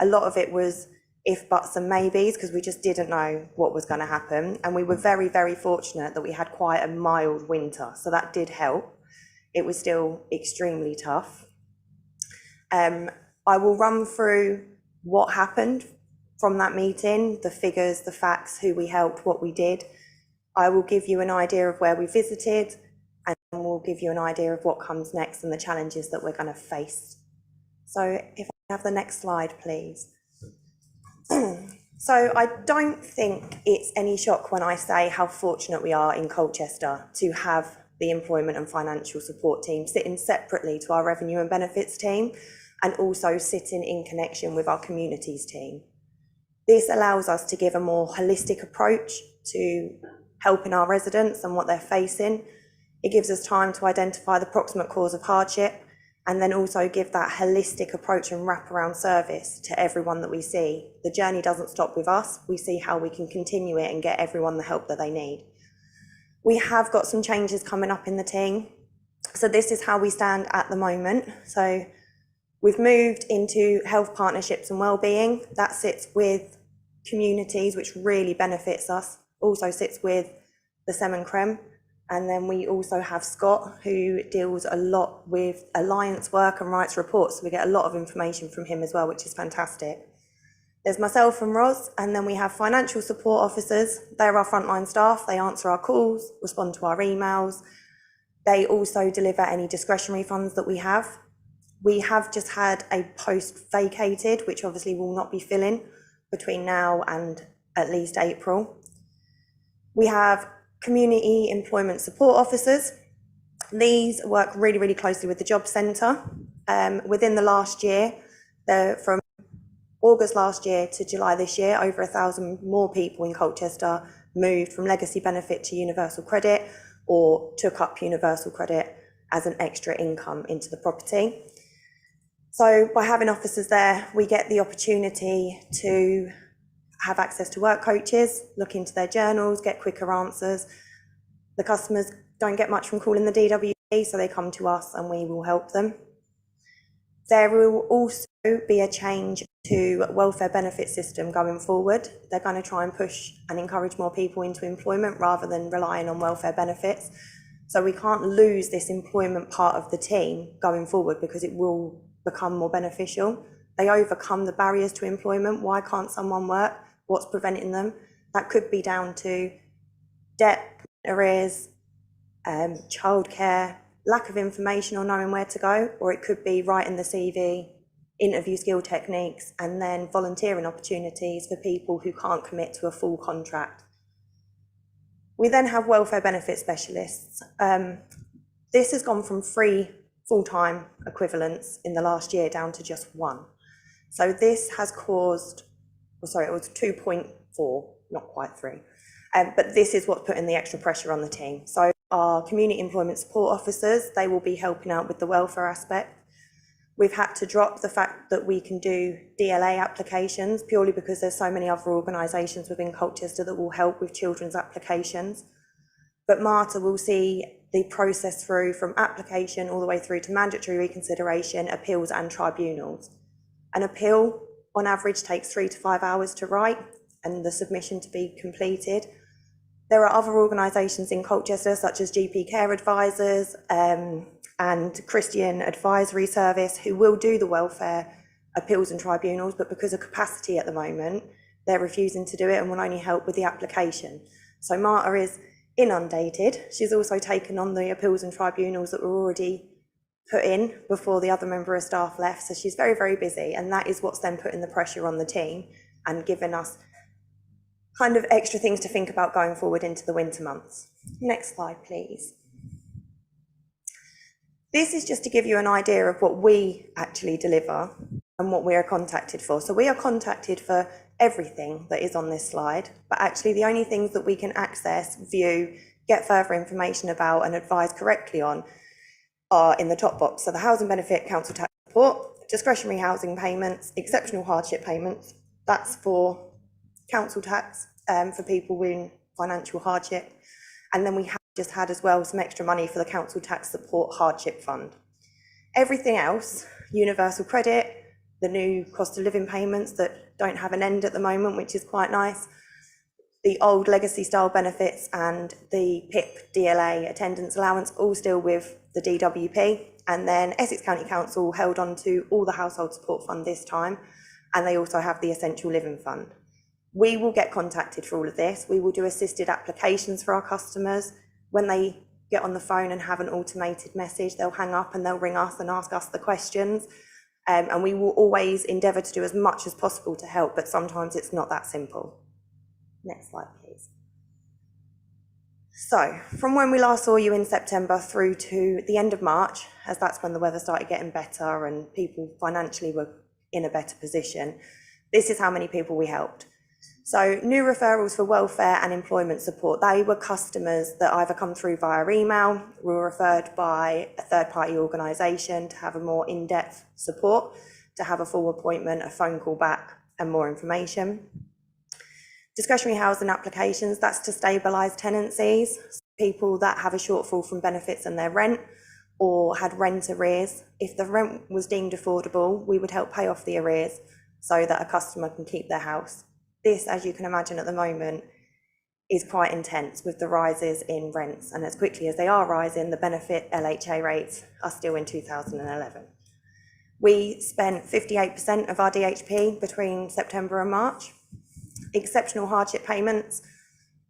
A lot of it was if, buts and maybes, because we just didn't know what was going to happen. And we were very, very fortunate that we had quite a mild winter. So that did help. It was still extremely tough. I will run through what happened from that meeting, the figures, the facts, who we helped, what we did. I will give you an idea of where we visited, and we'll give you an idea of what comes next and the challenges that we're going to face. So if I have the next slide, please. So I don't think it's any shock when I say how fortunate we are in Colchester to have the employment and financial support team sitting separately to our revenue and benefits team, and also sitting in connection with our communities team. This allows us to give a more holistic approach to helping our residents and what they're facing. It gives us time to identify the proximate cause of hardship, and then also give that holistic approach and wraparound service to everyone that we see. The journey doesn't stop with us. We see how we can continue it and get everyone the help that they need. We have got some changes coming up in the team. So this is how we stand at the moment. So we've moved into health partnerships and wellbeing. That sits with communities, which really benefits us. Also sits with the Sem and Creme. And then we also have Scott, who deals a lot with alliance work and rights reports. So we get a lot of information from him as well, which is fantastic. There's myself and Ros, and then we have financial support officers. They're our frontline staff. They answer our calls, respond to our emails. They also deliver any discretionary funds that we have. We have just had a post vacated, which obviously will not be filling between now and at least April. We have community employment support officers. These work really, really closely with the job centre. Within the last year, from August last year to July this year, over 1,000 more people in Colchester moved from legacy benefit to universal credit, or took up universal credit as an extra income into the property. So by having officers there, we get the opportunity to have access to work coaches, look into their journals, get quicker answers. The customers don't get much from calling the DWP, so they come to us and we will help them. There will also be a change to welfare benefit system going forward. They're going to try and push and encourage more people into employment rather than relying on welfare benefits. So we can't lose this employment part of the team going forward, because it will become more beneficial. They overcome the barriers to employment. Why can't someone work? What's preventing them? That could be down to debt, arrears, childcare, lack of information or knowing where to go, or it could be writing the CV, interview skill techniques, and then volunteering opportunities for people who can't commit to a full contract. We then have welfare benefit specialists. This has gone from 3 full-time equivalents in the last year down to just 1. So this has caused, it was 2.4, not quite 3. But this is what's putting the extra pressure on the team. So our community employment support officers, they will be helping out with the welfare aspect. We've had to drop the fact that we can do DLA applications purely because there's so many other organisations within Colchester that will help with children's applications. But Marta will see the process through from application all the way through to mandatory reconsideration, appeals and tribunals. An appeal on average takes 3 to 5 hours to write and the submission to be completed. There are other organisations in Colchester, such as GP Care Advisors and Christian Advisory Service, who will do the welfare appeals and tribunals, but because of capacity at the moment, they're refusing to do it and will only help with the application. So Marta is inundated. She's also taken on the appeals and tribunals that were already put in before the other member of staff left. So she's very, very busy, and that is what's then putting the pressure on the team and giving us kind of extra things to think about going forward into the winter months. Next slide, please. This is just to give you an idea of what we actually deliver and what we are contacted for. So we are contacted for everything that is on this slide, but actually the only things that we can access, view, get further information about and advise correctly on are in the top box. So the housing benefit, council tax support, discretionary housing payments, exceptional hardship payments, that's for council tax for people in financial hardship. And then we have just had as well some extra money for the council tax support hardship fund. Everything else, universal credit, the new cost of living payments that don't have an end at the moment, which is quite nice, the old legacy style benefits and the PIP DLA attendance allowance, all still with the DWP. And then Essex County Council held on to all the household support fund this time, and they also have the essential living fund. We will get contacted for all of this. We will do assisted applications for our customers. When they get on the phone and have an automated message, they'll hang up and they'll ring us and ask us the questions. And we will always endeavour to do as much as possible to help, but sometimes it's not that simple. Next slide, please. So, from when we last saw you in September through to the end of March, as that's when the weather started getting better and people financially were in a better position, this is how many people we helped. So, new referrals for welfare and employment support, they were customers that either come through via email, were referred by a third-party organisation to have a more in-depth support, to have a full appointment, a phone call back and more information. Discretionary housing applications, that's to stabilise tenancies, people that have a shortfall from benefits and their rent or had rent arrears. If the rent was deemed affordable, we would help pay off the arrears so that a customer can keep their house. This, as you can imagine at the moment, is quite intense with the rises in rents, and as quickly as they are rising, the benefit LHA rates are still in 2011. We spent 58% of our DHP between September and March. Exceptional hardship payments,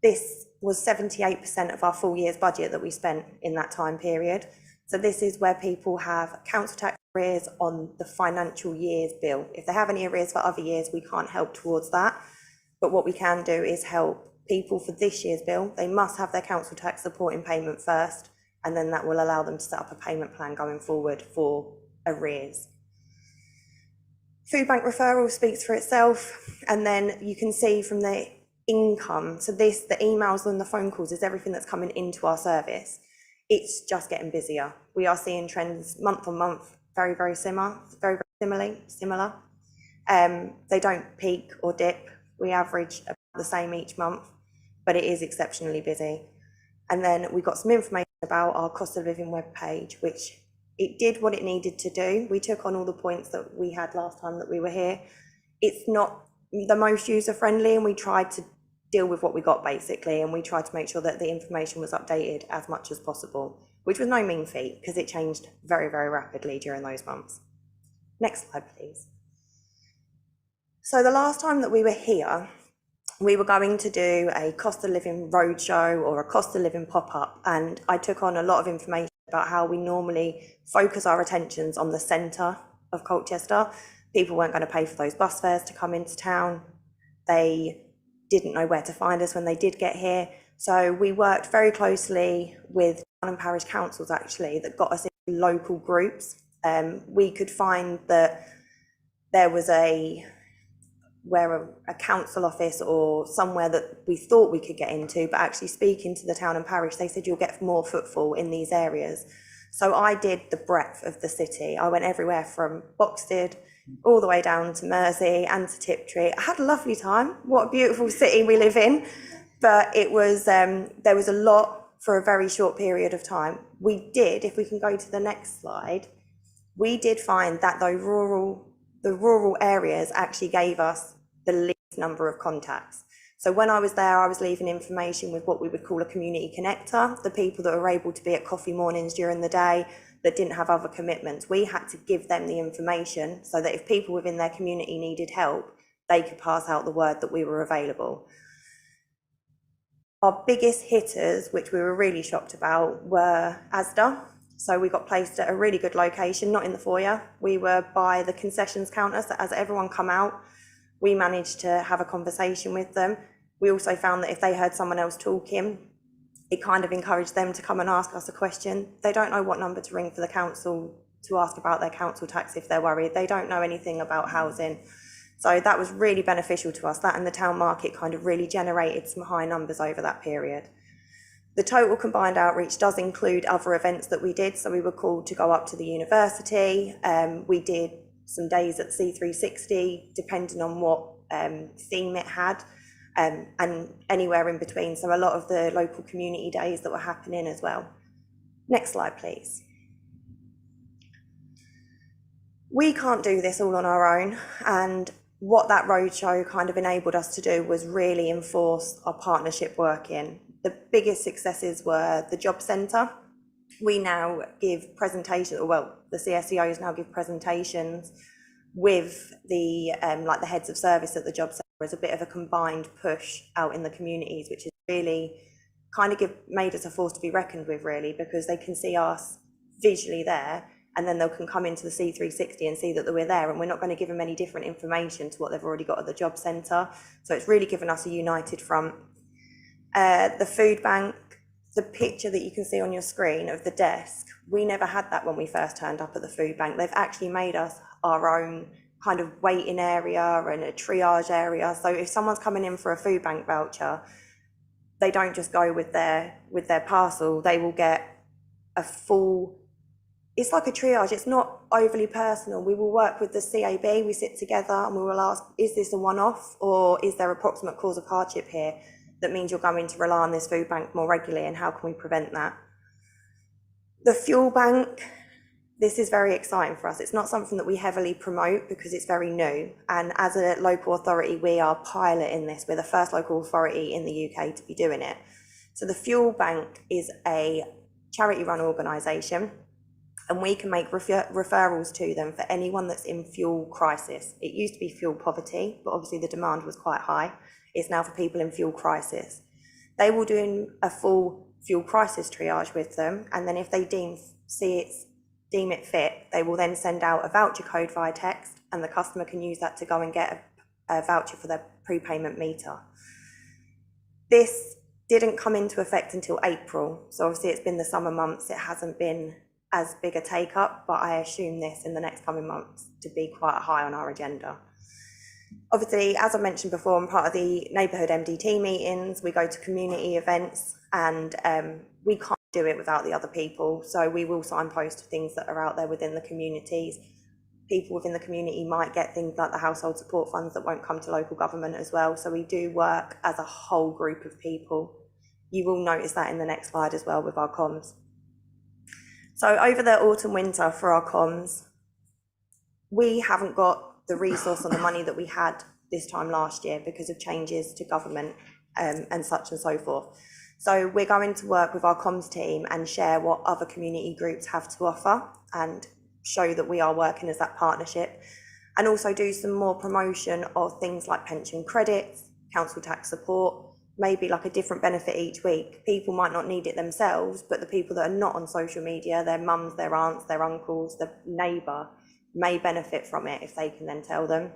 this was 78% of our full year's budget that we spent in that time period. So this is where people have council tax arrears on the financial year's bill. If they have any arrears for other years, we can't help towards that. But what we can do is help people for this year's bill. They must have their council tax supporting payment first, and then that will allow them to set up a payment plan going forward for arrears. Food bank referral speaks for itself, and then you can see from the income, so this, the emails and the phone calls is everything that's coming into our service. It's just getting busier. We are seeing trends month on month, very, very similar, similar. They don't peak or dip. We average about the same each month, but it is exceptionally busy. And then we got some information about our cost of living webpage, which it did what it needed to do. We took on all the points that we had last time that we were here. It's not the most user friendly, and we tried to deal with what we got basically, and we tried to make sure that the information was updated as much as possible, which was no mean feat because it changed very, very rapidly during those months. Next slide, please. So the last time that we were here, we were going to do a cost of living roadshow or a cost of living pop-up, and I took on a lot of information about how we normally focus our attentions on the centre of Colchester. People weren't going to pay for those bus fares to come into town. They didn't know where to find us when they did get here. So we worked very closely with town and parish councils actually that got us in local groups. We could find that there was a council office or somewhere that we thought we could get into, but actually speaking to the town and parish, they said you'll get more footfall in these areas. So I did the breadth of the city. I went everywhere from Boxted all the way down to Mersey and to Tiptree. I had a lovely time. What a beautiful city we live in. But it was there was a lot for a very short period of time. We did, if we can go to the next slide, we did find that the rural areas actually gave us the least number of contacts. So when I was there, I was leaving information with what we would call a community connector, the people that were able to be at coffee mornings during the day that didn't have other commitments. We had to give them the information so that if people within their community needed help, they could pass out the word that we were available. Our biggest hitters, which we were really shocked about, were Asda. So we got placed at a really good location, not in the foyer. We were by the concessions counter, so as everyone come out, we managed to have a conversation with them. We also found that if they heard someone else talking, it kind of encouraged them to come and ask us a question. They don't know what number to ring for the council to ask about their council tax if they're worried. They don't know anything about housing. So that was really beneficial to us. That and the town market kind of really generated some high numbers over that period. The total combined outreach does include other events that we did. So we were called to go up to the university. We did some days at C360, depending on what theme it had, and anywhere in between. So a lot of the local community days that were happening as well. Next slide, please. We can't do this all on our own, and what that roadshow kind of enabled us to do was really enforce our partnership working. The biggest successes were the job centre. We now give presentations, well, the CSEOs now give presentations with the like the heads of service at the job centre as a bit of a combined push out in the communities, which is really kind of made us a force to be reckoned with, really, because they can see us visually there, and then they can come into the C360 and see that we're there, and we're not going to give them any different information to what they've already got at the job centre. So it's really given us a united front. The food bank, the picture that you can see on your screen of the desk, we never had that when we first turned up at the food bank. They've actually made us our own kind of waiting area and a triage area. So if someone's coming in for a food bank voucher, they don't just go with their parcel. They will get a full, it's like a triage. It's not overly personal. We will work with the CAB. We sit together and we will ask, is this a one-off, or is there a proximate cause of hardship here that means you're going to rely on this food bank more regularly, and how can we prevent that? The fuel bank, this is very exciting for us. It's not something that we heavily promote because it's very new. And as a local authority, we are piloting this. We're the first local authority in the UK to be doing it. So the fuel bank is a charity-run organisation, and we can make referrals to them for anyone that's in fuel crisis. It used to be fuel poverty, but obviously the demand was quite high. It's now for people in fuel crisis. They will do a full fuel crisis triage with them, and then if they deem it fit, they will then send out a voucher code via text, and the customer can use that to go and get a voucher for their prepayment meter. This didn't come into effect until April, so obviously it's been the summer months. It hasn't been as big a take up, but I assume this in the next coming months to be quite high on our agenda. Obviously, as I mentioned before, I'm part of the neighbourhood MDT meetings. We go to community events, and we can't do it without the other people. So we will signpost things that are out there within the communities. People within the community might get things like the household support funds that won't come to local government as well. So we do work as a whole group of people. You will notice that in the next slide as well with our comms. So over the autumn winter for our comms, we haven't got the resource and the money that we had this time last year because of changes to government and such and so forth. So we're going to work with our comms team and share what other community groups have to offer and show that we are working as that partnership, and also do some more promotion of things like pension credits, council tax support, maybe like a different benefit each week. People might not need it themselves, but the people that are not on social media, their mums, their aunts, their uncles, the neighbour, may benefit from it if they can then tell them.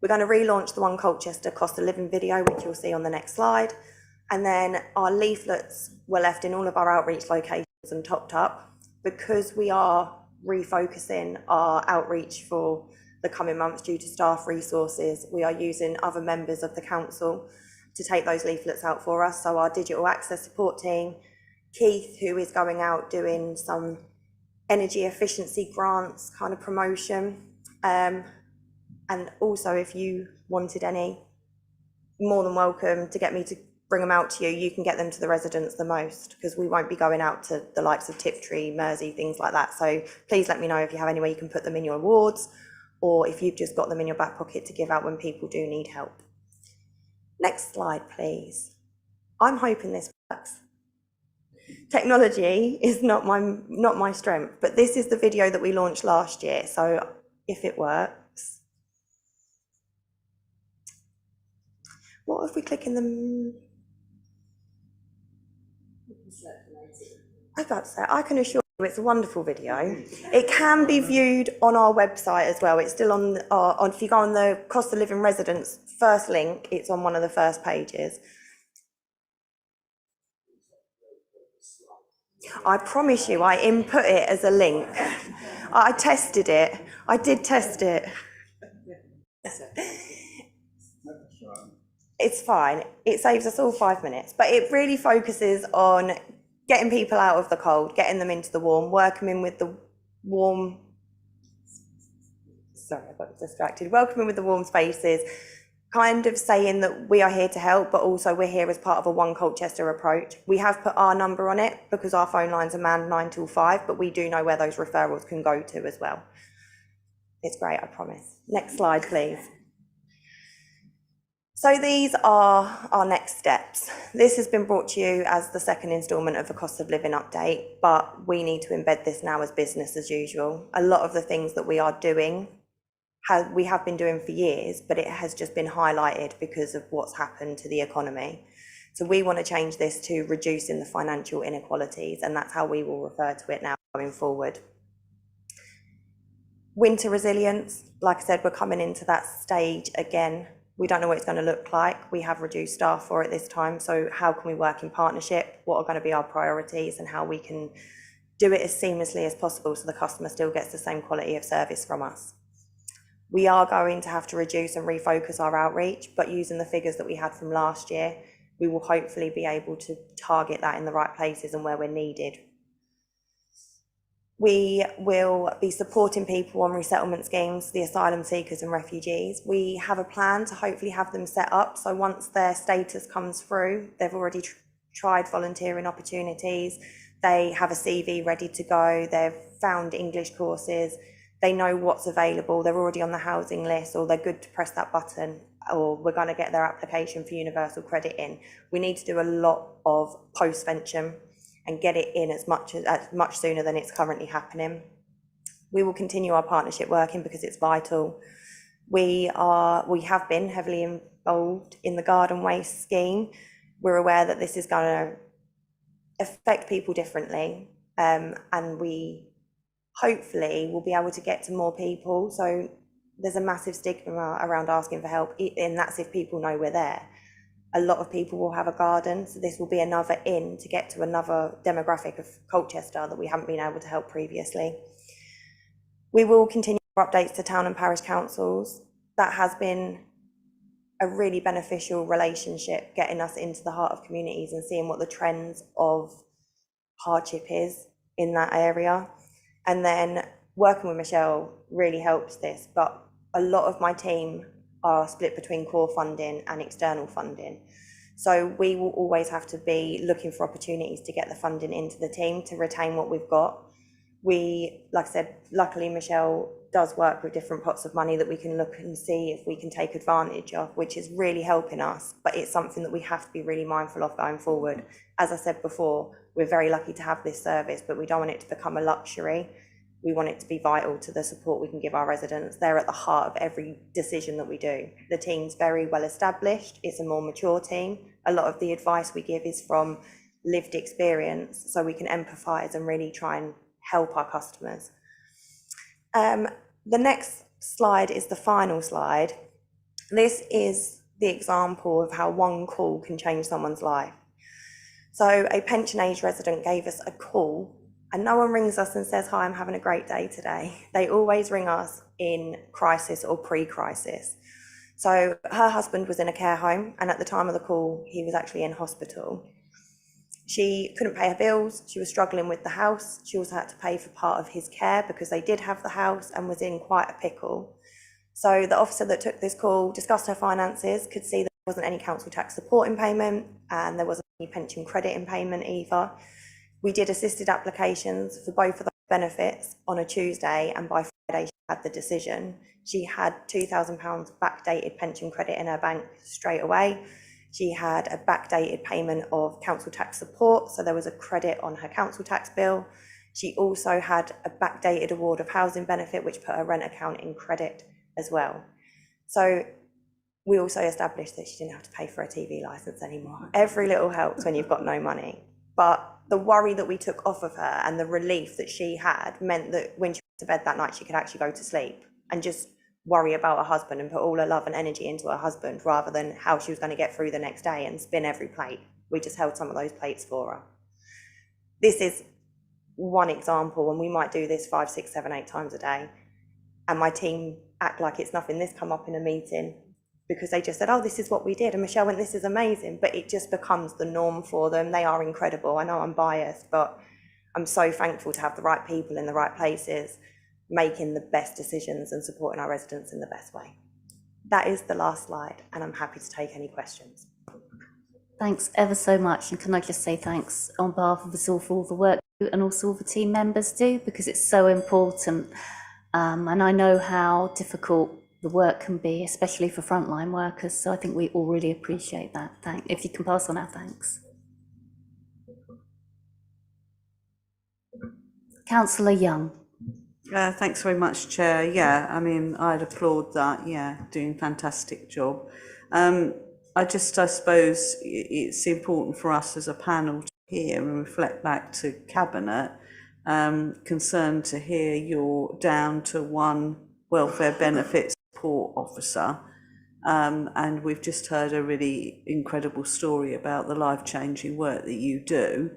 We're going to relaunch the One Colchester cost of living video, which you'll see on the next slide. And then our leaflets were left in all of our outreach locations and topped up. Because we are refocusing our outreach for the coming months due to staff resources, we are using other members of the council to take those leaflets out for us. So our digital access support team, Keith, who is going out doing some energy efficiency grants kind of promotion, and also if you wanted any, more than welcome to get me to bring them out to you. You can get them to the residents the most, because we won't be going out to the likes of Tiptree, Mersey, things like that. So please let me know if you have any way you can put them in your awards, or if you've just got them in your back pocket to give out when people do need help. Next slide, please. I'm hoping this works. Technology is not my strength, but this is the video that we launched last year. So if it works, what if we click in the? I got to say, I can assure you it's a wonderful video. It can be viewed on our website as well. It's still on if you go on the cost of living residents first link, it's on one of the first pages. I promise you, I input it as a link. I tested it. I did test it. It's fine. It saves us all 5 minutes, but it really focuses on getting people out of the cold, getting them into the warm, welcoming with the warm. Sorry, I got distracted. Welcoming with the warm spaces, kind of saying that we are here to help, but also we're here as part of a One Colchester approach. We have put our number on it because our phone lines are manned 9 till 5, but we do know where those referrals can go to as well. It's great, I promise. Next slide, please. So these are our next steps. This has been brought to you as the second instalment of the cost of living update, but we need to embed this now as business as usual. A lot of the things that we are doing, we have been doing for years, but it has just been highlighted because of what's happened to the economy. So we want to change this to reducing the financial inequalities, and that's how we will refer to it now going forward. Winter resilience, like I said, we're coming into that stage again. We don't know what it's going to look like. We have reduced staff for it this time. So how can we work in partnership? What are going to be our priorities and how we can do it as seamlessly as possible so the customer still gets the same quality of service from us? We are going to have to reduce and refocus our outreach, but using the figures that we had from last year, we will hopefully be able to target that in the right places and where we're needed. We will be supporting people on resettlement schemes, the asylum seekers and refugees. We have a plan to hopefully have them set up. So once their status comes through, they've already tried volunteering opportunities. They have a CV ready to go. They've found English courses. They know what's available. They're already on the housing list, or they're good to press that button, or we're going to get their application for universal credit in. We need to do a lot of post-vention and get it in as much sooner than it's currently happening. We will continue our partnership working because it's vital. We have been heavily involved in the garden waste scheme. We're aware that this is going to affect people differently, and we hopefully will be able to get to more people. So there's a massive stigma around asking for help, and that's if people know we're there. A lot of people will have a garden, so this will be another in to get to another demographic of Colchester that we haven't been able to help previously. We will continue our updates to town and parish councils. That has been a really beneficial relationship, getting us into the heart of communities and seeing what the trends of hardship is in that area. And then working with Michelle really helps this, but a lot of my team are split between core funding and external funding. So we will always have to be looking for opportunities to get the funding into the team to retain what we've got. We, like I said, luckily Michelle does work with different pots of money that we can look and see if we can take advantage of, which is really helping us, but it's something that we have to be really mindful of going forward. As I said before, we're very lucky to have this service, but we don't want it to become a luxury. We want it to be vital to the support we can give our residents. They're at the heart of every decision that we do. The team's very well established. It's a more mature team. A lot of the advice we give is from lived experience, so we can empathise and really try and help our customers. The next slide is the final slide. This is the example of how one call can change someone's life. So a pension age resident gave us a call, and no one rings us and says, "Hi, I'm having a great day today." They always ring us in crisis or pre-crisis. So her husband was in a care home, and at the time of the call, he was actually in hospital. She couldn't pay her bills. She was struggling with the house. She also had to pay for part of his care because they did have the house, and was in quite a pickle. So the officer that took this call discussed her finances, could see that there wasn't any council tax support in payment, and there wasn't any pension credit in payment either. We did assisted applications for both of those benefits on a Tuesday, and by Friday she had the decision. She had £2,000 backdated pension credit in her bank straight away. She had a backdated payment of council tax support, so there was a credit on her council tax bill. She also had a backdated award of housing benefit, which put her rent account in credit as well. So we also established that she didn't have to pay for a TV licence anymore. Every little helps when you've got no money. But the worry that we took off of her and the relief that she had meant that when she went to bed that night, she could actually go to sleep and just worry about her husband and put all her love and energy into her husband rather than how she was going to get through the next day and spin every plate. We just held some of those plates for her. This is one example, and we might do this 5, 6, 7, 8 times a day. And my team act like it's nothing. This come up in a meeting because they just said, oh, this is what we did. And Michelle went, this is amazing. But it just becomes the norm for them. They are incredible. I know I'm biased, but I'm so thankful to have the right people in the right places, making the best decisions and supporting our residents in the best way. That is the last slide, and I'm happy to take any questions. Thanks ever so much. And can I just say thanks on behalf of us all for all the work you and also all the team members do, because it's so important. And I know how difficult the work can be, especially for frontline workers. So I think we all really appreciate that. If you can pass on our thanks. Councillor Young. Thanks very much, Chair. Yeah, I mean, I'd applaud that. Yeah, doing a fantastic job. I suppose it's important for us as a panel to hear and reflect back to Cabinet, concerned to hear you're down to one welfare benefit support officer. And we've just heard a really incredible story about the life-changing work that you do.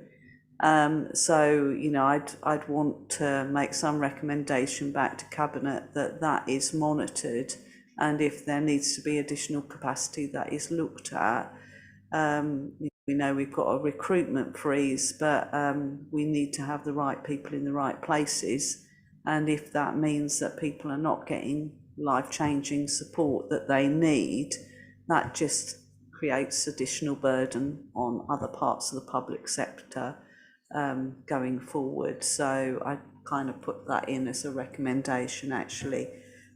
So, you know, I'd want to make some recommendation back to Cabinet that is monitored, and if there needs to be additional capacity, that is looked at. We know we've got a recruitment freeze, but we need to have the right people in the right places, and if that means that people are not getting life-changing support that they need, that just creates additional burden on other parts of the public sector going forward. So I kind of put that in as a recommendation, actually,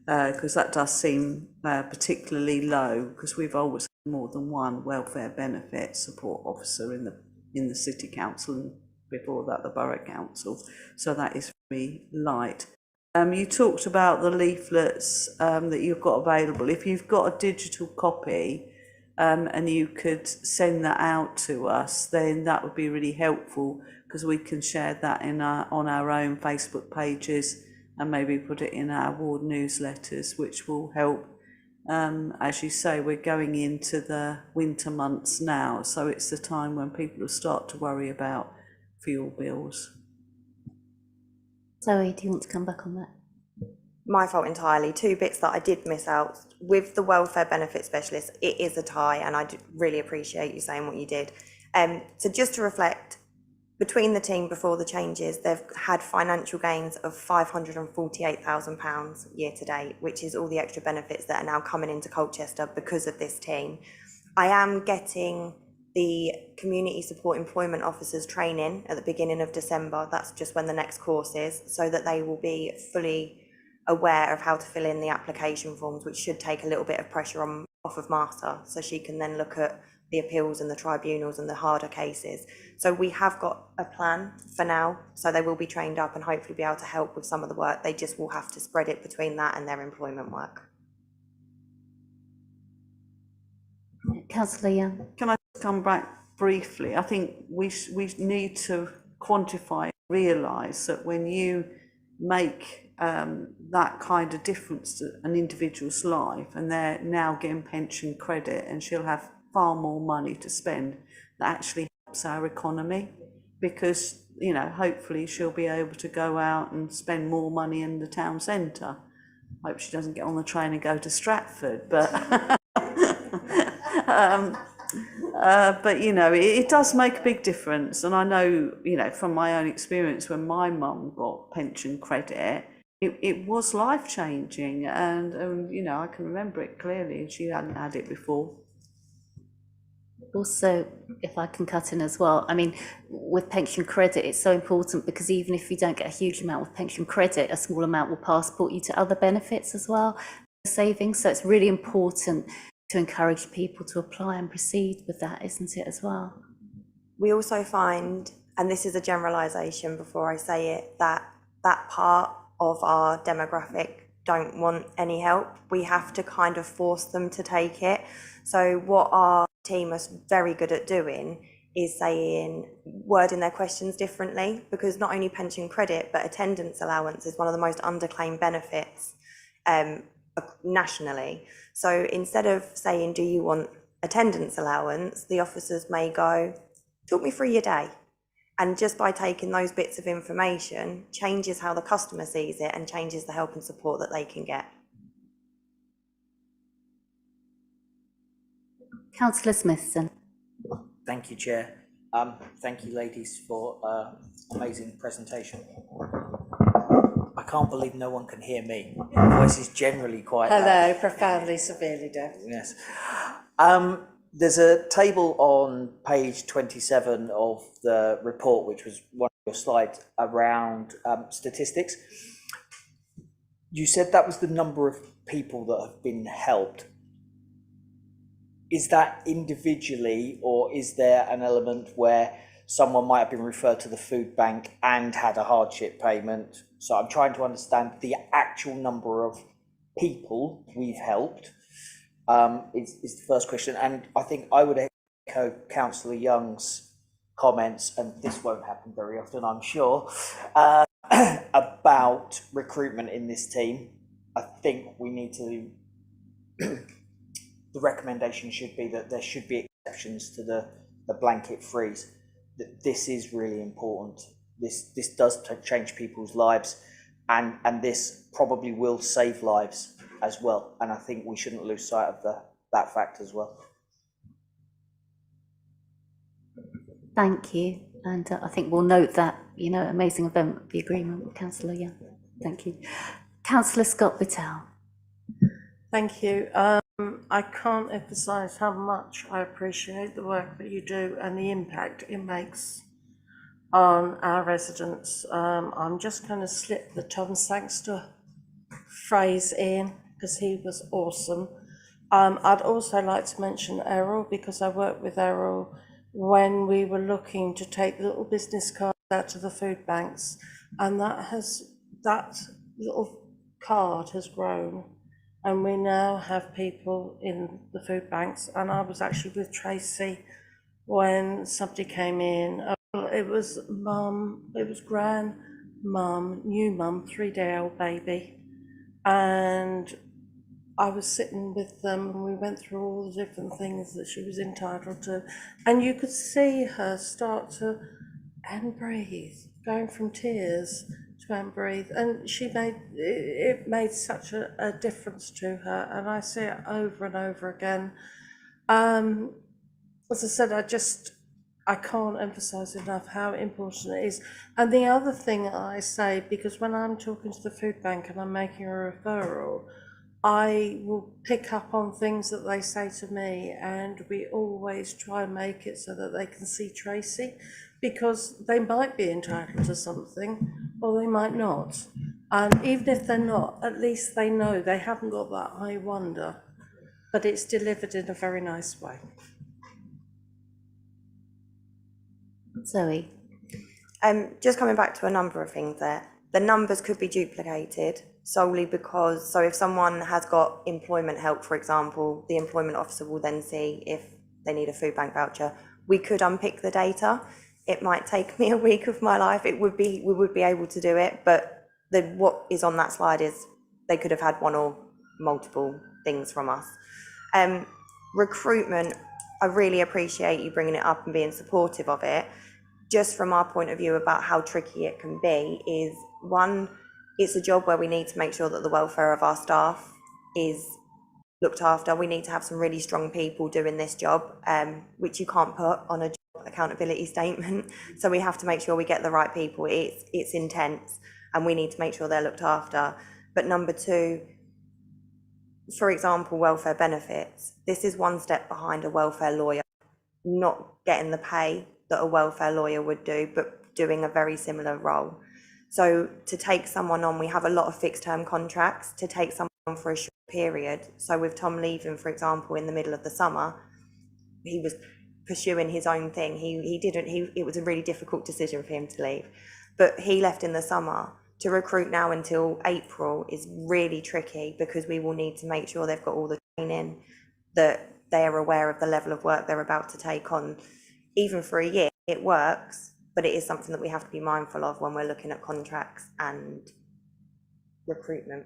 because that does seem particularly low, because we've always had more than one welfare benefit support officer in the City Council, and before that the Borough Council, so that is very light. You talked about the leaflets that you've got available. If you've got a digital copy and you could send that out to us, then that would be really helpful, because we can share that on our own Facebook pages and maybe put it in our ward newsletters, which will help. As you say, we're going into the winter months now, so it's the time when people will start to worry about fuel bills. Zoe, do you want to come back on that? My fault entirely. 2 bits that I did miss out. With the welfare benefit specialist, it is a tie, and I really appreciate you saying what you did. So just to reflect, between the team before the changes, they've had financial gains of £548,000 year to date, which is all the extra benefits that are now coming into Colchester because of this team. I am getting the community support employment officers training at the beginning of December. That's just when the next course is, so that they will be fully aware of how to fill in the application forms, which should take a little bit of pressure off of Martha, so she can then look at the appeals and the tribunals and the harder cases. So we have got a plan for now, so they will be trained up and hopefully be able to help with some of the work. They just will have to spread it between that and their employment work. Councillor Young. Can I come back briefly? I think we need to quantify, realise that when you make that kind of difference to an individual's life, and they're now getting pension credit, and she'll have far more money to spend, that actually helps our economy, because, you know, hopefully she'll be able to go out and spend more money in the town centre. Hope she doesn't get on the train and go to Stratford, but but you know, it does make a big difference. And I know, you know, from my own experience, when my mum got pension credit, it was life-changing, and you know, I can remember it clearly. She hadn't had it before. Also, if I can cut in as well, I mean, with pension credit, it's so important, because even if you don't get a huge amount of pension credit, a small amount will passport you to other benefits as well, savings. So it's really important to encourage people to apply and proceed with that, isn't it, as well? We also find, and this is a generalisation before I say it, that that part of our demographic don't want any help. We have to kind of force them to take it. So what our team is very good at doing is wording their questions differently, because not only pension credit, but attendance allowance is one of the most underclaimed benefits nationally. So instead of saying, do you want attendance allowance, the officers may go, talk me through your day. And just by taking those bits of information, changes how the customer sees it and changes the help and support that they can get. Councillor Smithson. Thank you, Chair. Thank you, ladies, for amazing presentation. I can't believe no one can hear me. My voice is generally quite loud. Hello, profoundly, severely deaf. Yes. There's a table on page 27 of the report, which was one of your slides, around statistics. You said that was the number of people that have been helped. Is that individually, or is there an element where someone might have been referred to the food bank and had a hardship payment? So I'm trying to understand the actual number of people we've helped. Is the first question, and I think I would echo Councillor Young's comments, and this won't happen very often, I'm sure, about recruitment in this team. I think we need to, the recommendation should be that there should be exceptions to the blanket freeze. That this is really important. This does change people's lives, and this probably will save lives as well, and I think we shouldn't lose sight of that fact as well. Thank you, and I think we'll note that, amazing event, the agreement with Councillor Young. Thank you. Councillor Scott Bittell. Thank you. I can't emphasise how much I appreciate the work that you do and the impact it makes on our residents. I'm just going to slip the Tom Sangster phrase in, because he was awesome. I'd also like to mention Errol, because I worked with Errol when we were looking to take little business cards out to the food banks, and that little card has grown, and we now have people in the food banks. And I was actually with Tracy when somebody came in. It was gran mum, new mum, 3-day-old baby. And I was sitting with them, and we went through all the different things that she was entitled to. And you could see her start to breathe, going from tears to breathe. And it made such a difference to her. And I see it over and over again. As I said, I can't emphasize enough how important it is. And the other thing I say, because when I'm talking to the food bank and I'm making a referral, I will pick up on things that they say to me, and we always try and make it so that they can see Tracy, because they might be entitled to something or they might not. And even if they're not, at least they know they haven't got that I wonder, but it's delivered in a very nice way. Zoe. Just coming back to a number of things there, the numbers could be duplicated solely because, so if someone has got employment help, for example, the employment officer will then see if they need a food bank voucher. We could unpick the data. It might take me a week of my life. We would be able to do it, but what is on that slide is they could have had one or multiple things from us. Recruitment, I really appreciate you bringing it up and being supportive of it. Just from our point of view about how tricky it can be is, one, it's a job where we need to make sure that the welfare of our staff is looked after. We need to have some really strong people doing this job, which you can't put on a job accountability statement. So we have to make sure we get the right people. It's intense, and we need to make sure they're looked after. But number two, for example, welfare benefits. This is one step behind a welfare lawyer, not getting the pay that a welfare lawyer would do, but doing a very similar role. So to take someone on, we have a lot of fixed term contracts. To take someone on for a short period. So with Tom leaving, for example, in the middle of the summer, he was pursuing his own thing. It was a really difficult decision for him to leave, but he left in the summer. To recruit now until April is really tricky, because we will need to make sure they've got all the training, that they are aware of the level of work they're about to take on. Even for a year, it works, but it is something that we have to be mindful of when we're looking at contracts and recruitment.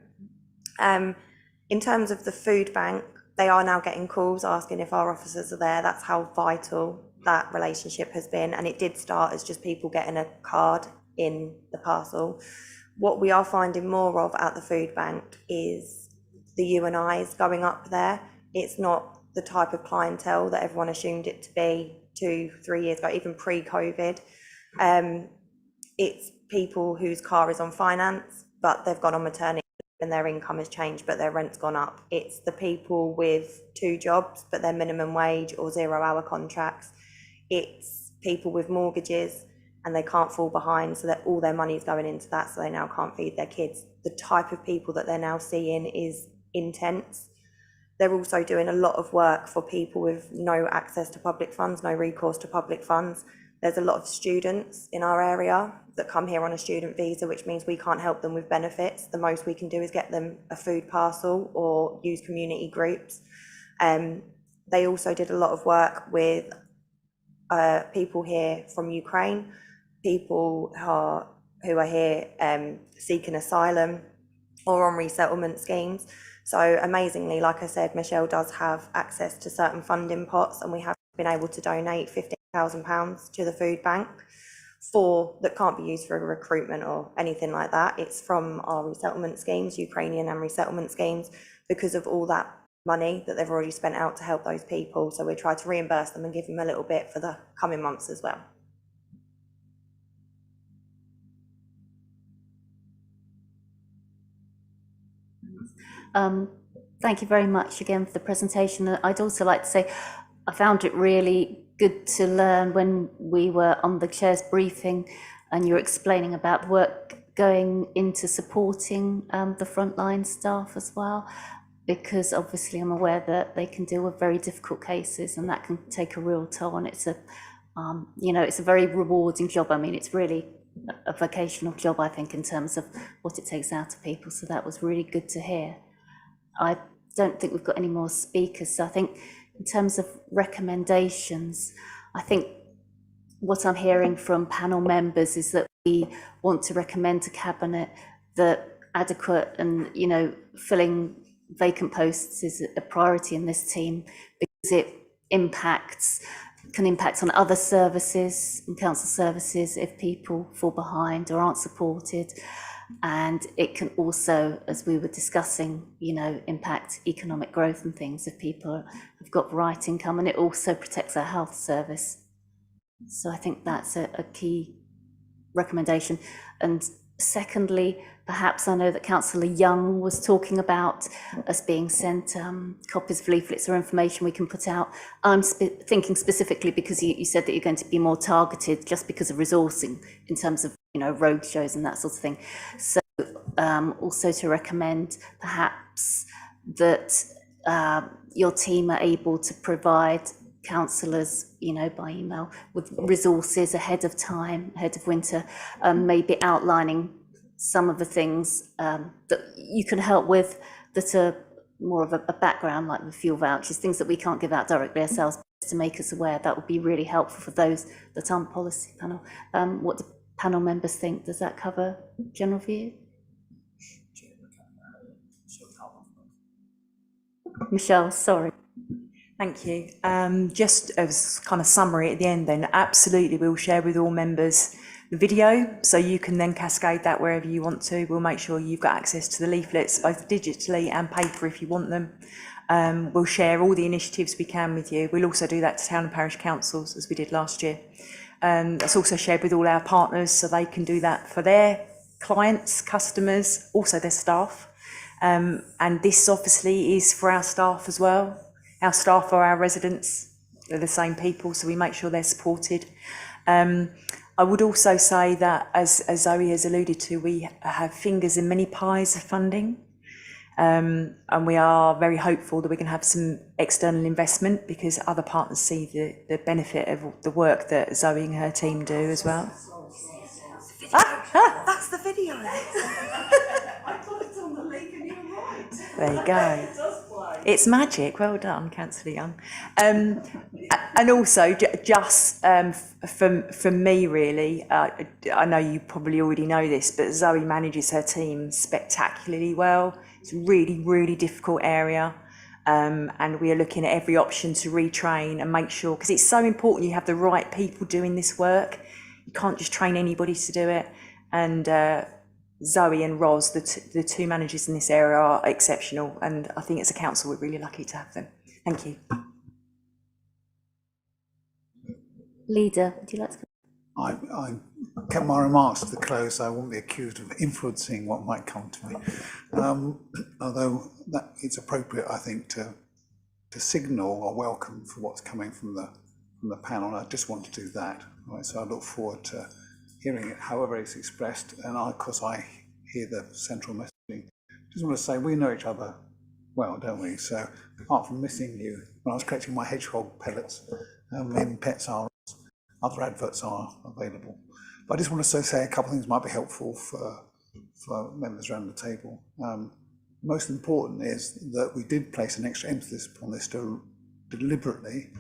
In terms of the food bank, they are now getting calls asking if our officers are there. That's how vital that relationship has been. And it did start as just people getting a card in the parcel. What we are finding more of at the food bank is the U&Is going up there. It's not the type of clientele that everyone assumed it to be 2-3 years ago, even pre-COVID. It's people whose car is on finance, but they've gone on maternity and their income has changed, but their rent's gone up. It's the people with 2 jobs, but they're minimum wage or 0-hour contracts. It's people with mortgages and they can't fall behind, so that all their money is going into that, so they now can't feed their kids. The type of people that they're now seeing is intense. They're also doing a lot of work for people with no access to public funds, no recourse to public funds. There's a lot of students in our area that come here on a student visa, which means we can't help them with benefits. The most we can do is get them a food parcel or use community groups. They also did a lot of work with people here from Ukraine, people who are here seeking asylum or on resettlement schemes. So amazingly, like I said, Michelle does have access to certain funding pots, and we have been able to donate £15,000 to the food bank that can't be used for recruitment or anything like that. It's from our resettlement schemes, Ukrainian and resettlement schemes, because of all that money that they've already spent out to help those people. So we try to reimburse them and give them a little bit for the coming months as well. Thank you very much again for the presentation. I'd also like to say I found it really good to learn when we were on the chair's briefing and you were explaining about work going into supporting the frontline staff as well, because obviously I'm aware that they can deal with very difficult cases and that can take a real toll. And it's it's a very rewarding job. I mean, it's really a vocational job, I think, in terms of what it takes out of people. So that was really good to hear. I don't think we've got any more speakers. So I think in terms of recommendations, I think what I'm hearing from panel members is that we want to recommend to Cabinet that adequate and, filling vacant posts is a priority in this team, because it can impact on other services and council services if people fall behind or aren't supported. And it can also, as we were discussing, impact economic growth and things if people have got the right income, and it also protects our health service. So I think that's a key recommendation. And secondly, perhaps I know that Councillor Young was talking about us being sent copies of leaflets or information we can put out. I'm thinking specifically because you said that you're going to be more targeted just because of resourcing in terms of road shows and that sort of thing. So also to recommend perhaps that your team are able to provide councillors, by email with resources ahead of time, ahead of winter, maybe outlining some of the things that you can help with that are more of a background, like the fuel vouchers, things that we can't give out directly ourselves, to make us aware. That would be really helpful for those that aren't policy panel. What do panel members think? Does that cover general view? Michelle, sorry. Thank you. Just as kind of summary at the end then, absolutely we'll share with all members the video, so you can then cascade that wherever you want to. We'll make sure you've got access to the leaflets, both digitally and paper if you want them. We'll share all the initiatives we can with you. We'll also do that to town and parish councils, as we did last year. That's also shared with all our partners, so they can do that for their clients, customers, also their staff. And this obviously is for our staff as well. Our staff are our residents, they're the same people, so we make sure they're supported. I would also say that, as Zoe has alluded to, we have fingers in many pies of funding. And we are very hopeful that we can have some external investment because other partners see the benefit of the work that Zoe and her team do as well. That's the video. I thought it's on the link and you're right. There you go. It's magic. Well done, Councillor Young. And also, just from me, really, I know you probably already know this, but Zoe manages her team spectacularly well. It's a really, really difficult area. And we are looking at every option to retrain and make sure, because it's so important you have the right people doing this work. You can't just train anybody to do it. And Zoe and Ros, the two managers in this area, are exceptional. And I think as a council, we're really lucky to have them. Thank you. Leader, would you like to? I kept my remarks to the close, so I won't be accused of influencing what might come to me. Although that it's appropriate, I think, to signal a welcome for what's coming from the panel. I just want to do that. Right? So I look forward to hearing it, however it's expressed. And of course, I hear the central messaging. Just want to say we know each other well, don't we? So apart from missing you, when I was collecting my hedgehog pellets, in Pets R, other adverts are available. But I just want to say a couple of things might be helpful for members around the table. Most important is that we did place an extra emphasis on this deliberately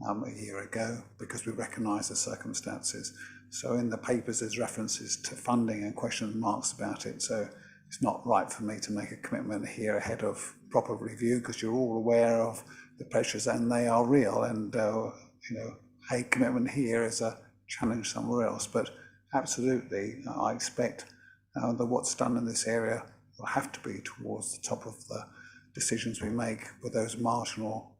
a year ago because we recognise the circumstances. So in the papers there's references to funding and question marks about it. So it's not right for me to make a commitment here ahead of proper review because you're all aware of the pressures and they are real. And a commitment here is a challenge somewhere else. But absolutely, I expect that what's done in this area will have to be towards the top of the decisions we make with those marginal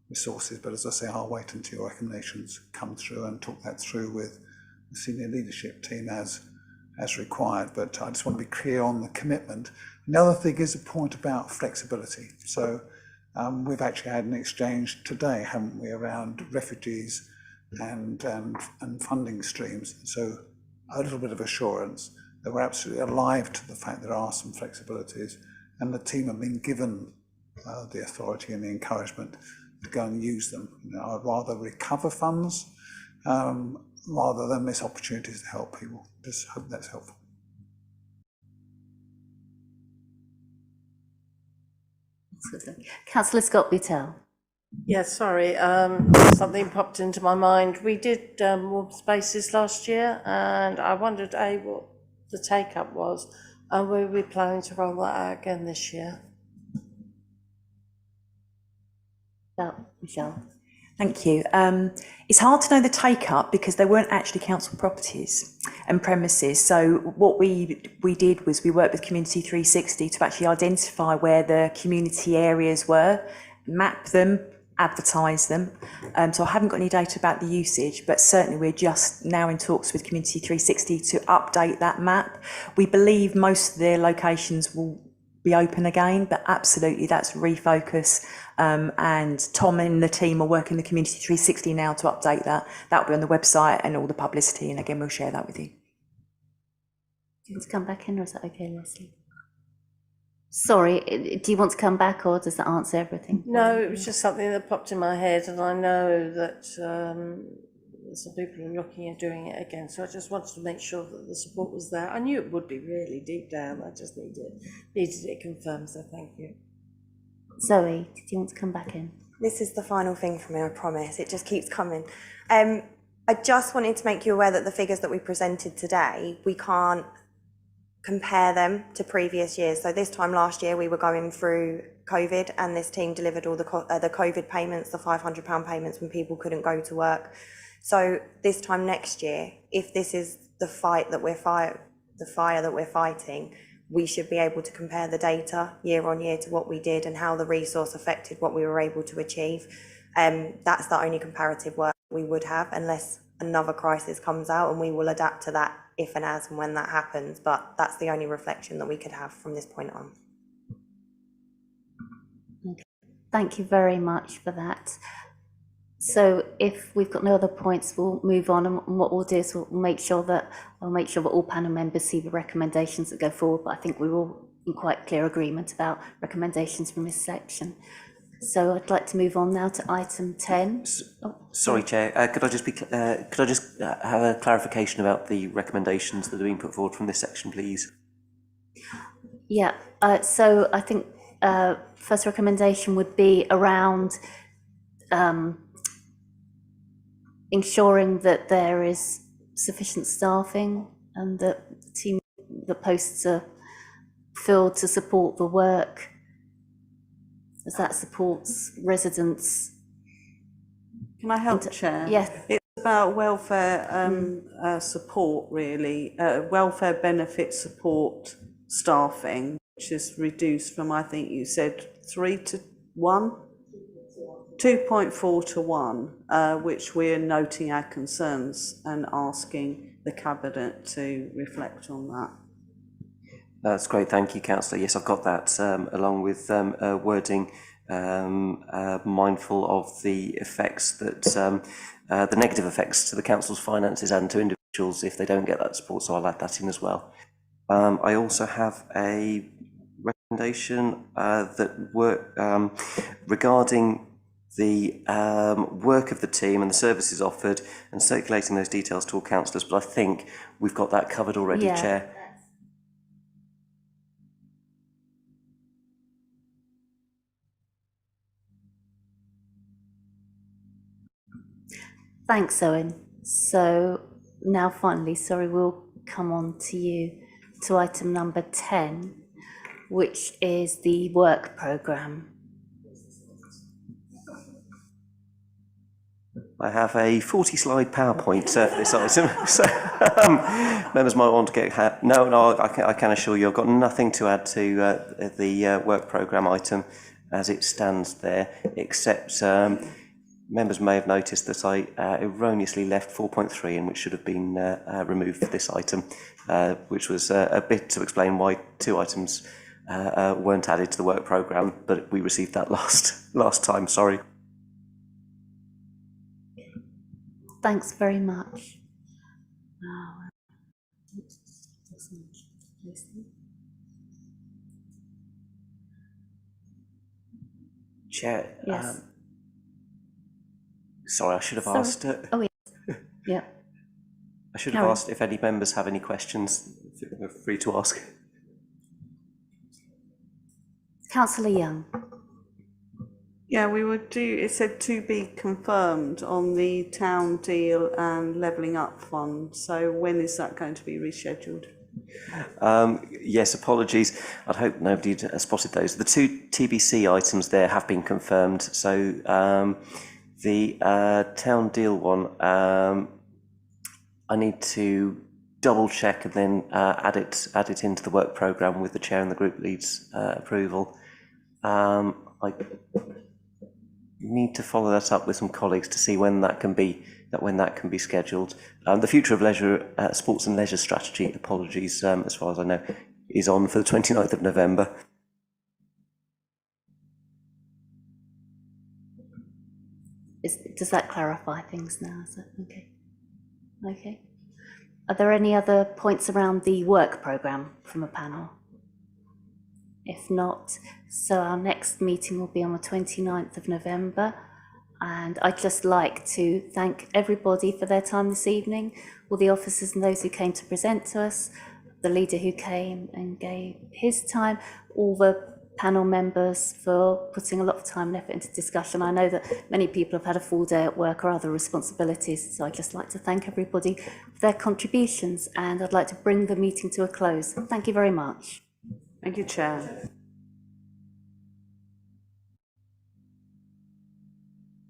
resources. But as I say, I'll wait until your recommendations come through and talk that through with the senior leadership team as required. But I just want to be clear on the commitment. The other thing is a point about flexibility. So we've actually had an exchange today, haven't we, around refugees and funding streams. So a little bit of assurance that we're absolutely alive to the fact there are some flexibilities and the team have been given the authority and the encouragement to go and use them. I'd rather recover funds rather than miss opportunities to help people. Just hope that's helpful. Councillor Scott Butell. Yeah, sorry, something popped into my mind. We did warm spaces last year and I wondered, what the take-up was, and were we planning to roll that out again this year? Michelle. Thank you. It's hard to know the take-up because they weren't actually council properties and premises. So what we did was we worked with Community 360 to actually identify where the community areas were, map them, advertise them. So I haven't got any data about the usage, but certainly we're just now in talks with Community 360 to update that map. We believe most of their locations will be open again, but absolutely that's refocus. And Tom and the team are working the Community 360 now to update that. That'll be on the website and all the publicity. And again, we'll share that with you. Do you want to come back in or is that okay, Leslie? Sorry, do you want to come back or does that answer everything? No, it was just something that popped in my head and I know that some people are looking at doing it again. So I just wanted to make sure that the support was there. I knew it would be really deep down. I just needed it confirmed, so thank you. Zoe, did you want to come back in? This is the final thing for me, I promise. It just keeps coming. I just wanted to make you aware that the figures that we presented today, we can't compare them to previous years. So this time last year, we were going through COVID and this team delivered all the COVID payments, the £500 payments when people couldn't go to work. So this time next year, if this is the fire that we're fighting, we should be able to compare the data year on year to what we did and how the resource affected what we were able to achieve. That's the only comparative work we would have unless another crisis comes out, and we will adapt to that if and as and when that happens. But that's the only reflection that we could have from this point on. Okay. Thank you very much for that. So if we've got no other points, we'll move on, and what we'll do is I'll make sure that all panel members see the recommendations that go forward. But I think we're all in quite clear agreement about recommendations from this section. So I'd like to move on now to item 10. Sorry, Chair. Could I just have a clarification about the recommendations that are being put forward from this section, please? Yeah. So I think first recommendation would be around ensuring that there is sufficient staffing and that the posts are filled to support the work, as that supports residents. Can I help, Chair? Yes. It's about welfare support, really, welfare benefit support staffing, which is reduced from, I think you said, 3 to 1? 2.4 to 1, which we're noting our concerns and asking the Cabinet to reflect on that. That's great, thank you, Councillor. Yes, I've got that along with wording mindful of the effects that the negative effects to the council's finances and to individuals if they don't get that support. So I'll add that in as well. I also have a recommendation regarding the work of the team and the services offered and circulating those details to all councillors. But I think we've got that covered already, Yeah. Chair. Thanks, Owen. So now finally, sorry, we'll come on to you to item number 10, which is the work programme. I have a 40-slide PowerPoint for this item, so members might want to get... No, I can assure you I've got nothing to add to the work programme item as it stands there, except members may have noticed that I erroneously left 4.3 in, which should have been removed for this item, which was a bit to explain why 2 items weren't added to the work programme, but we received that last time, sorry. Thanks very much. Chair, Yes. sorry, I should have asked. Oh, yes. Yeah. I should have asked if any members have any questions. Feel free to ask. Councillor Young. Yeah, we would do, it said to be confirmed on the town deal and levelling up fund. So when is that going to be rescheduled? Yes, apologies. I'd hope nobody had spotted those. The 2 TBC items there have been confirmed. So the town deal one, I need to double check and then add it into the work programme with the chair and the group lead's approval. I need to follow that up with some colleagues to see when that can be scheduled. The Future of Leisure, Sports and Leisure Strategy, apologies, as far as I know, is on for the 29th of November. Does that clarify things now? Is that okay? Okay. Are there any other points around the work programme from a panel? If not, so our next meeting will be on the 29th of November. And I'd just like to thank everybody for their time this evening, all the officers and those who came to present to us, the leader who came and gave his time, all the panel members for putting a lot of time and effort into discussion. I know that many people have had a full day at work or other responsibilities, so I'd just like to thank everybody for their contributions, and I'd like to bring the meeting to a close. Thank you very much. Thank you, Chair.